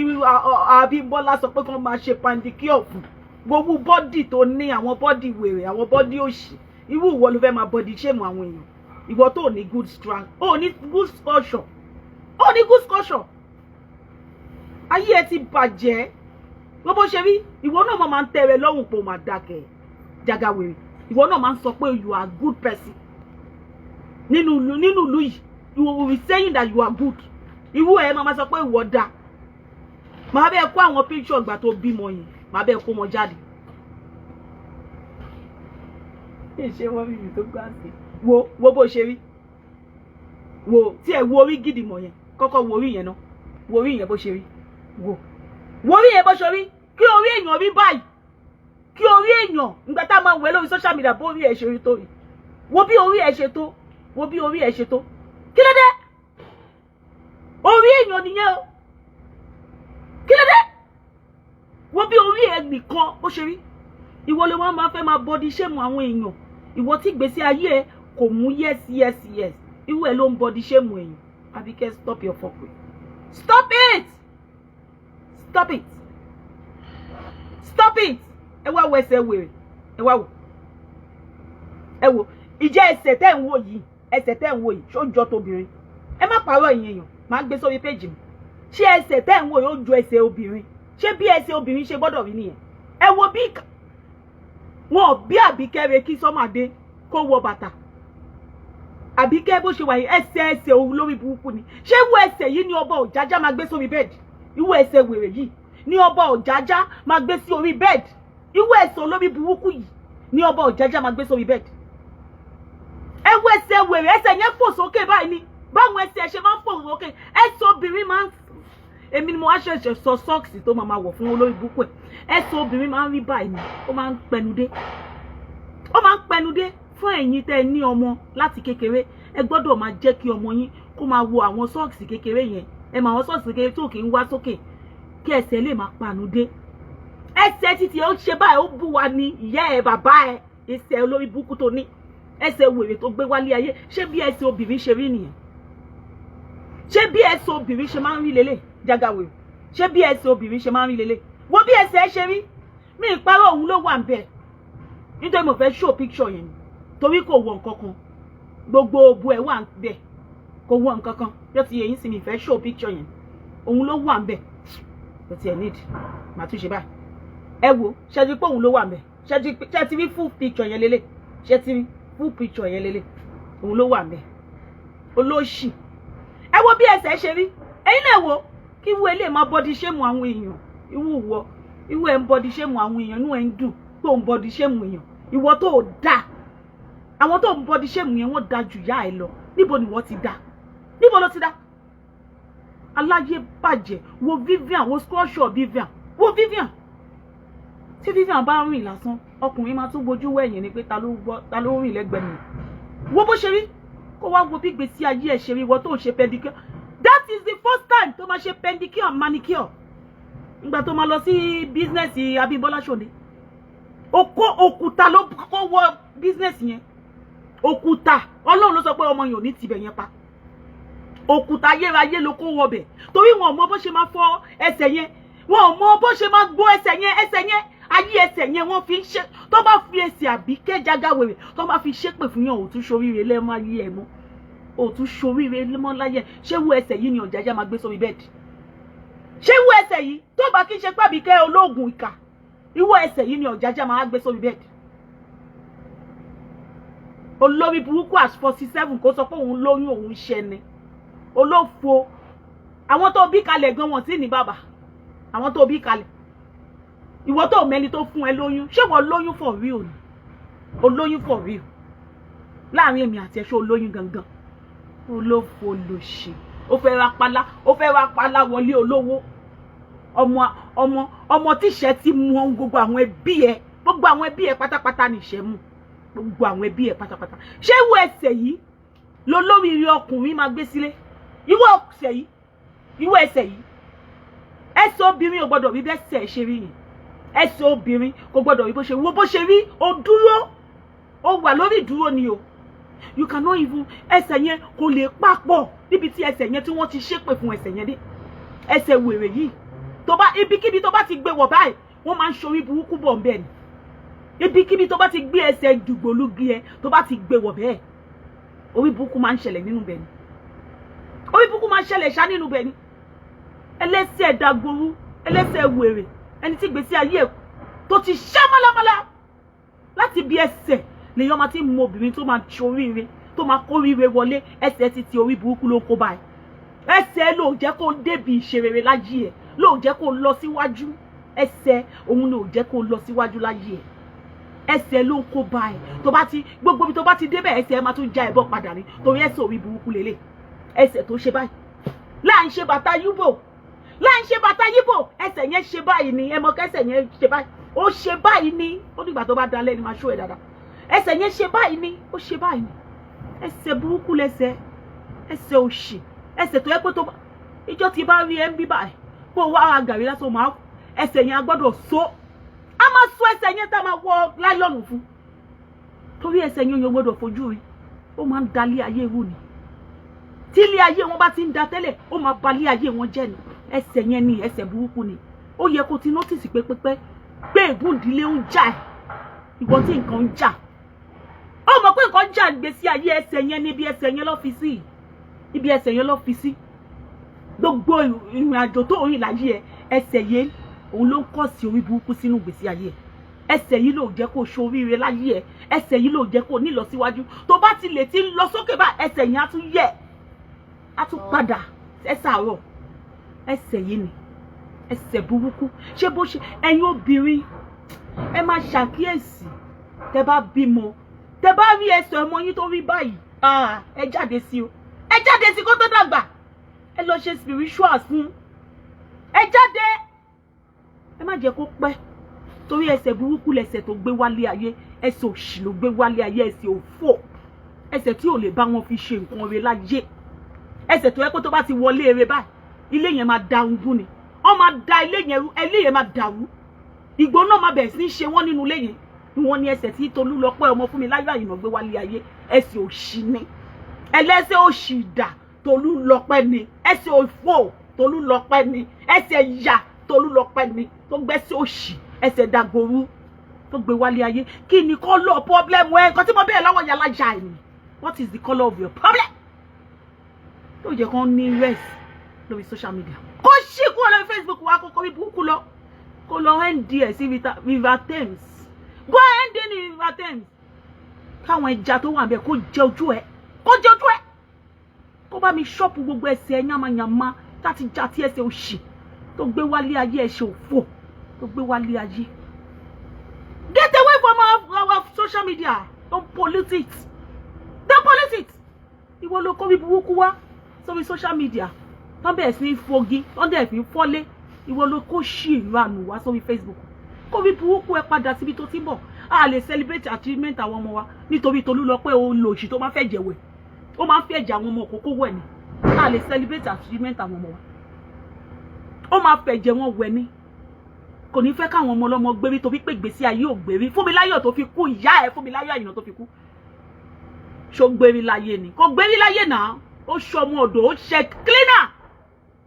Abímbọ́lá sọ pé kí wọ́n máa ṣe pedicure fún wòwú bọ́ọ̀dì tó ní àwọn bọ́ọ̀dì wèrè àwọn bọ́ọ̀dì òṣì irú ìwọ ló fẹ́ máa body shame àwọn èèyàn ìwọ tó ní good strength ó ní good culture ó ní good culture ayé ẹ ti bàjẹ́ bó ṣe rí ìwọ náà máa ń tẹ̀rẹ̀ lọ́rùn pé ó máa dákẹ́ Jagawere ìwọ náà máa ń sọ pé you are good person nínú ìlú yìí you will be saying that you are good ìwọ ẹ máa sọ pé ìwọ dá màá bẹ́ẹ̀ kó àwọn picture ìgbà tó bímọ yìí màá bẹ́ẹ̀ kó wọn jáde ṣe wọ́n bíbí tó gbà sí wo bó ṣe rí wo tí ẹ wo orí gidi mọ̀ yẹn kọ́kọ́ wo orí yẹn náà wo orí yẹn bó ṣe rí wo orí yẹn bó ṣe rí kí orí èèyàn rí báyìí kí orí èèyàn nígbà tá a máa wẹ̀ lórí social media bó orí ẹ̀ ṣe rí tó rí wo bí orí ẹ̀ ṣe tó wo bí orí ẹ̀ ṣe tó kí ló dé orí èèyàn nìyẹn o kí ló dé wo bí orí ẹ̀ nìkan bó ṣe rí ìwọ lè wọ́n máa fẹ́ máa body shame àwọn èèyàn ìwọ tí gbèsè ayé ẹ kò mú yes irú ẹ ló ń body shame èèyàn Abike stop your fuckery stop it ẹ wá wo ẹsẹ̀ wèrè ẹ wá wò ẹ wò ìjẹ́ ẹsẹ̀ tẹ́ ń wò yìí ṣó jọ tóbìnrin ẹ má parọ́ ìyẹn máa gbé sórí péjì mi ṣé ẹsẹ̀ tẹ́ ń wò yìí ó ju ẹsẹ̀ obìnrin ṣé bí ẹsẹ̀ obìnrin ṣe gbọ́dọ̀ rí nìyẹn ẹ wo bí wọn bí Àbíkẹ́ re kí sọ́màdé kó wọ bàtà Àbíkẹ́ bó ṣe wà yìí ẹsẹ̀ olórí burúkú ni ṣé wo ẹsẹ̀ yìí ni ọba Ọ̀jájá máa gbé sórí bẹ́ẹ̀dì ìwọ ẹsẹ̀ wèrè yìí ni ọba Ọ̀jájá máa gbé sí orí bẹ́ẹ̀dì ìwọ ẹsẹ̀ olórí burúkú yìí ni ọba Ọ̀jájá máa gbé sórí bẹ́ẹ̀dì ẹ wo ẹsẹ̀ wèrè ẹsẹ̀ yẹn fò sókè báyìí ni báwọn ẹsẹ̀ ṣe máa ń fò sókè ẹsẹ̀ obìnrin máa ń èmi ni mo wá ṣẹ̀ṣẹ̀ sọ sọ́ọ̀kì tó máa wọ̀ fún olórí burúkú ẹ̀ ẹsẹ̀ obìnrin máa ń rí báyìí ni ó máa ń pẹnudé fún ẹ̀yin tẹ́ ẹ ní ọmọ láti kékeré ẹ gbọ́dọ̀ máa jẹ́ kí ọmọ yín kó máa wo àwọn sọ́ọ̀kì kékeré yẹn ẹ máa wọn sọ́ọ̀kì kékeré tó kì í wá sókè kí ẹsẹ̀ lè máa panudé ẹsẹ̀ títí ó ṣe báyìí ó bú wa ní ìyá ẹ bàbá ẹ ẹsẹ̀ olórí burúkú tó ní ẹsẹ̀ wèrè tó gbé wálé ayé ṣé bí ẹsẹ̀ obìnrin ṣe rí nìyẹn ṣé bí ẹsẹ̀ obìnrin ṣe máa ń rí lélẹ̀ Jagawere ṣé bí ẹsẹ̀ obìnrin ṣe máa ń rí lélẹ̀ wo bí ẹsẹ̀ ẹ ṣe rí mi ìparọ́ òun ló wà ń bẹ̀ nítorí mo fẹ́ show picture yẹn torí kò wọ nǹkan kan gbogbo òbu ẹ̀ wà ń bẹ̀ kò wọ nǹkan kan yóò ti yẹ yín sí mi ìfẹ́ show picture yẹn òun ló wà ń bẹ̀ kò tiẹ̀ need màá tún ṣe báyìí ẹ wo ṣe ti pé òun ló wà ń bẹ̀ ṣe ti rí full picture yẹn lélẹ̀ ṣe ti rí full picture yẹn lélẹ̀ òun ló wà ń bẹ̀ olóṣì ẹ wo bí ẹsẹ̀ ṣe rí ẹ̀yin lè wo kí wo lè máa body shame àwọn èèyàn ìwọ ẹ̀ ń body shame àwọn èèyàn inú ẹ̀ ń dùn tó ń body shame èèyàn ìwọ tó dá àwọn tó ń body shame yẹn wọ́n dá jù yá ẹ lọ níbo ni wọ́n ti dá níbo ló ti dá aláyé bàjẹ́ wo Vivian wo sculpture Vivian wo Vivian tí Vivian bá rìn lásán ọkùnrin máa tún bojú wẹ̀yìn ni pé ta ló rìn lẹ́gbẹ̀ẹ́ mi wo bó ṣe rí kó wá wo bí gbèsè ayé ẹ̀ ṣe rí ìwọ tó ń ṣe pedicure that is the first time tó máa ṣe pedicure and manicure ìgbà tó máa lọ sí business Abímbọ́lá Ṣòdé òkúta ló kọ́kọ́ wọ business yẹn òkúta Ọlọ́run ló sọ pé ọmọ yẹn ò ní tibẹ̀ yẹn pa òkúta ayérayé ló kó wọ bẹ̀ torí wọn ò mọ bó ṣe máa fọ ẹsẹ̀ yẹn wọn ò mọ bó ṣe máa gbó ẹsẹ̀ yẹn ayé ẹsẹ̀ yẹn wọ́n fi ń ṣe tó bá fi ẹsẹ̀ Àbíkẹ́ Jagawere tó bá fi ṣépè fún yàn òtún ṣoríire lẹ́mọ́ ayé ẹ̀ mọ́ òtún ṣoríire lẹ́mọ́ láyé ṣé wo ẹsẹ̀ yìí ni Ọ̀jájá máa gbé sórí bẹ́ẹ̀dì ṣé wo ẹsẹ̀ yìí tó bá kí n ṣe pé Àbíkẹ́ olóògùn ìkà ìwọ ẹsẹ̀ yìí ni Ọ̀jájá máa gbé sórí bẹ́ẹ̀dì olórí burúkú as 47 kó sọ pé òun lóyún òun ṣẹni olófo àwọn tó bí kalẹ̀ gan wọn tí ní bàbá àwọn tó bí kalẹ̀ ìwọ tó mẹ́ni tó fún ẹ lóyún ṣé wọ́n lóyún for real ni olóyún for real láàrin èmi àti ẹ̀ṣọ́ olóyún gangan olófo lòṣì ó fẹ́ ra pálá wọlé olówó ọmọ tíṣẹ́ ti mú ohun gbogbo àwọn ẹbí ẹ pátápátá níṣẹ́ mú gbogbo àwọn ẹbí ẹ pátápátá ṣé ìwọ ẹsẹ̀ yìí ló lórí ire ọkùnrin máa gbé sílé ìwọ ẹsẹ̀ yìí ẹsẹ̀ obìnrin ò gbọdọ̀ rí bẹ́sẹ̀ ṣe rí yẹn ẹsẹ̀ obìnrin kò gbọdọ̀ rí bó ṣe rí ó dúró ó wà lórí ìdúró ni o you cannot even ẹsẹ̀ yẹn kò lè papọ̀ níbi tí ẹsẹ̀ yẹn tí wọ́n ti ṣépè fún ẹsẹ̀ yẹn dé ẹsẹ̀ wèrè yìí tó bá ibikíbi tó bá ti gbé wọ̀ báyìí wọ́n máa ń ṣorí burúkú bọ̀ ńbẹ̀ ni ibikíbi tó bá ti gbé ẹsẹ̀ dùgbòlugi ẹ tó bá ti gbé wọ̀ bẹ́ẹ̀ orí burúkú máa ń ṣẹlẹ̀ nínú bẹ̀ ni orí burúkú máa ń ṣẹlẹ̀ ṣá nínú bẹ̀ ni ẹlẹ́sẹ̀ dàgbòrú ẹlẹ́sẹ̀ wèrè ẹni tí gbèsè ayé ẹ̀ tó ti ṣá málámálá láti bí ẹsẹ̀ lèèyàn máa ti mọ obìnrin tó máa ṣoríire tó máa kóríire wọlé ẹsẹ̀ ti ti orí burúkú ló kó báyìí ẹsẹ̀ ló jẹ́ kó débi ìṣerere láyé ẹ̀ ló jẹ́ kó lọ síwájú ẹsẹ̀ òun ló jẹ́ kó lọ síwájú láyé ẹ̀ ẹsẹ̀ ló kó báyìí tó bá ti gbogbo ibi tó bá ti débẹ̀ ẹsẹ̀ máa tún já ẹbọ padà ní torí ẹsẹ̀ orí burúkú lélẹ̀ ẹsẹ̀ tó ṣe báyìí láì ṣe bàtà yúbò ẹsẹ̀ yẹn ṣe báyìí ni ẹ mọ̀ kẹsẹ̀ yẹn ṣe báyìí ó ṣe báyìí ni ó dìgbà tó bá dalẹ̀ ni máa ṣó ẹ̀ dáadáa ẹsẹ̀ yẹn ṣe báyìí ni ó ṣe báyìí ni ẹsẹ̀ burúkú lẹ́sẹ̀ ẹsẹ̀ òṣì ẹsẹ̀ tó yẹ pé tó ìjọ ti bá rí ẹ ń bí báyìí kó wá ara gàrí lásán máa ẹsẹ̀ yẹn a gbọ́dọ̀ so a máa so ẹsẹ̀ yẹn tá a máa wọ láìlọ́nù fún torí ẹsẹ̀ yẹn yóò gbọ́dọ̀ fojú rí ó máa ń dalé ayé irú ni tí ilé ayé wọn bá ti ń da tẹ́lẹ̀ ó máa balé ayé wọn jẹ́ ni ẹsẹ̀ yẹn ni ẹsẹ̀ burúkú ni ó yẹ kó ti nọ́tìsì pé ègún ìdílé ń jà ẹ̀ ìwọ tí nǹkan ń jà ó mọ̀ pé nǹkan jà gbèsè ayé ẹsẹ̀ yẹn níbi ẹsẹ̀ yẹn lọ́ fi sí ibi ẹsẹ̀ yẹn lọ́ fi sí gbogbo ìrìn àjò tó rìn láyé ẹ ẹsẹ̀ yẹn òun ló ń kọ́ sí orí burúkú sínú gbèsè ayé ẹ ẹsẹ̀ yìí ló jẹ́ kó ṣoríire láyé ẹ ẹsẹ̀ yìí ló jẹ́ kó nílọ síwájú tó bá ti lè ti ń lọ sókè bá ẹsẹ̀ yẹn á tún yẹ̀ á tún padà ẹsẹ̀ àárọ̀ ẹsẹ̀ yìí ni ẹsẹ̀ burúkú ṣé bó ṣe ẹ̀yin obìnrin ẹ máa ṣàkíyèsí tẹ́ bá bímọ tẹ́ bá rí ẹsẹ̀ ọmọ yín tó rí báyìí ẹ jáde sí o ẹ jáde sí kó tó dàgbà ẹ lọ ṣe spiritual fún ẹ jáde ẹ má jẹ́ kó pẹ́ torí ẹsẹ̀ burúkú lẹsẹ̀ tó gbé wálé ayé ẹsẹ̀ òṣì ló gbé wálé ayé ẹsẹ̀ òfò ẹsẹ̀ tí ò lè bá wọn fi ṣe nǹkan rẹ̀ láyé ẹsẹ̀ tó yẹ kó tó bá ti wọlé eré báyìí ilé yẹn máa da ungún ni wọ́n máa da ilé yẹn máa dàrú ìgbóná máa bẹ̀rẹ̀ sí ní ṣe wọ́n nínú ilé yẹn ìwọ̀n ni ẹsẹ̀ tí Tolúlọpẹ́ ọmọ Fúnmiláyọ̀ Àyìnà gbé wálé ayé ẹsẹ̀ òṣì ni ẹlẹ́sẹ̀ òṣì dà Tolúlọpẹ́ ni ẹsẹ̀ òfò Tolúlọpẹ́ ni ẹsẹ̀ ìyà Tolúlọpẹ́ ni tó gbẹ́sẹ̀ òṣì ẹsẹ̀ dàgbòrú tó gbé wálé ayé kí ni kọ́lọ̀ pọ́blẹ́mù ẹ̀ nǹkan tí mo bẹ̀rẹ̀ lọ́wọ́ yàrá jà ẹ̀ ni what is the colour of your problem? tó jẹ́ kán ní rest lórí social media kó ṣí kúrò lórí Facebook wa kókó bí burúkú lọ kó lọ NDS sí River Thames go ND ní River Thames káwọn ẹja tó wà bẹ́ẹ̀ kó jẹ ojú ẹ̀ kó bá mi ṣọ́ọ̀pù gbogbo ẹsẹ̀ yamayama láti já tí ẹsẹ̀ òṣì tó gbé wálé ayé ẹsẹ̀ òfò tó gbé wálé ayé. Get away from our social media. Don't pollute it. Ìwọ ló kó bí burúkú wá sórí social media. Wọ́n bẹ̀rẹ̀ sí ní fogi, wọ́n dẹ̀ fi fọ́lé. Ìwọ ló kó ṣì ìranù wá sórí Facebook. Kó bí burúkú ẹ padà síbi tó ti ń bọ̀. A lè celebrate achievement àwọn ọmọ wa nítorí Tolúlọpẹ́ ó lò òṣì tó máa fẹ́ jẹ̀wẹ̀. Ó máa ń fẹ́ jẹ àwọn ọmọ òkókó wẹ̀ ni. A lè celebrate achievement àwọn ọmọ wa. Ó máa fẹ́ jẹ wọn wẹ̀ ni. Kò ní fẹ́ káwọn ọmọ ọlọ́mọ gbérí torí pé ìgbésí ayé ò gbérí Fúnmiláyọ̀ tó fi kú ìyá ẹ̀ Fúnmiláyọ̀ Àyìnà tó fi kú ṣó gbérí láyé ni kò gbérí láyé náà ó ṣọmọ ọ̀dọ̀ ó ṣe cleaner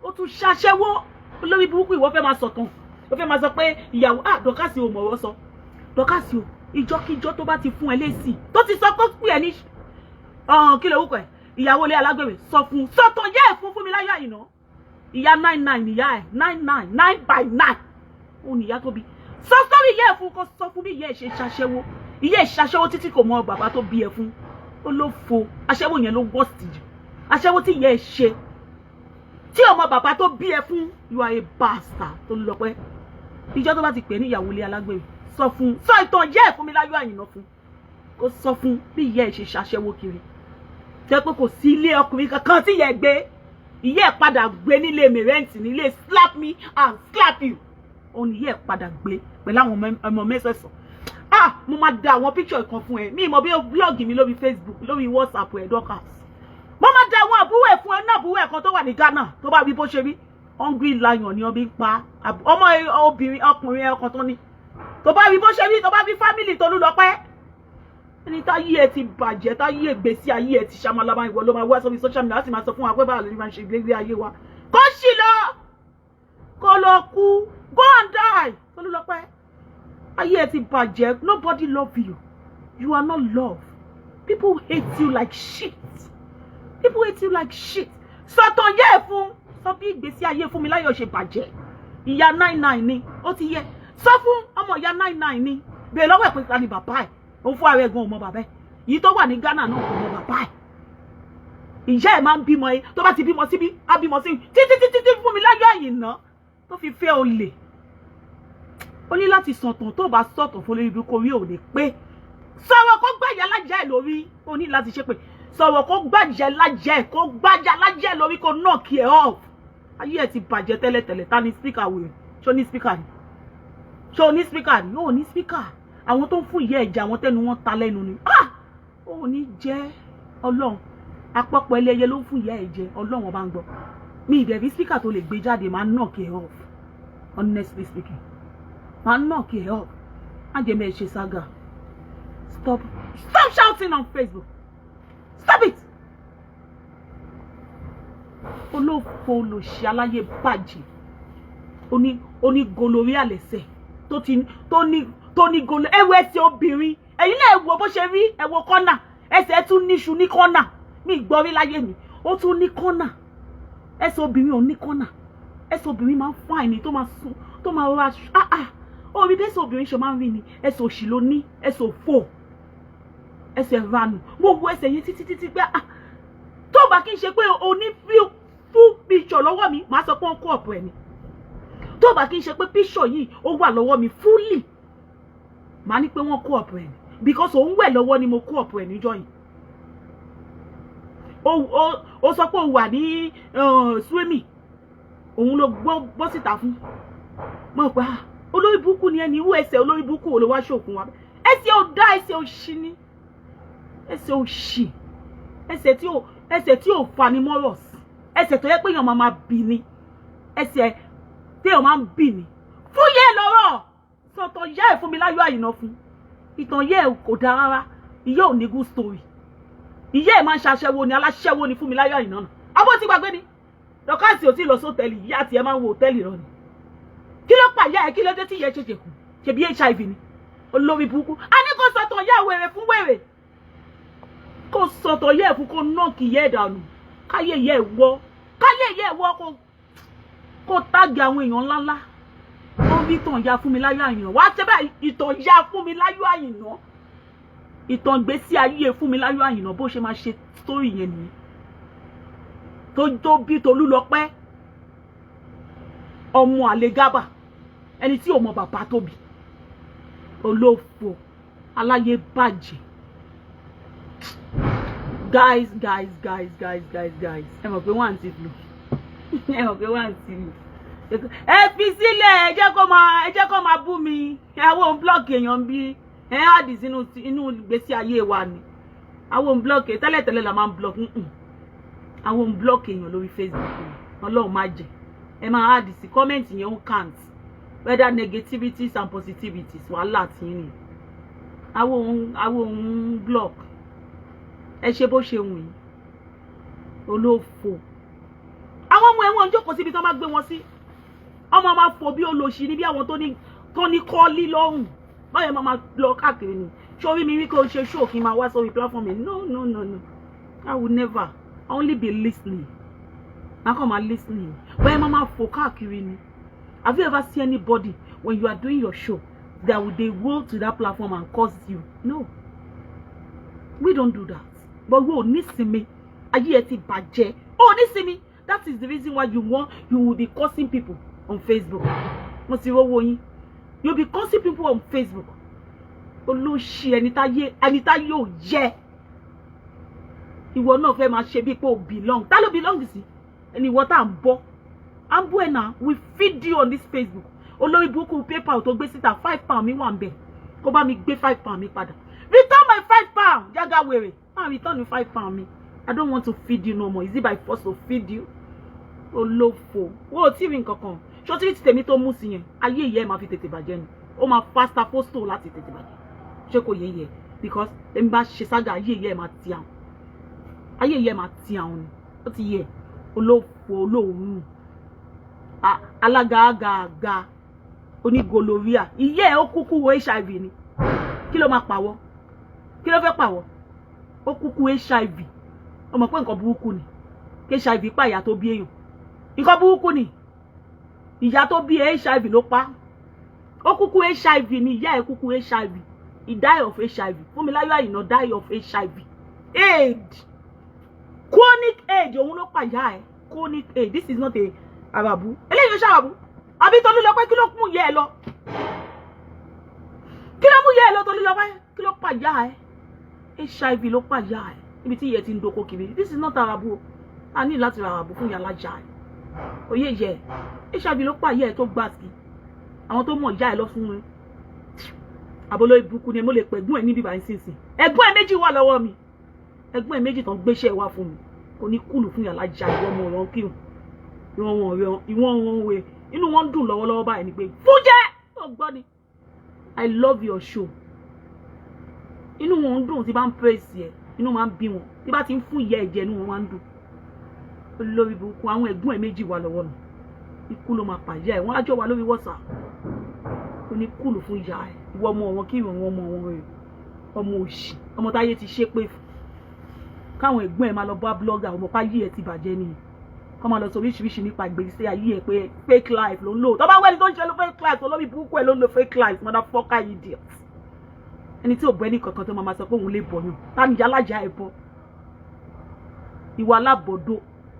ó tún ṣaṣẹ́wó olórí burúkú ìwọ fẹ́ máa sọ̀tàn ó fẹ́ máa sọ pé ìyàwó Dọ́kàsì ò mọ̀rọ̀ sọ Dọ́kàsì ò ìjọkíjọ tó bá ti fún ẹ lésì tó ti sọ kó pè ẹ ní kí ló wúkọ ẹ ìyàwó ilé alágbèrè sọ fún sọtàn yẹ ẹ fún Fúnmiláyọ̀ Àyìnà ìyá 99 ìyá ẹ 99 9 by 9 òun ìyá tó bí sọ sórí ìyá ẹ fún kó sọ fún bí ìyá ẹ ṣe ṣaṣẹ́wó ìyá ẹ ṣaṣẹ́wó títí kò mọ bàbá tó bí ẹ fún ó ló fo aṣẹ́wó yẹn ló worst jù aṣẹ́wó tí ìyá ẹ ṣe tí ọmọ bàbá tó bí ẹ fún you are a bastard Tolúlọpẹ́ ìjọ tó bá ti pè ní ìyàwó ilé alágbèrè sọ fún sọ ìtàn ìyá ẹ Fúnmiláyọ̀ Àyìnà fún kó sọ fún bí ìyá ẹ ṣe ṣaṣẹ́wó kiri tẹ́ pé kò sí ilé ọkùnrin kankan tí ìyá ẹ gbé ìyá ẹ padà gbé nílé mẹrẹǹtì nílé slap me and slap you òun yẹ padà gbé pẹ̀lú àwọn ọmọ mẹ́sẹ̀sán mo máa da àwọn picture kan fún ẹ mi mọ̀ bí blog mi lórí Facebook lórí WhatsApp ẹ Dorcas mo máa da àwọn àbúrò ẹ fún ẹ náà àbúrò ẹ kan tó wà ní Ghana tó bá rí bó ṣe rí hungry lion ni ọbí ń pa ọmọ obìnrin ọkùnrin ẹ kan tó ní tó bá rí bó ṣe rí tó bá rí family Tolúlọpẹ́ ẹni táyé ẹ ti bàjẹ́ táyé ìgbésí ayé ẹ ti ṣamalaba ìwọ ló máa wá sórí social media láti máa sọ fún wa pé báà lórí máa ṣe ìgbésí ayé wa kó sì lọ kó lọ kú go and die Tolúlọpẹ́ ayé ẹ ti bàjẹ́. Nobody love you. You are not loved. People hate you like shit. People hate you like shit. Sọ̀tàn yẹ́ ẹ̀ fún. Sọ bí ìgbésí ayé Fúnmiláyọ̀ ṣe bàjẹ́. Ìyá 99 ni. Ó ti yẹ. Sọ fún ọmọ ìyá 99 ni. Bẹ́ẹ̀ lọ́wọ́ ẹ̀ pé ta ni bàbá ẹ̀. Òun fún ara ẹ̀ gan ọmọ bàbá ẹ̀. Yìí tó wà ní Ghana náà kò mọ bàbá ẹ̀. Ìyá ẹ̀ máa ń bímọ ẹ. Tó bá ti bímọ síbí, á bímọ sí títí Fúnmiláyọ̀ Àyìnà tó fi fẹ́ olè. Ó ní láti sọ̀tàn tó bá sọ̀tàn fún lórí ibi kò rí òde pé. Sọ̀rọ̀ kó gbàyà lájà ẹ̀ lórí. Ó ní láti ṣe pé sọ̀rọ̀ kó gbàjà lájà ẹ̀ kó gbàjà lájà ẹ̀ lórí kó knock ẹ̀ off. Ayé ẹ̀ ti bàjẹ́ tẹ́lẹ̀tẹ́lẹ̀. Ta ni speaker wèrè? Ṣó ní speaker ni? Ṣó ní speaker ni? Ó ní speaker. Àwọn tó ń fún ìyá ẹ̀jẹ̀ àwọn tẹ́nu wọn ta lẹ́nu ni. Ó ní jẹ́ Ọlọ́run. Àpapọ̀ ẹlẹ́yẹ ló ń fún ìyá ẹ̀jẹ̀. Ọlọ́run ọba ń gbọ́. Mi ìdẹ̀rí speaker tó lè gbé jáde máa knock ẹ̀ off. Honestly speaking. Máa knock ẹ̀ off. Má jẹ́ mẹ́ ṣe saga. Stop shouting on Facebook. Stop it. Olófo olòṣì aláyé bàjẹ́. Oní golórí àlẹ́sẹ̀. Tó ní golo. Ẹ wo ẹsẹ̀ obìnrin. Ẹ̀yin náà ẹ wo bó ṣe rí. Ẹ wo kọ́nà. Ẹsẹ̀ tún níṣu ní kọ́nà. Mi ìgbọ́rí láyé mi. Ó tún ní kọ́nà. Ẹsẹ̀ obìnrin ò ní kọ́nà. Ẹsẹ̀ obìnrin máa ń fún àìní tó máa sùn. Tó máa rọra orí bẹ́sẹ̀ obìnrin ṣe máa ń rí ni. Ẹsẹ̀ òṣì ló ní. Ẹsẹ̀ òfò. Ẹsẹ̀ ranù. Mo wo ẹsẹ̀ yẹn títí pé tó bá kí n ṣe pé o ní full picture lọ́wọ́ mi màá sọ pé wọ́n kó ọ̀pọ̀ ẹ̀ ni. Tó bá kí n ṣe pé picture yìí ó wà lọ́wọ́ mi fully màá ní pé wọ́n kó ọ̀pọ̀ ẹ̀ ni because òun wẹ̀ lọ́wọ́ ni mo kó ọ̀pọ̀ ẹ̀ níjọ́ yìí. Ó sọ pé ó wà ní swimming òun ló gbọ́ síta fún. Mo pa olórí burúkú ni ẹni irú ẹsẹ̀ olórí burúkú ò lè wá ṣòkun wa. Ẹsẹ̀ ò dá ẹsẹ̀ òṣì ni. Ẹsẹ̀ òṣì. Ẹsẹ̀ tí ò fani mọ́rọ̀ sí. Ẹsẹ̀ tó yẹ pé èèyàn máa bì ni. Ẹsẹ̀ tí èèyàn máa ń bì ni. Fún yẹ́ lọ́rọ̀. Sọ̀tàn yẹ́ ẹ̀ Fúnmiláyọ̀ Àyìnà fún. Ìtàn yẹ́ ẹ̀ kò dáa rárá. Ìyẹ́ ò ní good story. Ìyẹ́ ẹ̀ máa ń ṣaṣẹ́wó ni aláṣẹ́wó ni Fúnmiláyọ̀ Àyìnà náà. Abọ́ ti gbàgbé ni. Dọ́kàsì ò tí lọ sótẹ́ẹ̀lì ìyá àti ẹ̀ máa ń wo hòtẹ́ẹ̀lì rọ ni. Kí ló pa ìyá ẹ̀ kí ló dé tí ìyẹ́ ṣe kù? Ṣebí HIV ni. Olórí burúkú. A ní kó sọ̀tàn yẹ́ wèrè fún wèrè. Kó sọ̀tọ̀ yẹ́ fún kó nọ́ọ̀kì yẹ́ dànù káyé yẹ́ wọ́ kó tágì àwọn èèyàn ńláńlá ó rí ìtàn ya Fúnmiláyọ̀ Àyìnà wá tẹ́ bá ìtàn ya Fúnmiláyọ̀ Àyìnà ìtàn ìgbésí ayé Fúnmiláyọ̀ Àyìnà bó ṣe máa ṣe story yẹn nìyẹn tó bí Tolúlọpẹ́ ọmọ àlegábà ẹni tí ò mọ bàbá tó bí olófò aláyé bàjẹ́. Guys. Ẹ mọ̀ pé wọ́n àǹtí lò. Ẹ mọ̀ pé wọ́n àǹtí lò. Ẹ fi sílẹ̀ ẹ jẹ́ kó máa bú mi. Àwọn blog èèyàn bí ẹ hàdì sínú ìgbésí ayé wa ni. Àwọn blog tẹ́lẹ̀tẹ́lẹ̀ la máa ń blog. Àwọn blog èèyàn lórí Facebook. Ọlọ́run má jẹ́. Ẹ máa hàdì sí comment yẹn ó count. Whether negativities and positivities wàhálà tí ní. Àwọn blog. Ẹ ṣe bó ṣe wùn yín olófò àwọn ọmọ ẹ̀wọ̀n jókòó síbi tí wọ́n bá gbé wọn sí ọmọ máa fò bí olóṣì ní bí àwọn tó ní kọ́lí lọ́rùn báyẹn máa lọ káàkiri ni sórí mi wí kó ṣe show kí n máa wá sórí platform yẹn no I will never only be listening máa kàn máa listening báyẹn máa fò káàkiri ni have you ever seen anybody when you are doing your show that would they go to that platform and curse you? No, we don't do that. But we ní sinmi ayé ẹ ti bàjẹ́ ní sinmi. That is the reason why you will be cursing people on Facebook. Mo ti rówó yín. You will be cursing people on Facebook. Olóṣì ẹni tá yóò jẹ́. Ìwọ náà fẹ́ máa ṣe bí pé o belong. Ta ló belong sí? Ẹni ìwọ tá ń bọ́. À ń bọ́ ẹ̀ náà. We feed you on this Facebook. Olórí burúkú PayPal tó gbé síta £5 mi wà ń bẹ̀. Kó bá mi gbé £5 mi padà. Return my £5. Jágá wèrè. Return your £5 me. I don't want to feed you no more. Is it by force to feed you? Olófò. Wo tí rí nǹkan kan. Ṣó tí tèmi tó mú sí yẹn. Ayé ìyá ẹ máa fi tètè bàjẹ́ ni. Ó máa faster posto láti tètè bàjẹ́. Ṣé kò yé because èmi bá ṣe saga ayé ìyá ẹ máa ti àwọn. Ayé ìyá ẹ máa ti àwọn ni. Ó ti yẹ. Olófò olóòórùn. Alága àgàgà. oní gonorrhea ìyá ẹ̀ ó kúkú wo HIV ni kí ló máa pàwọ́ kí ló fẹ́ pàwọ́ ó kúkú HIV ó mọ̀ pé nǹkan burúkú ni kí HIV pa ìyá tó bí èèyàn nǹkan burúkú ni ìyá tó bí HIV ló pa ó kúkú HIV ni ìyá ẹ̀ kúkú HIV he die of HIV Fúnmiláyọ̀ Àyìnà die of HIV AIDS chronic AIDS òun ló pa ìyá ẹ̀ chronic AIDS this is not a àràbù eléyìí ṣe àràbù àbí Tolúlọpẹ́ kí ló mú ìyá ẹ̀ lọ kí ló mú ìyá ẹ̀ lọ Tolúlọpẹ́ kí ló pa ìyá ẹ̀ HIV ló pa ìyá ẹ̀ níbi tí ìyẹn ti ń doko kiri this is not àràbù a ní láti ra àràbù fún ìyá alájà ẹ̀ oyè yẹ HIV ló pa ìyá ẹ̀ tó gbà sí àwọn tó mọ̀ ìyá ẹ̀ lọ fún mi àbólóyè burúkú ni mo lè pẹ̀gbọ́n ẹ̀ níbi báyìí sínsìn ẹ̀gbọ́n ẹ̀ méjì wà lọ́wọ́ mi ẹ̀gbọ́n ẹ̀ méjì tán gbéṣẹ́ wá fún mi kò ní kùlù fún ìyá alájà ìwọ ọmọ ọ̀rọ̀ kírun ìwọ̀n wọn wẹ̀ inú wọn dùn lọ́wọ́lọ́wọ́ báyìí ni pé Fúnjẹ́ ọgbọ́n ni I love your show inú wọn ń dùn tí bá ń praise ẹ inú máa ń bí wọn tí bá ti ń fún ìyá ẹ̀jẹ̀ inú wọn máa ń dùn olórí burúkú àwọn ẹ̀gbọ́n ẹ̀ méjì wà lọ́wọ́ mi ikú ló máa pàyà ẹ̀ wọ́n á jọ wà lórí WhatsApp kò ní kùlù fún ìyá ẹ̀ ìwọ ọmọ wọn kí ìwọ̀n ọmọ wọn rẹ̀ ọmọ òṣì ọmọ táyé ti ṣépè fún káwọn ẹ̀gbọ́n ẹ̀ máa lọ bá blogger ọmọ páyé ẹ̀ ti bàjẹ́ nìyí kọ́ máa lọ sọ oríṣiríṣi nípa ìgbésí ayé ẹ̀ pé fake life ló ń lò tó bá wẹ́ni tó ń ṣe ló fake life olórí burúkú ẹ̀ ló ń lo fake life motherfucker idiot ẹni tí ò bọ́ ẹni kankan tó máa sọ pé òun lè bọ̀ yàn táni ìyá alájà ẹ̀ bọ́ ìwà alábọ̀dọ̀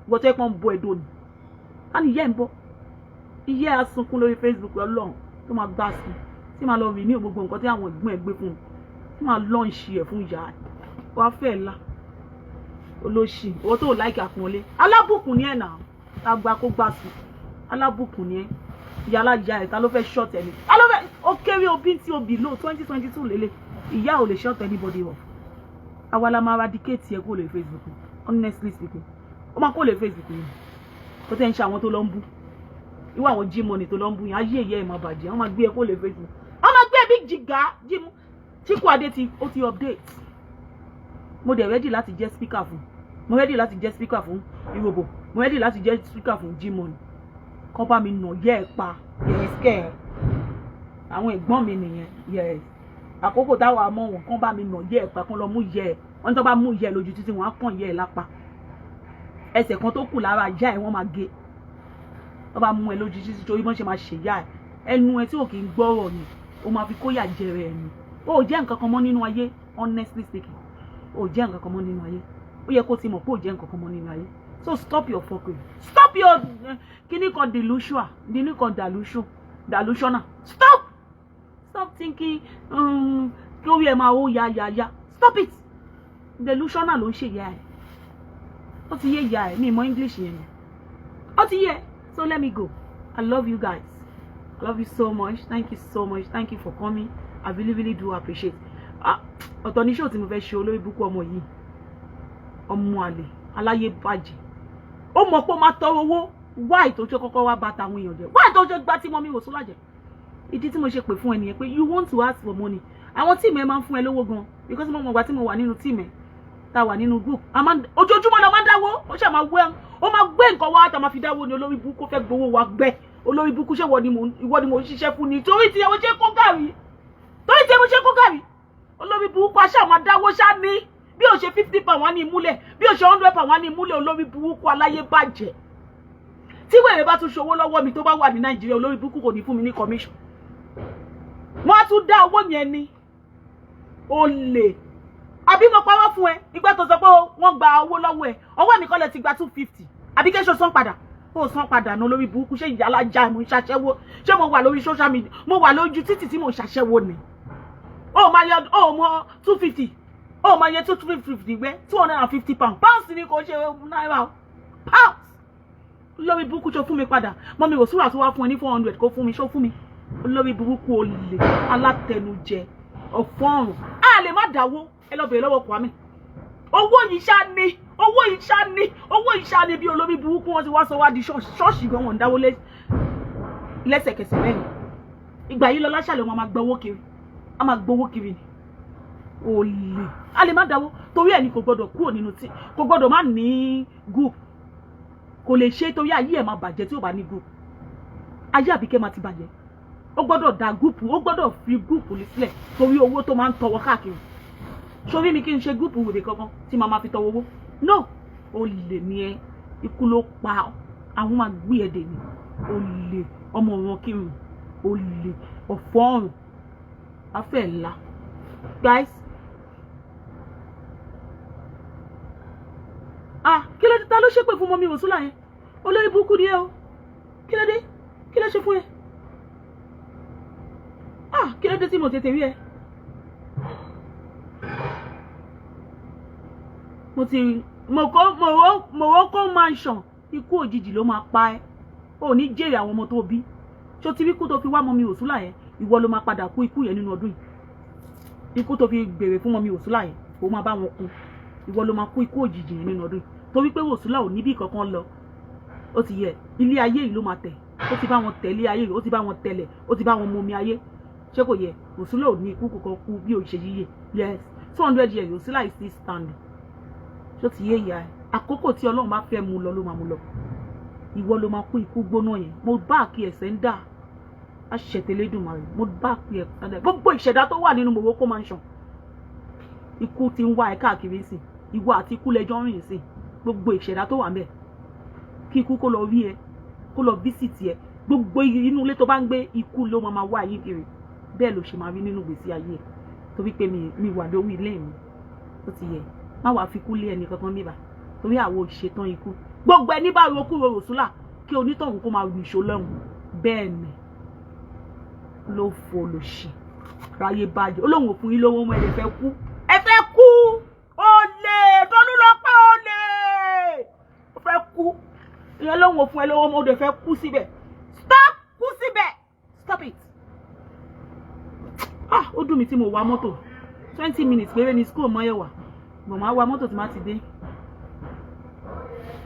ìwọ tó yẹ kó ń bọ ẹ̀dọ̀ ni táni ìyá ẹ̀ ń bọ́ ìyá ẹ̀ á sunkún lórí Facebook ọlọ́run tó máa gbà sí tí máa lọ rí ní gbogbo nǹkan tí àwọn ẹ̀gbọ́n ẹ̀ gbé fún un tí máa lọ́ọ̀ṣì ẹ̀ fún ìyá ẹ̀ wàá fẹ́ la olóṣì owó tó láìkì àpọ́nlé alábùkún ní ẹ̀ náà tá gba kó gbà sí alábùkún ní ẹ̀ ìyá alájà ẹ̀ ta ló fẹ́ short ẹ̀ ní ta ló fẹ́ ó kéré obì tí obì lò 2022 lélẹ̀ ìyá ò lè short anybody off àwa la máa eradicate ẹ̀ kó lè Facebook honestly speaking ó máa kó lè Facebook yìí kó tẹ́ ń ṣe àwọn tó lọ ń bú ìwọ àwọn G-Money tó lọ ń bú yẹn ayé ìyá ẹ̀ máa bàjẹ́ wọ́n máa gbé ẹ̀ kó lè Facebook wọ́n máa gbé big jìgá jímú Chikwu Adé ó ti update mo dẹ̀ ready láti jẹ́ speaker fún mo ready láti jẹ́ speaker fún Irobo mo ready láti jẹ́ speaker fún G-Money kọ́ bá mi nà yẹ́ ẹ̀ pa yes kẹ́ àwọn ẹ̀gbọ́n mi nìyẹn yes àkókò táwa mọ̀ wọn kán bá mi nà yẹ́ ẹ̀ pa kán lọ mú yẹ́ ẹ̀ wọ́n tó bá mú yẹ́ ẹ̀ lójú títí wọ́n á kàn yẹ́ ẹ̀ lápá ẹsẹ̀ kan tó kù lára ajá ẹ̀ wọ́n máa gé wọ́n bá mú ẹ lójú títí torí wọ́n ṣe máa ṣèyá ẹ̀ ẹnu ẹ tí ò kì í gbọ́rọ̀ ni ó máa fi kóyà jẹrẹ ẹ̀ ni ó jẹ́ nǹkan kan mọ́ nínú ayé honestly speaking ó jẹ́ nǹkan kan mọ́ nínú ayé ó yẹ kó ti mọ̀ pé ó jẹ́ nǹkan kan mọ́ nínú ayé so stop your fucking stop your kíní kan delusional stop thinking kí orí ẹ máa ó ya stop it delusional ló ń ṣe ìyá ẹ ó ti yé ìyá ẹ ní ìmọ̀ English yẹn ó ti yé so let me go I love you guys I love you so much thank you so much thank you for coming I really do appreciate ọ̀tọ̀ ní show tí mo fẹ́ ṣe olórí búkú ọmọ yìí ọmọ àlè aláyé bàjẹ́ ó mọ̀ pé ó máa tọrọ owó wáì tó ṣe kọ́kọ́ wá bá tàwọn èèyàn jẹ́ wáì tó ṣe gbá tí mọ́mí wò sólà jẹ́ ìdí tí mo ṣe pè fún ẹ nìyẹn pé you want to ask for money àwọn tíìmù ẹ máa ń fún ẹ lówó gan because mo mọ̀ gbà tí mo wà nínú tíìmù ẹ tá wà nínú group ojoojúmọ́ la máa ń dáwó ó ṣe máa wẹ́ ó máa gbé nǹkan wá tá máa fi dáwó ni olórí búkú fẹ́ gbowó wa gbẹ olórí búkú ṣé ìwọ ni mo ń ṣiṣẹ́ fún ni torí tí ẹ mo ṣe kó gàrí olórí burúkú aṣá máa dáwó ṣá ní bí o ṣe 50 pound wá ní ìmúlẹ̀ bí o ṣe 100 pound wá ní ìmúlẹ̀ olórí burúkú aláyé bàjẹ́ tí wèrè bá tún ṣòwò lọ́wọ́ mi tó bá wà ní Nàìjíríà olórí burúkú kò ní fún mi ní commission wọ́n á tún dá owó yẹn ní olè àbí mo pawọ́ fún ẹ ìgbà tó sọ pé wọ́n gba owó lọ́wọ́ ẹ ọwọ́ mi kọ́ lẹ ti gba 250 àbí kí ẹ ṣe san padà ó san padà náà olórí burúkú ṣé ìyá alájà mo ń ṣàṣẹ́wó ṣé mo wà lórí social media mo wà lójú títì tí mo ṣàṣẹ́wó ni ó máa yẹ ó mọ 250 ó máa yẹ 250 gbé 250 pounds ni kò ṣe náírà pounds lórí burúkú ṣó fún mi padà mọ́ mi Rosura tó wá fún ẹ ní 400 kó fún mi ṣó fún mi lórí burúkú olè alátẹnujẹ ọ̀fọ́rùn a lè má dáwó ẹ lọ bèèrè lọ́wọ́ Kwame owó yìí ṣá ní bí olórí burúkú wọn ti wá sọ wá di ṣọ́ọ̀ṣì gan wọn ń dáwó lẹ́sẹ̀kẹsẹ̀ lẹ́yìn ìgbà yìí lọ láṣàlẹ̀ wọn máa gbowó kiri a máa gbowó kiri ni olè a lè má dáwó torí ẹni kò gbọdọ̀ kúrò nínú tí kò gbọdọ̀ má ní group kò lè ṣe torí ayé ẹ̀ máa bàjẹ́ tí ò bá ní group ayé Àbíkẹ́ máa ti bàjẹ́ ó gbọ́dọ̀ dá gúùpù, ó gbọ́dọ̀ fi gúùpù sílẹ̀ torí owó tó máa ń tọwọ́ káàkiri. Sórí mi kí n ṣe gúùpù wèrè kankan tí màá máa fi tọwọ́ owó. No, olè ni ẹ, ikú ló pa àwọn máa gbé ẹ̀dẹ̀ ni. Olè, ọmọ wọn kírun, olè, ọ̀fọ̀ ọ̀run, afẹ́ ńlá. Guys, kí ló dé, ta ló ṣépè fún mọ́mí Wòsúlà yẹn? Olórí burúkú ni ẹ o. Kí ló dé? Kí ló ṣe fún ẹ? Kí ló dé tí mo tètè rí ẹ? Morocco mansion, ikú òjijì ló máa pa ẹ́. O ní jèrè àwọn ọmọ tó bí. Ṣó ti rí ikú tó fi wá mọ́mí Wòsúlà yẹn, ìwọ ló máa padà kú ikú yẹn nínú ọdún yìí. Ikú tó fi béèrè fún mọ́mí Wòsúlà yẹn, ó máa bá wọn kú. Ìwọ ló máa kú ikú òjijì yẹn nínú ọdún yìí. Torí pé Wòsúlà ò níbí kankan lọ. Ó ti yẹ, ilé ayé yìí ló máa tẹ̀. Ó ti bá wọn tẹ̀ ilé ayé yìí, ó ti bá wọn tẹ̀lẹ̀, ó ti bá wọn mú omi ayé. Ṣé kò yẹ? Wòsúlà ò ní ikú kankan kú bí ó ṣe yíyẹ. Yes, 200 years Wòsúlà is still standing. Ṣó ti yé ìyá ẹ? Àkókò tí Ọlọ́run bá fẹ́ mú lọ ló máa mú lọ. Ìwọ ló máa kú ikú gbóná yẹn. Mo bá kí ẹsẹ̀ ń dà. Aṣẹ̀tẹ̀lédùmarè, mo bá kí ẹsẹ̀ ń dà. Gbogbo ìṣẹ̀dá tó wà nínú Morocco mansion. Ikú ti ń wá ẹ káàkiri sí. Ìwọ àti ikú lẹjọ́ rìn sí. Gbogbo ìṣẹ̀dá tó wà ńbẹ̀. Kí ikú kó lọ rí ẹ, kó lọ visit ẹ. Gbogbo inú ilé tó bá ń gbé, ikú ló máa wá yín kiri. Bẹ́ẹ̀ ló ṣe máa rí nínú ìgbésí ayé ẹ. Torí pé mi wà lórí ilé mi. Ó ti yẹ. Má wàá fi kú lé ẹnì kankan níbà. Torí àwọn òṣètàn ikú. Gbogbo ẹni bá ro kúrò Wòsúlà kí onítọ̀hún kó máa rù ìṣó lọ́hùn. Bẹ́ẹ̀ ni ló fò lòṣì. Ráyé bàjẹ́. Olóhùn òfin yín lówó mọ́ ẹ fẹ́ kú. Ẹ fẹ́ kú! Olè! Tolúlọpẹ́ olè! Ó fẹ́ kú. Ìyẹn lóhùn òfin ẹ lówó mọ́ ó fẹ́ kú síbẹ̀. Stop! Kú síbẹ̀! Stop it! Ó dùn mí tí mo wa mọ́tò. 20 minutes péré ní school Mọ́yẹ̀wà. Mo máa wa mọ́tò tí máa ti dé.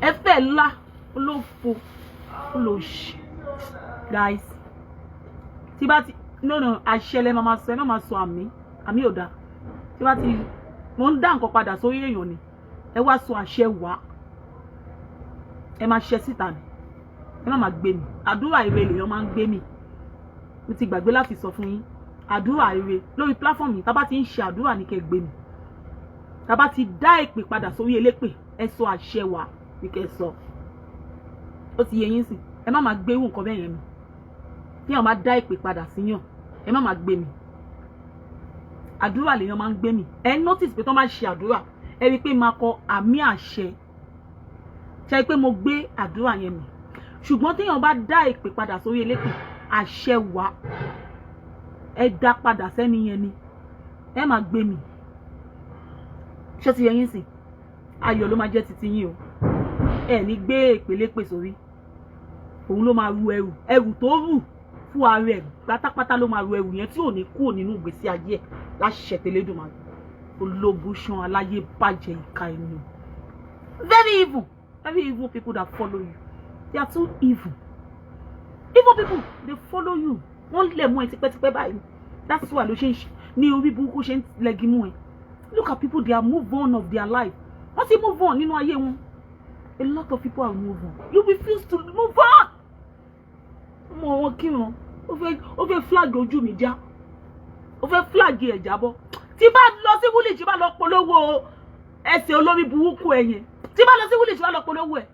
Ẹ fẹ́ ńlá olófo olóṣì. Guys, tí bá ti àṣẹlẹ̀ máa sọ ẹ má máa sọ àmì ò dáa. Tí bá ti mo ń dá nǹkan padà sórí èèyàn ni. Ẹ wá sọ àṣẹ wá. Ẹ máa ṣẹ síta ni. Ẹ má máa gbé mi. Àdúrà ire lèèyàn máa ń gbé mi. Mo ti gbàgbé láti sọ fún yín. Àdúrà ire lórí platform yìí tá bá ti ń ṣe àdúrà ní kẹ́ gbé mi. Tá bá ti dá èpè padà sórí elépè, ẹ sọ àṣẹ wá ní kẹ́ sọ. Ó ti yé yín sí. Ẹ má máa gbé irú nǹkan bẹ́ẹ̀ yẹn mi. Tí èèyàn bá dá èpè padà síyàn, ẹ má máa gbé mi. Àdúrà lèèyàn máa ń gbé mi. Ẹ notice pé tó máa ṣe àdúrà, ẹ rí pé máa kọ àmì àṣẹ. Ṣé pé mo gbé àdúrà yẹn mi. Ṣùgbọ́n tí èèyàn bá dá èpè padà sórí elépè, àṣẹ wá. Ẹ dá padà sẹ́ni yẹn ni. Ẹ má gbé mi. Ṣé ti yé yín sí? Ayọ̀ ló máa jẹ́ titi yín o. Ẹ ní gbé èpèlépè sórí. Òun ló máa ru ẹrù tó rù fún ara ẹ̀ pátápátá ló máa ru ẹrù yẹn tí ò ní kúrò nínú ìgbésí ayé ẹ̀ láṣẹ tẹlẹ́dùmarè. Olóbùṣán aláyé bàjẹ́ ìka ẹni. Very evil people that follow you. They are too evil. Evil people, they follow you. Wọ́n lè mú ẹ tipẹ́tipẹ́ báyìí. That's why ló ṣe ń ṣe ní orí burúkú ṣe ń lẹ́gi mú ẹ. Look at people, they are move on of their life. Wọ́n ti move on nínú ayé wọn. A lot of people are move on. You refuse to move on. Ọmọ wọn kírun. Ó fẹ́ flag ojú mi já. Ó fẹ́ flag ẹ̀ jábọ́. Tí bá lọ sí village, bá lọ polówó ẹsẹ̀ olórí burúkú ẹ yẹn. Tí bá lọ sí village, bá lọ polówó ẹ.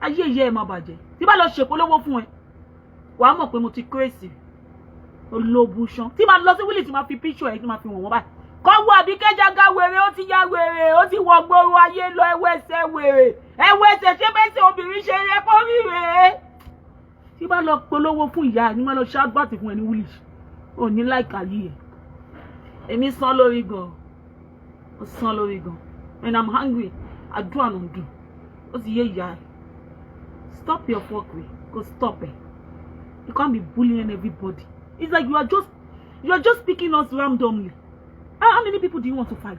Ayé ìyá ẹ máa bàjẹ́. Tí bá lọ ṣe polówó fún ẹ. Wàá mọ̀ pé mo ti crazy. Olóbùṣán. Tí bá lọ sí village, máa fi picture ẹ tí máa fi wọ̀n wọ́n báyìí. Kọ́wọ́ Àbíkẹ́ ga wèrè, ó ti ya wèrè, ó ti wọ gbòòrò ayé lọ ẹwẹ́sẹ̀ wèrè. Ẹwẹ́sẹ̀ ṣé bẹ́sẹ̀ obìnrin ṣe yẹ kó rí rèé. Tí bá lọ polówó fún ìyá ẹ̀ ní má lọ ṣáàgbàtì fún ẹni wúlì. Ò ní láìka yìí ẹ̀. Èmi sán lórí gan. Ó sán lórí gan. When I'm hungry, àdúrà ló ń dùn. Ó ti yé ìyá ẹ̀. Stop your fuckery. Go stop it. You can't be bullying everybody. It's like you are just picking us randomly. How many people do you want to fight?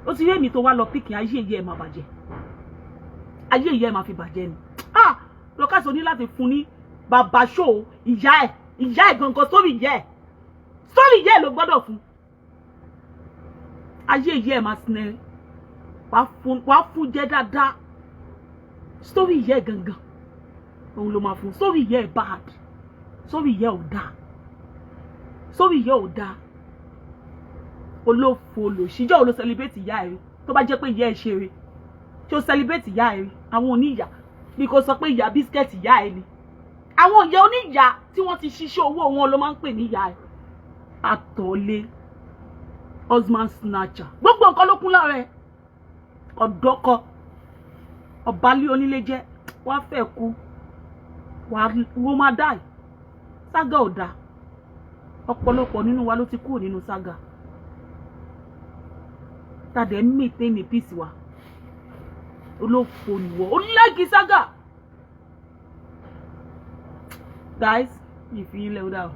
Ó ti rí èmi tó wá lọ picking ayé ìyá ẹ̀ máa bàjẹ́. Ayé ìyá ẹ̀ máa fi bàjẹ́ ni. Lọ́kàsí o ní láti fún ní bàbá ṣó ìyá ẹ̀ gangan sórí ìyá ẹ̀. Sórí ìyá ẹ̀ ló gbọ́dọ̀ fún. Ayé ìyá ẹ̀ máa sinẹ́. Wàá fún jẹ́ dáadáa. Sórí ìyá ẹ̀ gangan. Òun ló máa fún. Sórí ìyá ẹ̀ bad. Sórí ìyá ẹ̀ ò dáa. sórí ìyá ò dáa olófo lòṣìjọ́ ò ló celebrate ìyá ẹ̀ rí tó bá jẹ́ pé ìyá ẹ̀ ṣe rí tí ó celebrate ìyá ẹ̀ rí àwọn oníyà bí kò sọ pé ìyá bísíkẹ́ẹ̀tì ìyá ẹ̀ ni àwọn ìyá oníyà tí wọ́n ti ṣiṣẹ́ owó wọn ló máa ń pè ní ìyá ẹ̀ àtọ̀lé husband snatcher gbogbo nǹkan ló kún lára ẹ̀ ọ̀dọ́kọ ọ̀bálé onílé jẹ́ wá fẹ́ kú wọ́n máa dá ẹ̀ ságà ò dáa ọ̀pọ̀lọpọ̀ nínú wa ló ti kúrò nínú ságà tàdé maintain ní peace wa olófò nìwọ ó lẹ́gì ságà guys ìfìyín lẹ́wọ́ dáa.